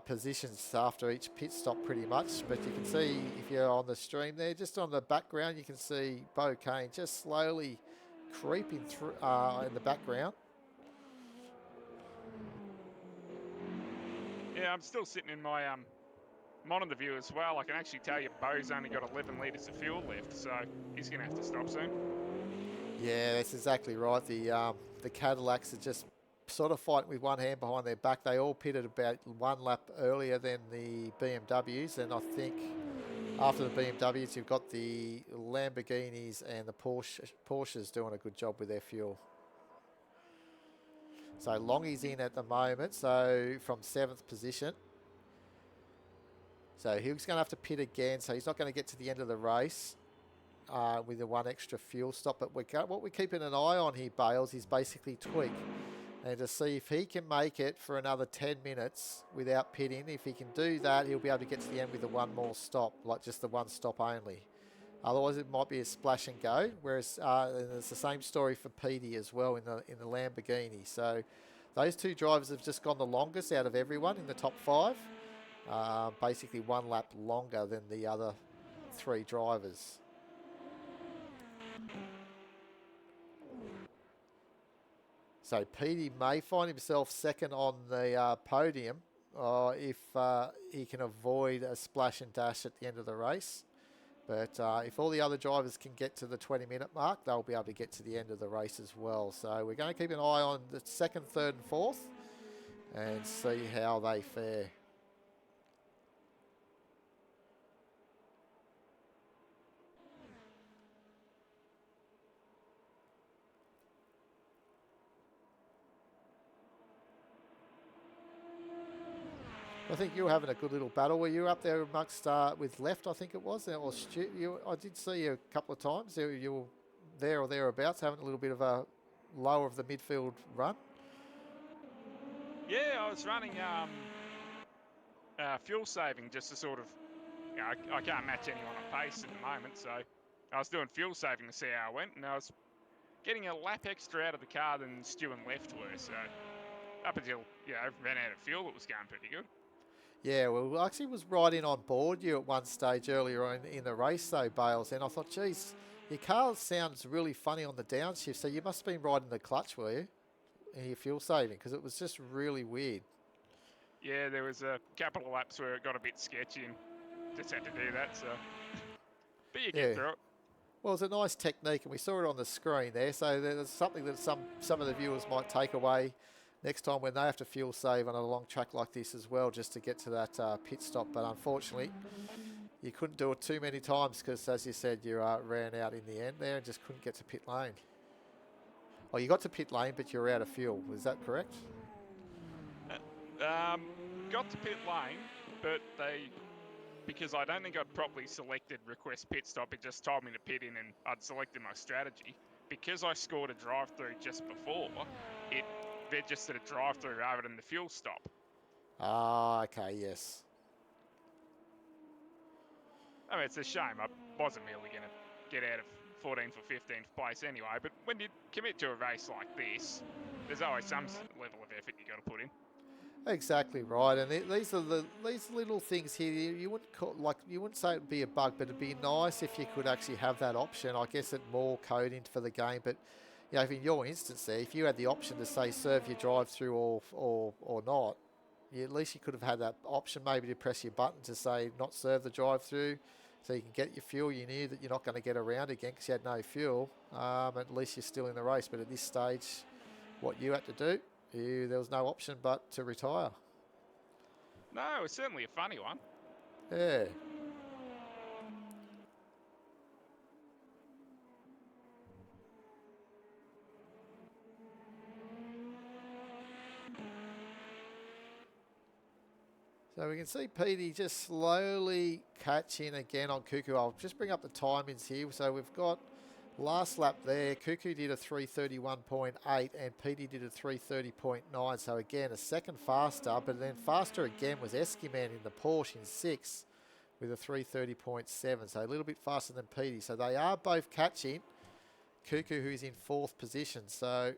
positions after each pit stop pretty much, but you can see if you're on the stream there, just on the background, you can see Bo Kane just slowly creeping through in the background. Yeah, I'm still sitting in my monitor view as well. I can actually tell you Bo's only got 11 litres of fuel left, so he's going to have to stop soon. Yeah, that's exactly right. The Cadillacs are just sort of fighting with one hand behind their back. They all pitted about one lap earlier than the BMWs, and I think after the BMWs, you've got the Lamborghinis and the Porsches doing a good job with their fuel. So Longy's in at the moment, so from 7th position. So he's going to have to pit again, so he's not going to get to the end of the race with the one extra fuel stop. But what we're keeping an eye on here, Bales, is basically Twig. And to see if he can make it for another 10 minutes without pitting. If he can do that, he'll be able to get to the end with the one more stop, like just the one stop only. Otherwise, it might be a splash and go. Whereas and it's the same story for Petey as well in the Lamborghini. So those two drivers have just gone the longest out of everyone in the top 5. Basically one lap longer than the other 3 drivers. So Petey may find himself second on the podium if he can avoid a splash and dash at the end of the race. But if all the other drivers can get to the 20-minute mark, they'll be able to get to the end of the race as well. So we're going to keep an eye on the 2nd, 3rd and 4th and see how they fare. I think you were having a good little battle. Were you up there amongst with left? I think it was. Or Stu, I did see you a couple of times. You were there or thereabouts, having a little bit of a lower of the midfield run. Yeah, I was running fuel saving just to sort of, I can't match anyone on pace at the moment, so I was doing fuel saving to see how I went, and I was getting a lap extra out of the car than Stu and Left were, so up until, ran out of fuel, it was going pretty good. Yeah, well, I actually was right in on board you at one stage earlier in the race, though, Bales, and I thought, geez, your car sounds really funny on the downshift, so you must have been riding the clutch, were you, in your fuel saving, because it was just really weird. Yeah, there was a couple of laps where it got a bit sketchy and just had to do that, so. But you get through it. Well, it's a nice technique, and we saw it on the screen there, so there's something that some of the viewers might take away next time when they have to fuel save on a long track like this as well, just to get to that pit stop. But unfortunately, you couldn't do it too many times because, as you said, you ran out in the end there and just couldn't get to pit lane. Oh, you got to pit lane, but you were out of fuel. Is that correct? Got to pit lane, but because I don't think I'd properly selected request pit stop, it just told me to pit in and I'd selected my strategy. Because I scored a drive-through just before, it registered a drive-through rather than the fuel stop. Ah, okay, yes. I mean, it's a shame. I wasn't really going to get out of 14th or 15th place anyway, but when you commit to a race like this, there's always some level of effort you got to put in. Exactly right, and these little things here. You wouldn't say it'd be a bug, but it'd be nice if you could actually have that option. I guess it more coding for the game, but if in your instance there, if you had the option to say serve your drive through or not, at least you could have had that option maybe to press your button to say not serve the drive through, so you can get your fuel. You knew that you're not going to get around again because you had no fuel. At least you're still in the race, but at this stage, what you had to do. There was no option but to retire. No, it was certainly a funny one. Yeah. So we can see Petey just slowly catching again on Cuckoo. I'll just bring up the timings here. So we've got last lap there, Cuckoo did a 3:31.8 and Petey did a 3:30.9. So again, a second faster, but then faster again was Eskiman in the Porsche in 6th with a 3:30.7. So a little bit faster than Petey. So they are both catching Cuckoo, who's in 4th position. So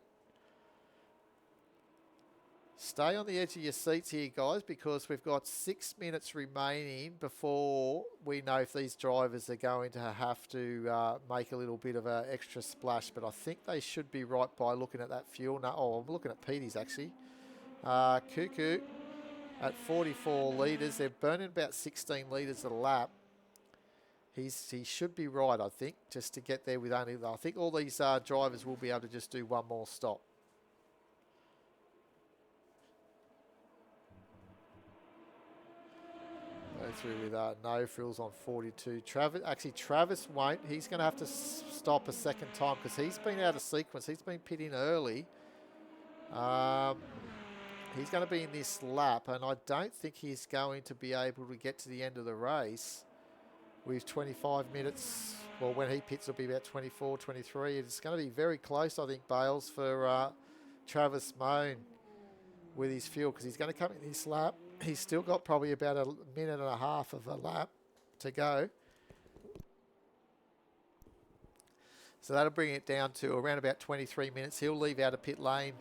stay on the edge of your seats here, guys, because we've got 6 minutes remaining before we know if these drivers are going to have to make a little bit of an extra splash. But I think they should be right by looking at that fuel. No, I'm looking at Petey's actually. Cuckoo at 44 litres. They're burning about 16 litres a lap. He should be right, I think, just to get there with only... I think all these drivers will be able to just do one more stop. Through with no frills on 42. Travis won't. He's going to have to stop a second time because he's been out of sequence. He's been pitting early. He's going to be in this lap, and I don't think he's going to be able to get to the end of the race with 25 minutes. Well, when he pits, it'll be about 24, 23. It's going to be very close, I think, Bales, for Travis Moan with his fuel because he's going to come in this lap. He's still got probably about a minute and a half of a lap to go. So that'll bring it down to around about 23 minutes. He'll leave out of pit lane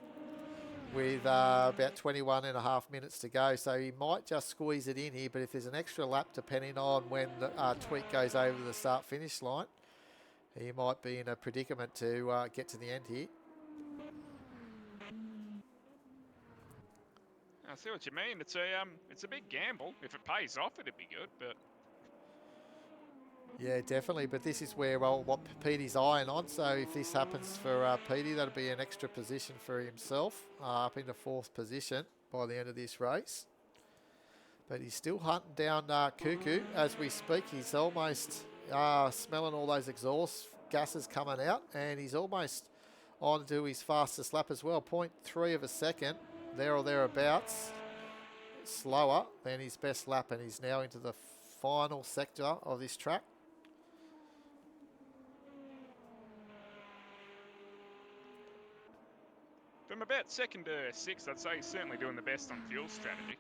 with about 21 and a half minutes to go. So he might just squeeze it in here, but if there's an extra lap, depending on when the tweak goes over the start-finish line, he might be in a predicament to get to the end here. I see what you mean. It's a big gamble. If it pays off, it'd be good, but... Yeah, definitely. But this is where, well, what Petey's eyeing on. So if this happens for Petey, that'll be an extra position for himself, up into 4th position by the end of this race. But he's still hunting down Cuckoo as we speak. He's almost smelling all those exhaust gases coming out, and he's almost on to his fastest lap as well. 0.3 of a second. There or thereabouts. slower than his best lap, and he's now into the final sector of this track. From about second to sixth, I'd say he's certainly doing the best on fuel strategy.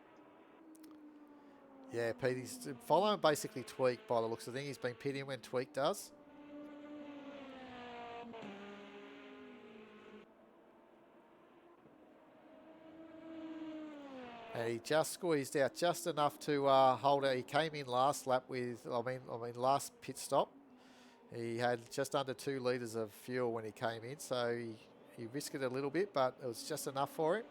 Yeah, Pete, he's following basically Tweak by the looks of things. He's been pitting when Tweak does. And he just squeezed out just enough to hold it. He came in last lap with, last pit stop. He had just under 2 litres of fuel when he came in, so he risked it a little bit, but it was just enough for him.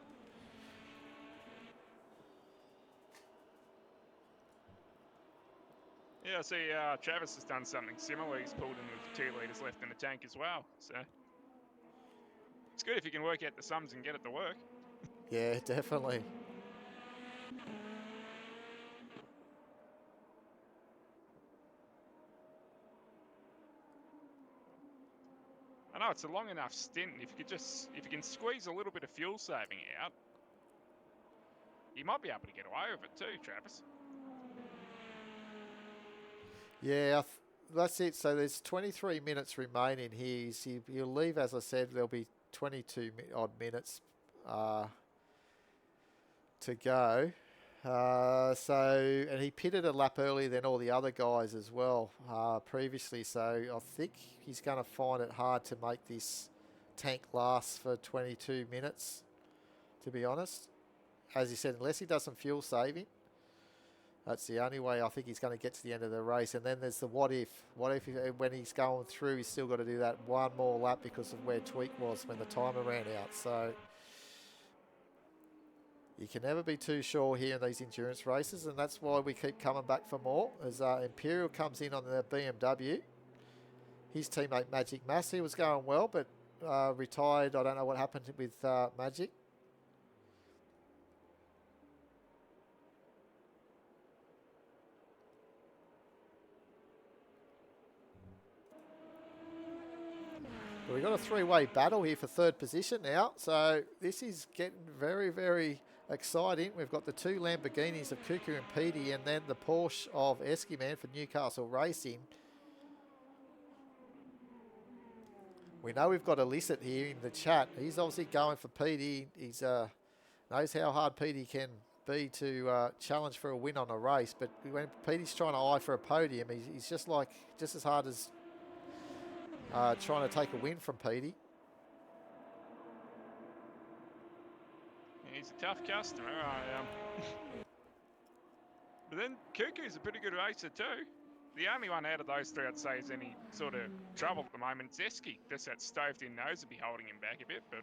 Yeah, I see Travis has done something similar. He's pulled in with 2 litres left in the tank as well. So it's good if you can work out the sums and get it to work. Yeah, definitely. I know it's a long enough stint. If you can squeeze a little bit of fuel saving out, you might be able to get away with it too, Travis. Yeah, that's it. So there's 23 minutes remaining here. He'll leave, as I said, there'll be 22 odd minutes to go. And he pitted a lap earlier than all the other guys as well previously. So I think he's going to find it hard to make this tank last for 22 minutes, to be honest. As you said, unless he does some fuel saving, that's the only way I think he's going to get to the end of the race. And then there's the what if. What if when he's going through, he's still got to do that one more lap because of where Tweak was when the timer ran out. So you can never be too sure here in these endurance races, and that's why we keep coming back for more. As Imperial comes in on the BMW, his teammate Magic Massey was going well, but retired. I don't know what happened with Magic. But we've got a 3-way battle here for 3rd position now, so this is getting very, very exciting. We've got the 2 Lamborghinis of Cuckoo and Petey, and then the Porsche of Eskiman for Newcastle Racing. We know we've got Illicit here in the chat. He's obviously going for Petey. He's knows how hard Petey can be to challenge for a win on a race, but when Petey's trying to eye for a podium, he's just as hard as trying to take a win from Petey. He's a tough customer. But then Cuckoo's a pretty good racer too. The only one out of those 3 I'd say is any sort of trouble at the moment is Esky. Just that stoved in nose would be holding him back a bit, but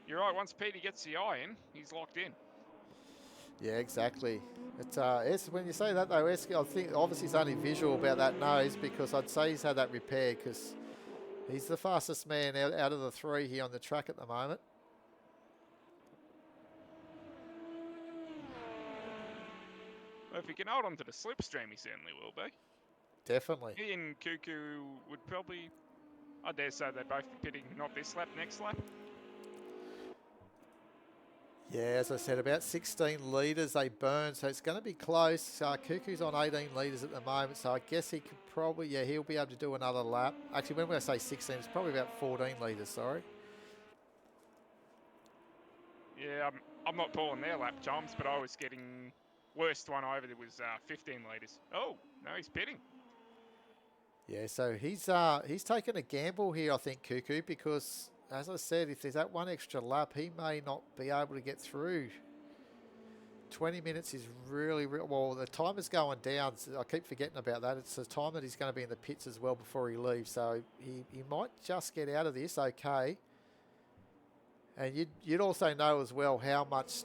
you're right, once Petey gets the eye in, he's locked in. Yeah, exactly. It's when you say that though, Esky, I think obviously he's only visual about that nose because I'd say he's had that repaired because he's the fastest man out of the 3 here on the track at the moment. Well, if he can hold on to the slipstream, he certainly will be. Definitely. He and Cuckoo would probably, I dare say they'd both be pitting not this lap, next lap. Yeah, as I said, about 16 litres they burn, so it's going to be close. Cuckoo's on 18 litres at the moment, so I guess he could probably, he'll be able to do another lap. Actually, when I say 16, it's probably about 14 litres, sorry. Yeah, I'm not pulling their lap times, but I was getting, worst one over there was 15 litres. Oh, no, he's pitting. Yeah, so he's taken a gamble here, I think, Cuckoo, because as I said, if there's that one extra lap, he may not be able to get through. 20 minutes is really, well, the timer's going down. So I keep forgetting about that. It's the time that he's going to be in the pits as well before he leaves. So he might just get out of this okay. And you'd also know as well how much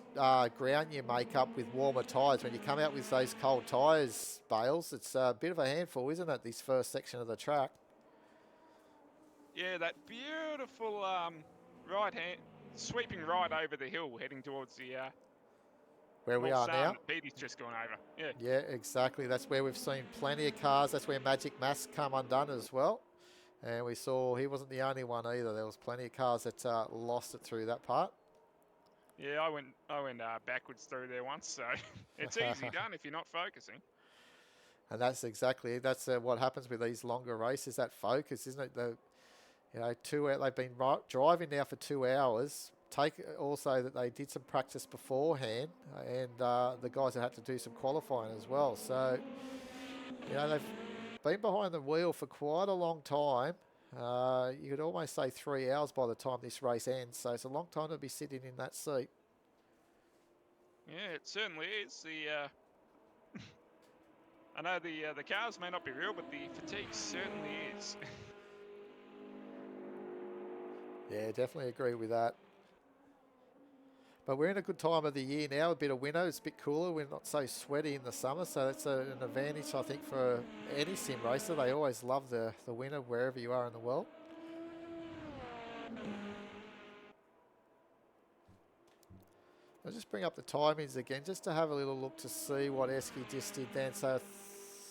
ground you make up with warmer tyres. When you come out with those cold tyres, Bales, it's a bit of a handful, isn't it, this first section of the track? Yeah, that beautiful right hand, sweeping right over the hill, heading towards the where we are now. Petey's just gone over. Yeah. Yeah, exactly. That's where we've seen plenty of cars. That's where Magic Mass come undone as well. And we saw he wasn't the only one either. There was plenty of cars that lost it through that part. Yeah, I went backwards through there once, so it's easy done if you're not focusing. And that's exactly it. That's what happens with these longer races. That focus, isn't it? They've been driving now for 2 hours. Take also that they did some practice beforehand, and the guys that had to do some qualifying as well. So they've been behind the wheel for quite a long time. You could almost say 3 hours by the time this race ends. So it's a long time to be sitting in that seat. Yeah, it certainly is. I know the cars may not be real, but the fatigue certainly is. Yeah, definitely agree with that. But we're in a good time of the year now, a bit of winter, it's a bit cooler, we're not so sweaty in the summer, so that's an advantage, I think, for any sim racer. They always love the winter wherever you are in the world. I'll just bring up the timings again, just to have a little look to see what Esky just did then. So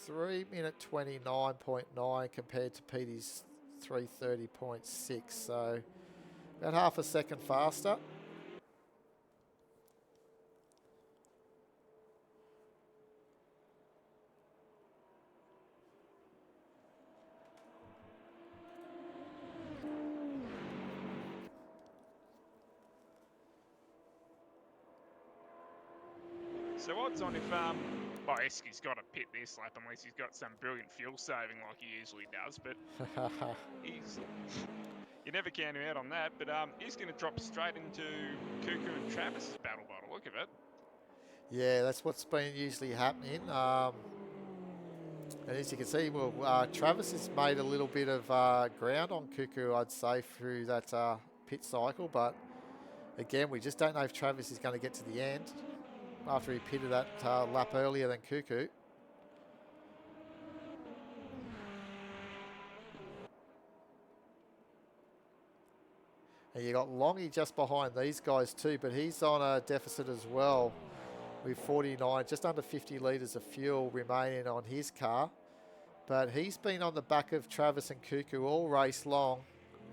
3-minute 29.9 compared to Petey's 3:30.6, so about half a second faster. So odds on if Esky's got to pit this lap unless he's got some brilliant fuel saving like he usually does, but you never count him out on that. But he's going to drop straight into Cuckoo and Travis's battle by the look of it. Yeah, that's what's been usually happening. And as you can see, well, Travis has made a little bit of ground on Cuckoo, I'd say, through that pit cycle. But again, we just don't know if Travis is going to get to the end after he pitted that lap earlier than Cuckoo. And you got Longy just behind these guys too, but he's on a deficit as well with 49, just under 50 litres of fuel remaining on his car. But he's been on the back of Travis and Cuckoo all race long,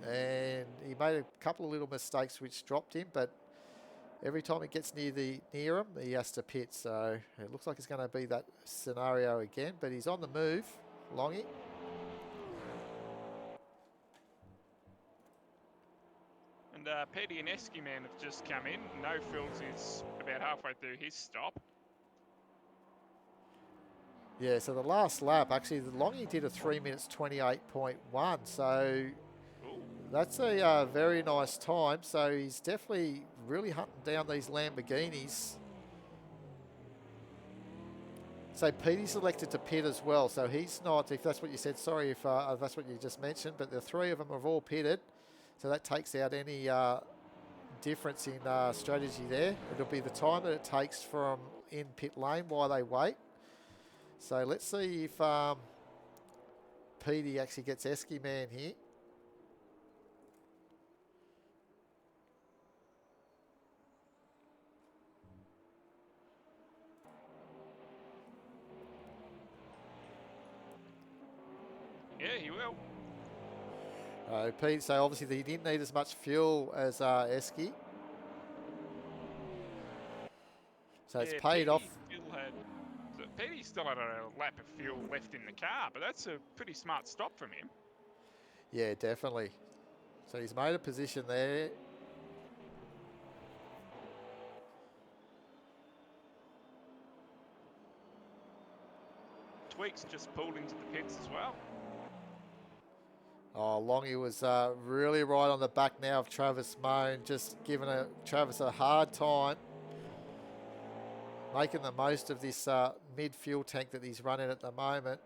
and he made a couple of little mistakes which dropped him, but every time it gets near him, he has to pit. So it looks like it's going to be that scenario again, but he's on the move, Longy. And Petty and Esky Man have just come in. No Frills is about halfway through his stop. Yeah, so the last lap, actually, the Longy did a 3 minutes 28.1, so Ooh. that's a very nice time. So he's definitely really hunting down these Lamborghinis. So Petey's elected to pit as well, so he's not, if that's what you said, sorry if that's what you just mentioned, but the three of them have all pitted, so that takes out any difference in strategy there. It'll be the time that it takes from in pit lane while they wait. So let's see if Petey actually gets Esky Man here. Yeah, he will. Pete, so obviously he didn't need as much fuel as Esky. So it's paid off. Petey still had a lap of fuel left in the car, but that's a pretty smart stop from him. Yeah, definitely. So he's made a position there. Tweaks just pulled into the pits as well. Oh, Longy was really right on the back now of Travis Moan, just giving Travis a hard time, making the most of this mid-fuel tank that he's running at the moment.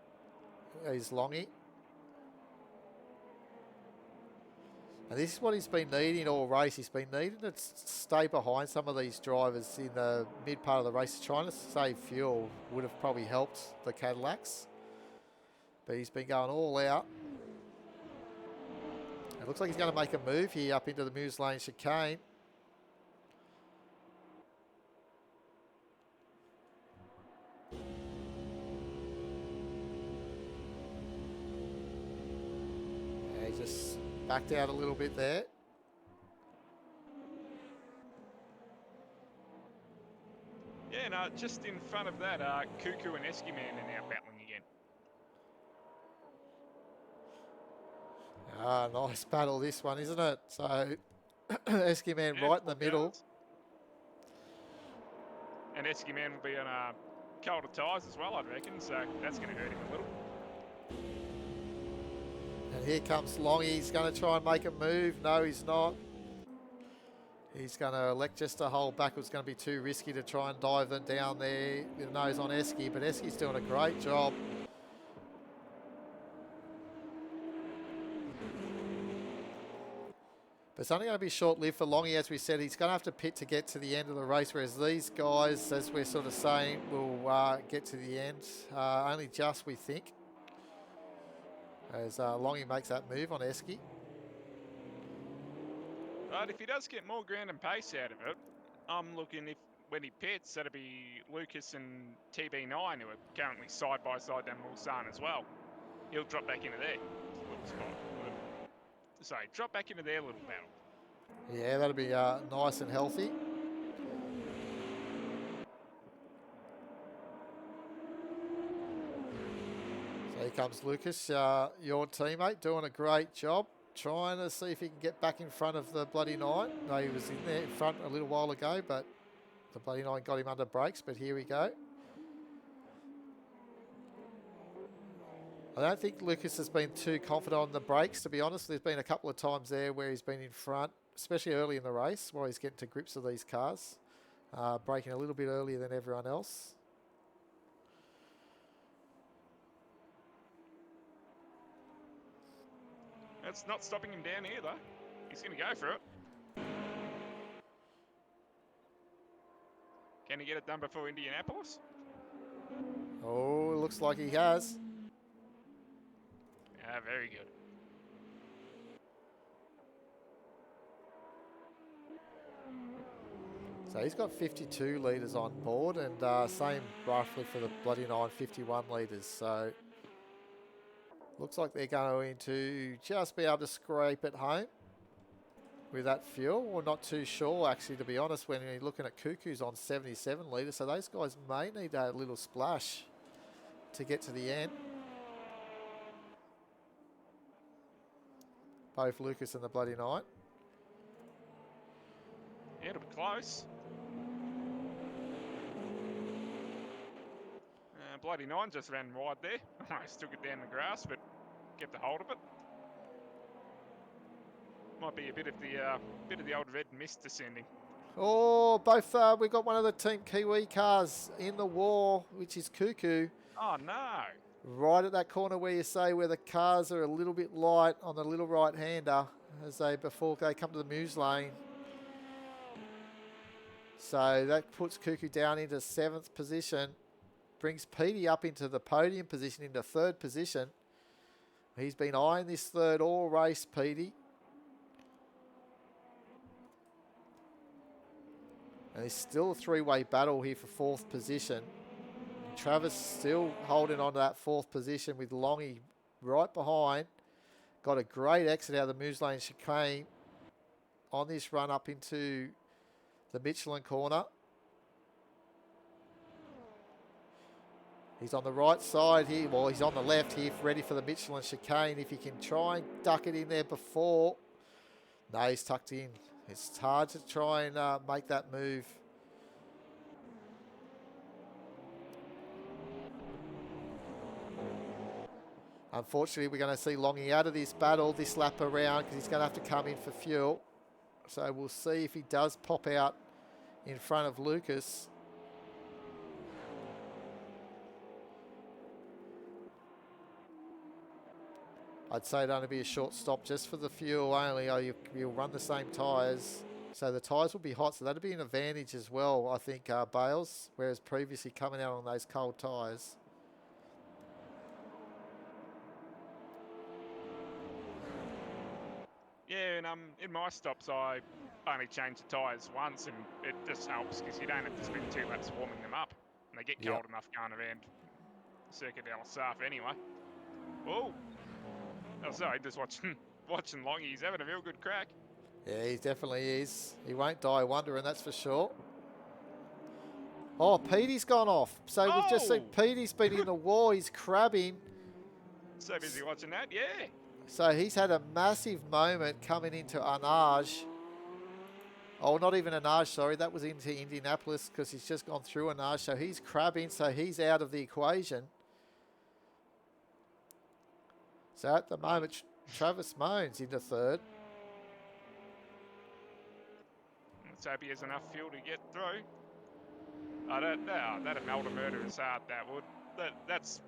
Is Longy. And this is what he's been needing all race. He's been needing to stay behind some of these drivers in the mid part of the race. Trying to save fuel would have probably helped the Cadillacs. But he's been going all out. It looks like he's going to make a move here up into the Moose Lane chicane. Yeah, he just backed out a little bit there. just in front of that, Cuckoo and Eskiman are now battling again. Nice battle this one, isn't it? So Eskiman right in the middle. Cars. And Eskiman will be on colder tyres as well, I reckon, so that's going to hurt him a little. And here comes Longy. He's going to try and make a move. No, he's not. He's going to elect just to hold back. It was going to be too risky to try and dive them down there with a nose on Esky, but Esky's doing a great job. But it's only going to be short-lived for Longy, as we said. He's going to have to pit to get to the end of the race, whereas these guys, as we're sort of saying, will get to the end. Only just, we think, as Longy makes that move on Esky. But if he does get more ground and pace out of it, I'm looking when he pits, that'll be Lucas and TB9, who are currently side by side down Mulsanne as well. He'll drop back into their little spot. Sorry, drop back into their little battle. Yeah, that'll be nice and healthy. So here comes Lucas, your teammate, doing a great job. Trying to see if he can get back in front of the Bloody Nine. No, he was in there in front a little while ago, but the Bloody Nine got him under brakes, but here we go. I don't think Lucas has been too confident on the brakes, to be honest. There's been a couple of times there where he's been in front, especially early in the race, while he's getting to grips with these cars, braking a little bit earlier than everyone else. That's not stopping him down either. He's going to go for it. Can he get it done before Indianapolis? Oh, it looks like he has. Yeah, very good. So he's got 52 litres on board, and same roughly for the Bloody Nine, 51 litres. So looks like they're going to just be able to scrape it home with that fuel. We're not too sure, actually, to be honest, when you're looking at Cuckoo's on 77 litres. So those guys may need a little splash to get to the end. Both Lucas and the Bloody Nine. Yeah, it'll be close. Bloody Nine just ran wide there. Almost took it down the grass, but kept a hold of it. Might be a bit of the old red mist descending. Oh, both, we got one of the Team Kiwi cars in the war, which is Cuckoo. Oh, no. Right at that corner where you say where the cars are a little bit light on the little right-hander before they come to the Muse lane. So that puts Cuckoo down into 7th position. Brings Petey up into the podium position, into 3rd position. He's been eyeing this 3rd all race, Petey. And it's still a 3-way battle here for 4th position. Travis still holding on to that 4th position with Longy right behind. Got a great exit out of the Muse lane chicane on this run up into the Michelin corner. He's on the right side here. Well, he's on the left here, ready for the Michelin chicane. If he can try and duck it in there before. No, he's tucked in. It's hard to try and make that move. Unfortunately, we're going to see Longy out of this battle this lap around because he's going to have to come in for fuel. So we'll see if he does pop out in front of Lucas. I'd say it'd only be a short stop just for the fuel only. You'll run the same tyres. So the tyres will be hot, so that'll be an advantage as well, I think, Bales, whereas previously coming out on those cold tyres. Yeah, and in my stops, I only change the tyres once, and it just helps because you don't have to spend 2 laps warming them up. And they get cold enough going around Circuit del Surf anyway. Oh, sorry, just watching Longy. He's having a real good crack. Yeah, he definitely is. He won't die wondering, that's for sure. Oh, Petey's gone off. So we've just seen Oh! Petey's been in the wall. He's crabbing. So busy watching that, yeah. So he's had a massive moment coming into Arnage. Oh, not even Arnage, sorry. That was into Indianapolis because he's just gone through Arnage. So he's crabbing, so he's out of the equation. So at the moment, Travis Moan's into third. Let's hope he has enough fuel to get through. Oh, that amalgamator is hard, that would. That's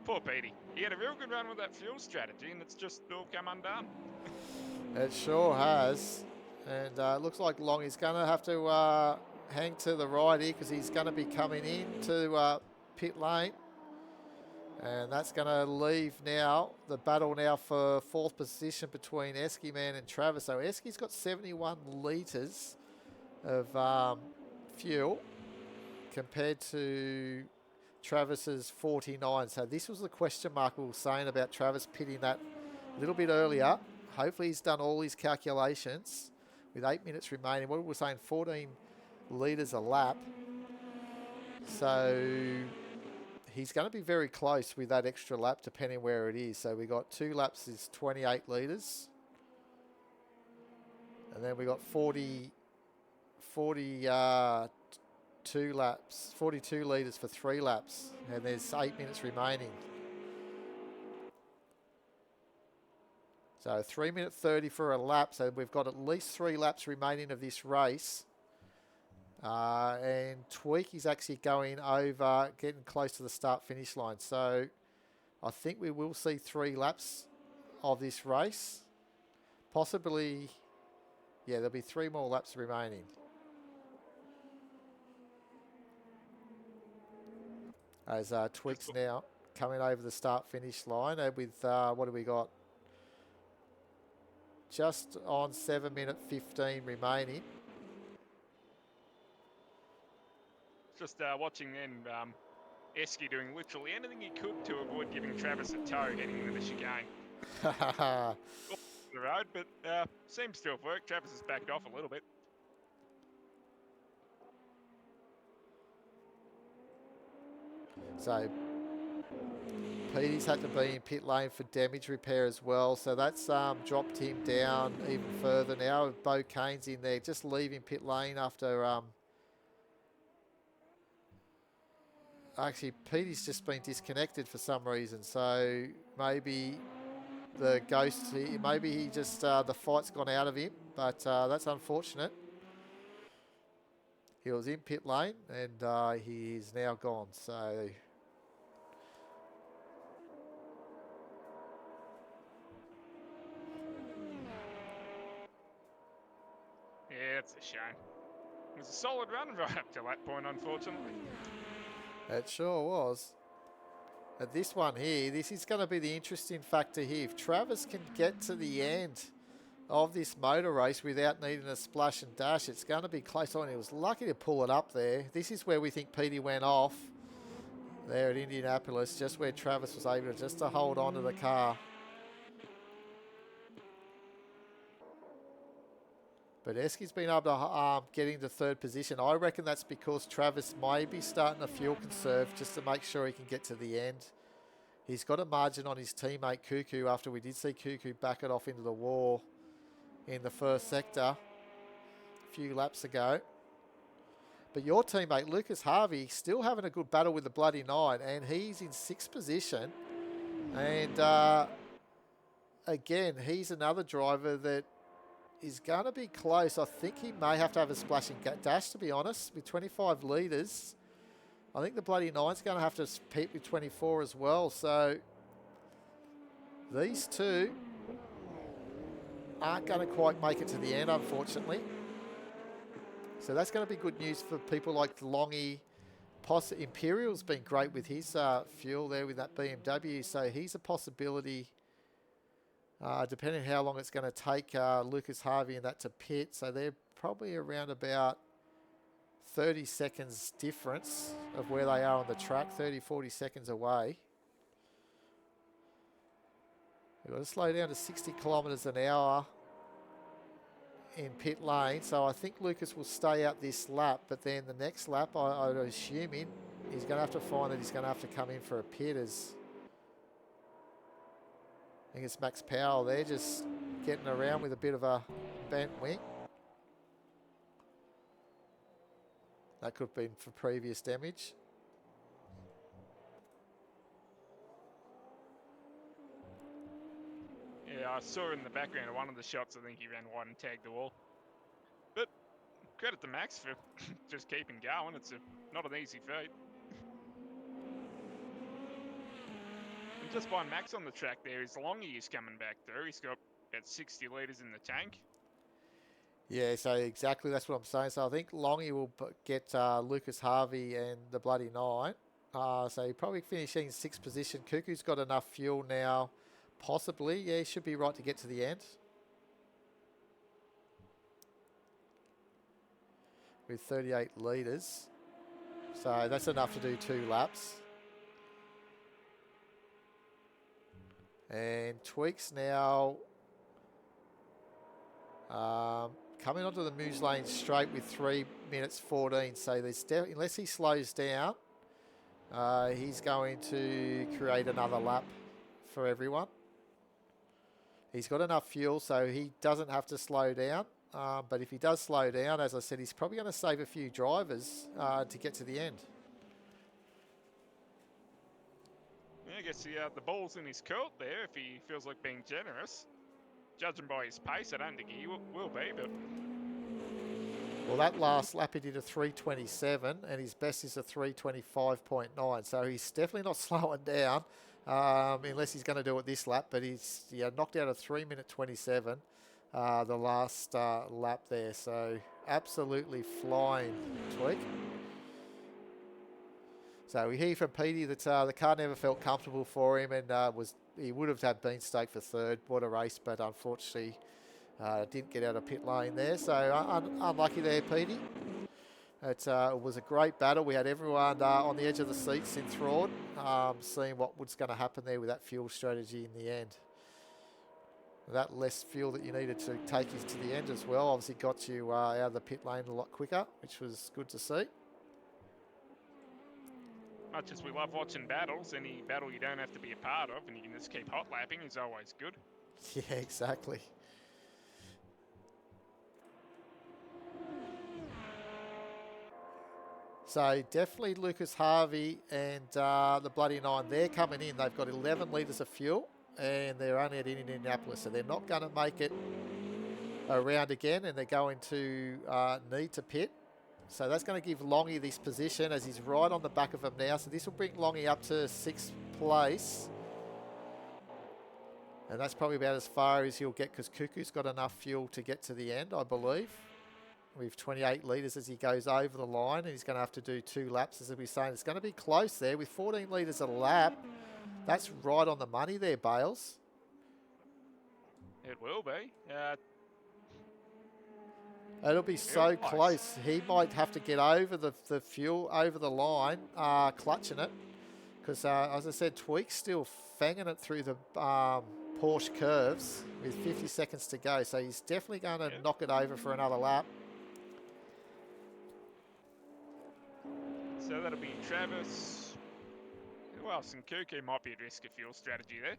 poor Petey. He had a real good run with that fuel strategy, and it's just all come undone. It sure has. And it looks like Longy's going to have to hang to the right here because he's going to be coming into pit lane. And that's going to leave now the battle now for fourth position between Esky Man and Travis. So Esky's got 71 litres of fuel compared to Travis's 49. So this was the question mark we were saying about Travis pitting that a little bit earlier. Hopefully he's done all his calculations with 8 minutes remaining. What we were saying, 14 litres a lap. So he's going to be very close with that extra lap depending where it is. So we got 2 laps is 28 litres. And then we got 42 laps, 42 litres for 3 laps. And there's 8 minutes remaining. So 3 minute 30 for a lap. So we've got at least 3 laps remaining of this race. And Tweak is actually going over, getting close to the start-finish line. So I think we will see 3 laps of this race. Possibly, yeah, there'll be 3 more laps remaining. As Tweak's now coming over the start-finish line with, what do we got? Just on 7 minute 15 remaining. Just watching then Esky doing literally anything he could to avoid giving Travis a tow heading into the chicane. The road, but seems to have worked. Travis has backed off a little bit. So Petey's had to be in pit lane for damage repair as well. So that's dropped him down even further now. Bo Kane's in there, just leaving pit lane after... Actually, Petey's just been disconnected for some reason. So maybe the ghost, maybe he just, the fight's gone out of him. But that's unfortunate. He was in pit lane and he is now gone. So... Yeah, it's a shame. It was a solid run right up to that point, unfortunately. It sure was. At this one here, this is going to be the interesting factor here. If Travis can get to the end of this motor race without needing a splash and dash, it's going to be close on. He was lucky to pull it up there. This is where we think Petey went off. There at Indianapolis, just where Travis was able to just to hold on to the car. But Esky's been able to get into third position. I reckon that's because Travis may be starting a fuel conserve just to make sure he can get to the end. He's got a margin on his teammate Cuckoo after we did see Cuckoo back it off into the wall in the first sector a few laps ago. But your teammate Lucas Harvey still having a good battle with the Bloody Nine, and he's in 6th position. And again, he's another driver that is going to be close. I think he may have to have a splash and dash, to be honest, with 25 litres. I think the Bloody Nine's going to have to compete with 24 as well. So these two aren't going to quite make it to the end, unfortunately. So that's going to be good news for people like Longy. Imperial's been great with his fuel there with that BMW. So he's a possibility. Depending on how long it's going to take Lucas Harvey and that to pit. So they're probably around about 30 seconds difference of where they are on the track, 30, 40 seconds away. We've got to slow down to 60 kilometres an hour in pit lane, so I think Lucas will stay out this lap, but then the next lap, I'm assuming he's going to have to find that he's going to have to come in for a pit. As I think it's Max Powell there, just getting around with a bit of a bent wing. That could have been for previous damage. Yeah, I saw in the background of one of the shots, I think he ran wide and tagged the wall. But credit to Max for just keeping going. It's not an easy feat. And just by Max on the track there, his Longy is coming back through. He's got about 60 litres in the tank. Yeah, so exactly that's what I'm saying. So I think Longy will get Lucas Harvey and the Bloody Nine. So he probably finishing in 6th position. Cuckoo's got enough fuel now, possibly. Yeah, he should be right to get to the end. With 38 litres. So that's enough to do 2 laps. And Tweaks now coming onto the Moose Lane straight with 3 minutes 14. So there's unless he slows down, he's going to create another lap for everyone. He's got enough fuel, so he doesn't have to slow down. But if he does slow down, as I said, he's probably going to save a few drivers to get to the end. Yeah, I guess the ball's in his court there if he feels like being generous. Judging by his pace, I don't think he will be, but... Well, that last lap he did a 3:27, and his best is a 3:25.9. So he's definitely not slowing down, unless he's going to do it this lap. But he's knocked out a 3:27 the last lap there. So absolutely flying, Tweak. So we hear from Petey that the car never felt comfortable for him, and he would have had been stoked for 3rd. What a race, but unfortunately didn't get out of pit lane there. So unlucky there, Petey. It was a great battle. We had everyone on the edge of the seats enthralled, seeing what was going to happen there with that fuel strategy in the end. That less fuel that you needed to take you to the end as well obviously got you out of the pit lane a lot quicker, which was good to see. Much as we love watching battles, any battle you don't have to be a part of and you can just keep hot lapping is always good. Yeah, exactly. So definitely Lucas Harvey and the Bloody Nine, they're coming in. They've got 11 litres of fuel and they're only at Indianapolis, so they're not going to make it around again, and they're going to need to pit. So that's going to give Longy this position as he's right on the back of him now. So this will bring Longy up to 6th place. And that's probably about as far as he'll get because Cuckoo's got enough fuel to get to the end, I believe. With 28 litres as he goes over the line, and he's going to have to do 2 laps, as we're saying. It's going to be close there with 14 litres a lap. That's right on the money there, Bales. It will be. It'll be so close. He might have to get over the fuel, over the line, clutching it. Because, as I said, Tweak's still fanging it through the Porsche curves with 50 seconds to go. So he's definitely going to knock it over for another lap. So that'll be Travis. Who else? And Cuckoo might be at risk of fuel strategy there.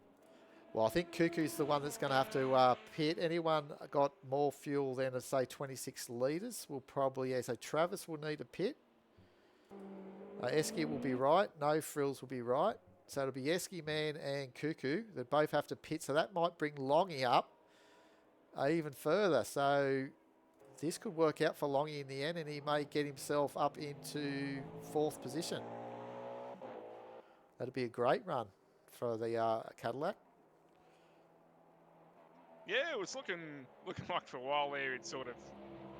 Well, I think Cuckoo's the one that's going to have to pit. Anyone got more fuel than, say, 26 litres will probably... Yeah, so Travis will need a pit. Esky will be right. No Frills will be right. So it'll be Esky Man and Cuckoo that both have to pit. So that might bring Longy up even further. So this could work out for Longy in the end, and he may get himself up into 4th position. That'll be a great run for the Cadillac. Yeah, it was looking like for a while there he'd sort of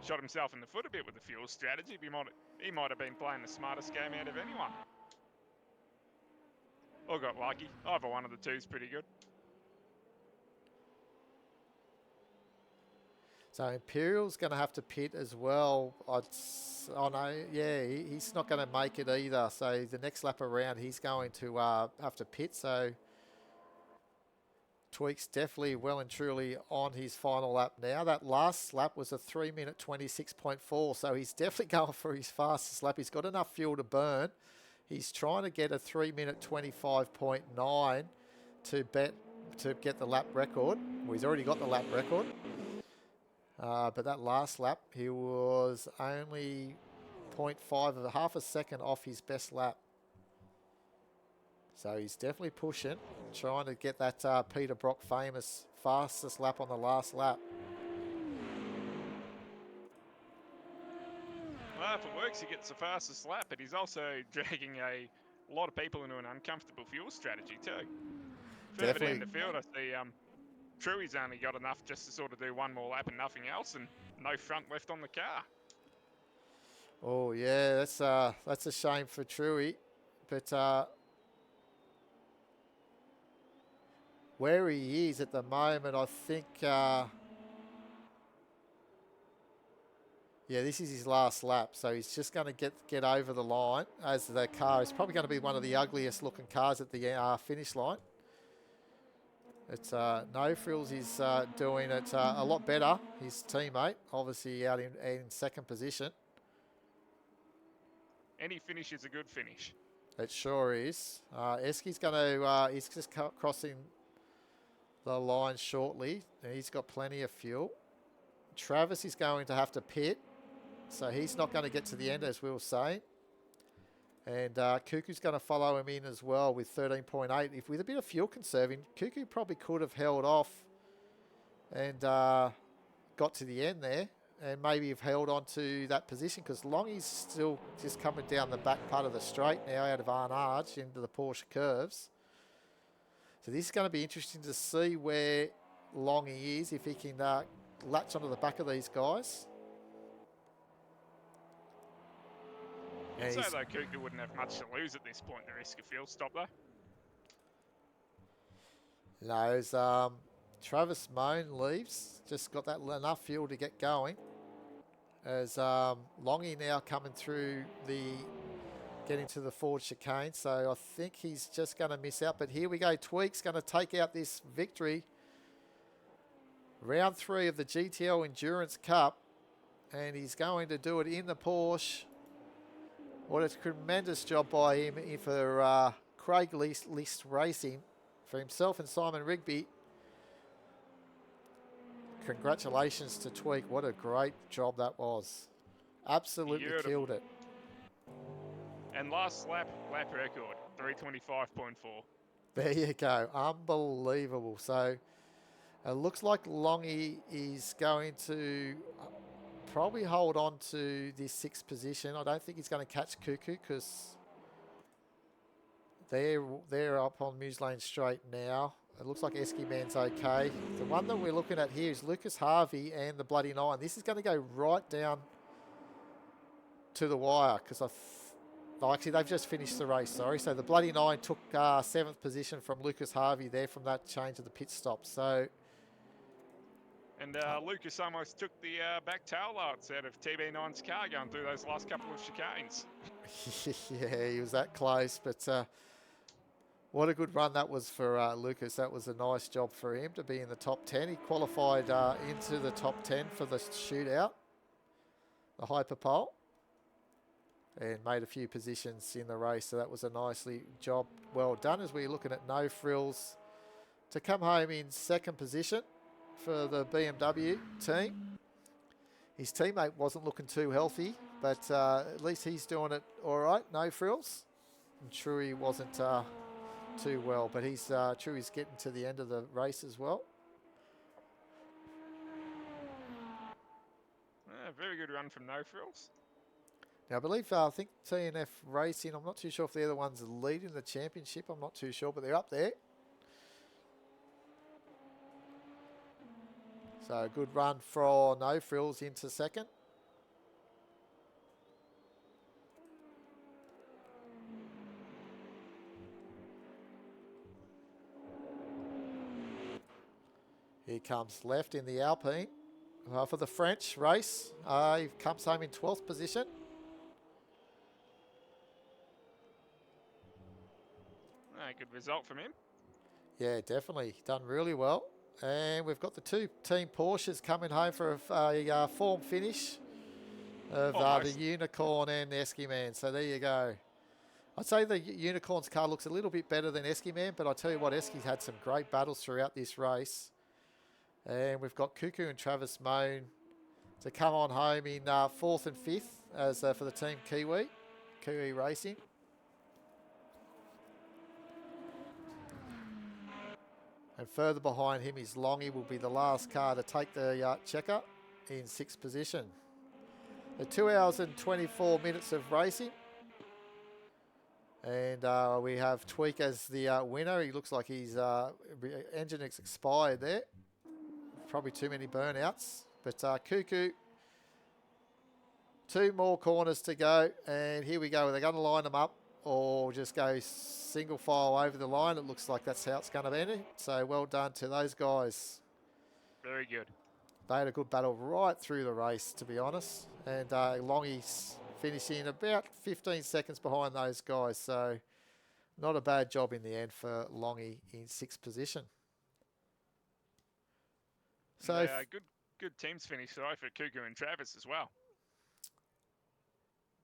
shot himself in the foot a bit with the fuel strategy. He might have been playing the smartest game out of anyone. Or got lucky. Either one of the two is pretty good. So Imperial's going to have to pit as well. Oh no, yeah, he's not going to make it either. So the next lap around, he's going to have to pit. So Tweak's definitely well and truly on his final lap now. That last lap was a 3-minute 26.4, so he's definitely going for his fastest lap. He's got enough fuel to burn. He's trying to get a 3-minute 25.9 to get the lap record. Well, he's already got the lap record. But that last lap, he was only 0.5 of half a second off his best lap. So he's definitely pushing, trying to get that Peter Brock famous fastest lap on the last lap. Well, if it works, he gets the fastest lap, but he's also dragging a lot of people into an uncomfortable fuel strategy too. Further Definitely. down the field, I see Truey's only got enough just to sort of do one more lap and nothing else, and no front left on the car. Oh yeah, that's a shame for Truey, but where he is at the moment, I think. Yeah, this is his last lap, so he's just going to get over the line as the car is probably going to be one of the ugliest looking cars at the finish line. It's No Frills is doing it a lot better. His teammate, obviously out in second position. Any finish is a good finish. It sure is. Eski's going to, he's just crossing the line shortly, and he's got plenty of fuel. Travis is going to have to pit, so he's not going to get to the end, as we were saying. And Cuckoo's going to follow him in as well with 13.8. If with a bit of fuel conserving, Cuckoo probably could have held off and got to the end there, and maybe have held on to that position, because Longy's still just coming down the back part of the straight now out of Arnage into the Porsche curves. So this is going to be interesting to see where Longy is, if he can latch onto the back of these guys. I'd say though Cuckoo wouldn't have much to lose at this point, the risk of fuel stop though. No, as Travis Moan leaves, just got that enough fuel to get going. As Longy now coming through getting to the forward chicane, so I think he's just going to miss out. But here we go, Tweak's going to take out this victory. Round 3 of the GTL Endurance Cup, and he's going to do it in the Porsche. What a tremendous job by him for Craig List Racing, for himself and Simon Rigby. Congratulations to Tweak. What a great job that was. Absolutely Beautiful. killed it. And last lap record, 325.4. There you go. Unbelievable. So it looks like Longy is going to probably hold on to this 6th position. I don't think he's going to catch Cuckoo, because they're up on Muse Lane Straight now. It looks like Esky Man's okay. The one that we're looking at here is Lucas Harvey and the Bloody Nine. This is going to go right down to the wire, because actually they've just finished the race, sorry. So the Bloody Nine took 7th position from Lucas Harvey there from that change of the pit stop. So. And Lucas almost took the back tail lights out of TB9's car going through those last couple of chicanes. Yeah, he was that close, but what a good run that was for Lucas. That was a nice job for him to be in the top 10. He qualified into the top 10 for the shootout, the hyperpole, and made a few positions in the race. So that was a nicely job well done, as we're looking at No Frills to come home in 2nd position for the BMW team. His teammate wasn't looking too healthy, but at least he's doing it all right. No Frills. And Truey wasn't too well, but Truey's getting to the end of the race as well. Very good run from No Frills. Now, I think TNF Racing, I'm not too sure if they're the ones leading the championship. I'm not too sure, but they're up there. So a good run for No Frills into 2nd. Here comes left in the Alpine for the French race. He comes home in 12th position. Good result from him. Yeah, definitely done really well. And we've got the two team Porsches coming home for a form finish of the Almost. Unicorn and the Esky Man. So there you go. I'd say the Unicorn's car looks a little bit better than Esky Man, but I tell you what, Esky's had some great battles throughout this race. And we've got Cuckoo and Travis Moan to come on home in 4th and 5th as for the team Kiwi Racing. And further behind him is Longy, will be the last car to take the checker in 6th position. The 2 hours and 24 minutes of racing. And we have Tweak as the winner. He looks like his engine is expired there. Probably too many burnouts. But Cuckoo, 2 more corners to go. And here we go. They're going to line them up or just go single file over the line. It looks like that's how it's going to end. So well done to those guys. Very good. They had a good battle right through the race, to be honest. And Longy's finishing about 15 seconds behind those guys. So not a bad job in the end for Longy in 6th position. So good teams finish though for Cuckoo and Travis as well.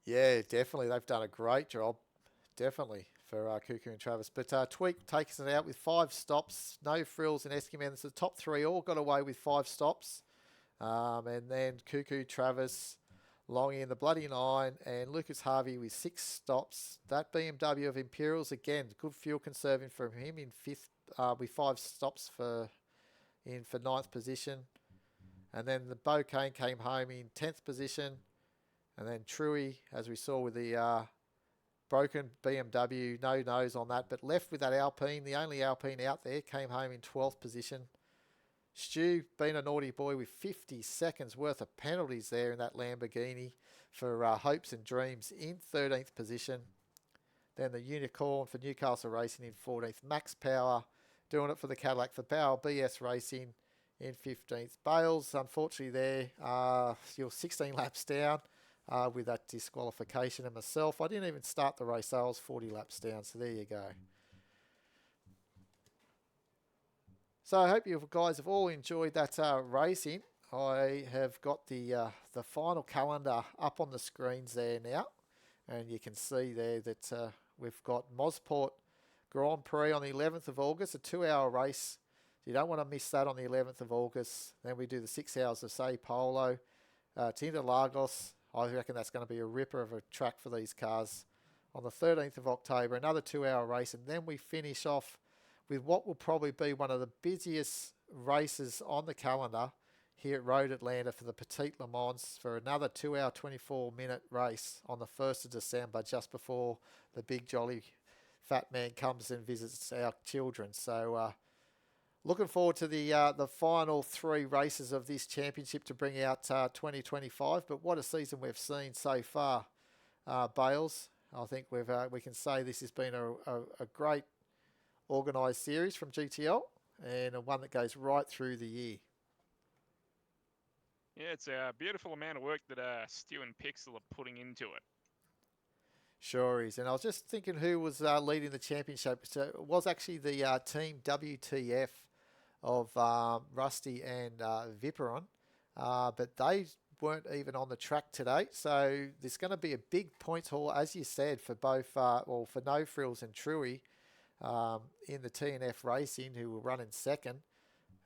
Yeah, definitely. They've done a great job. Definitely for Cuckoo and Travis. But Tweak takes it out with 5 stops. No frills and Eskimans. The top 3 all got away with 5 stops. And then Cuckoo, Travis, Longy in the Bloody 9, and Lucas Harvey with 6 stops. That BMW of Imperials, again, good fuel conserving from him in 5th, with 5 stops for 9th position. And then the Bocane came home in 10th position. And then Truey, as we saw with the broken BMW, no nose on that, but left with that Alpine, the only Alpine out there, came home in 12th position. Stu, being a naughty boy with 50 seconds worth of penalties there in that Lamborghini for Hopes and Dreams in 13th position. Then the Unicorn for Newcastle Racing in 14th. Max Power doing it for the Cadillac for Power BS Racing in 15th. Bales, unfortunately there, you're 16 laps down with that disqualification. And myself, I didn't even start the race, so I was 40 laps down, so there you go. So I hope you guys have all enjoyed that racing. I have got the final calendar up on the screens there now. And you can see there that we've got Mosport Grand Prix on the 11th of August, a 2-hour race. You don't want to miss that on the 11th of August. Then we do the 6 hours of Sao Paulo. to Interlagos. I reckon that's going to be a ripper of a track for these cars. On the 13th of October, another 2-hour race, and then we finish off with what will probably be one of the busiest races on the calendar here at Road Atlanta for the Petite Le Mans for another 2-hour, 24-minute race on the 1st of December, just before the big jolly fat man comes and visits our children. So looking forward to the final 3 races of this championship to bring out 2025. But what a season we've seen so far, Bales. I think we can say this has been a great organised series from GTL, and one that goes right through the year. Yeah, it's a beautiful amount of work that Stu and Pixel are putting into it. Sure is. And I was just thinking who was leading the championship. So it was actually the team WTF of Rusty and Viperon, but they weren't even on the track today. So there's going to be a big points haul, as you said, for both, for No Frills and Truey in the TNF Racing, who were running second.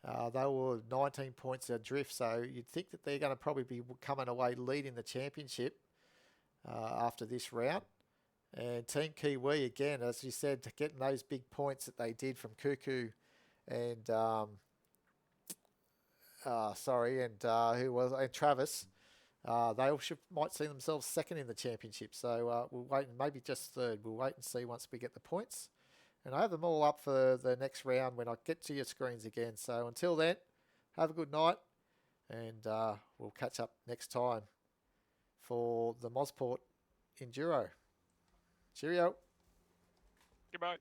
They were 19 points adrift, so you'd think that they're going to probably be coming away leading the championship after this round. And Team Kiwi, again, as you said, getting those big points that they did from Cuckoo and and Travis. They all might see themselves second in the championship. So we'll wait, and maybe just third. We'll wait and see once we get the points. And I have them all up for the next round when I get to your screens again. So until then, have a good night, and we'll catch up next time for the Mosport Enduro. Cheerio. Goodbye.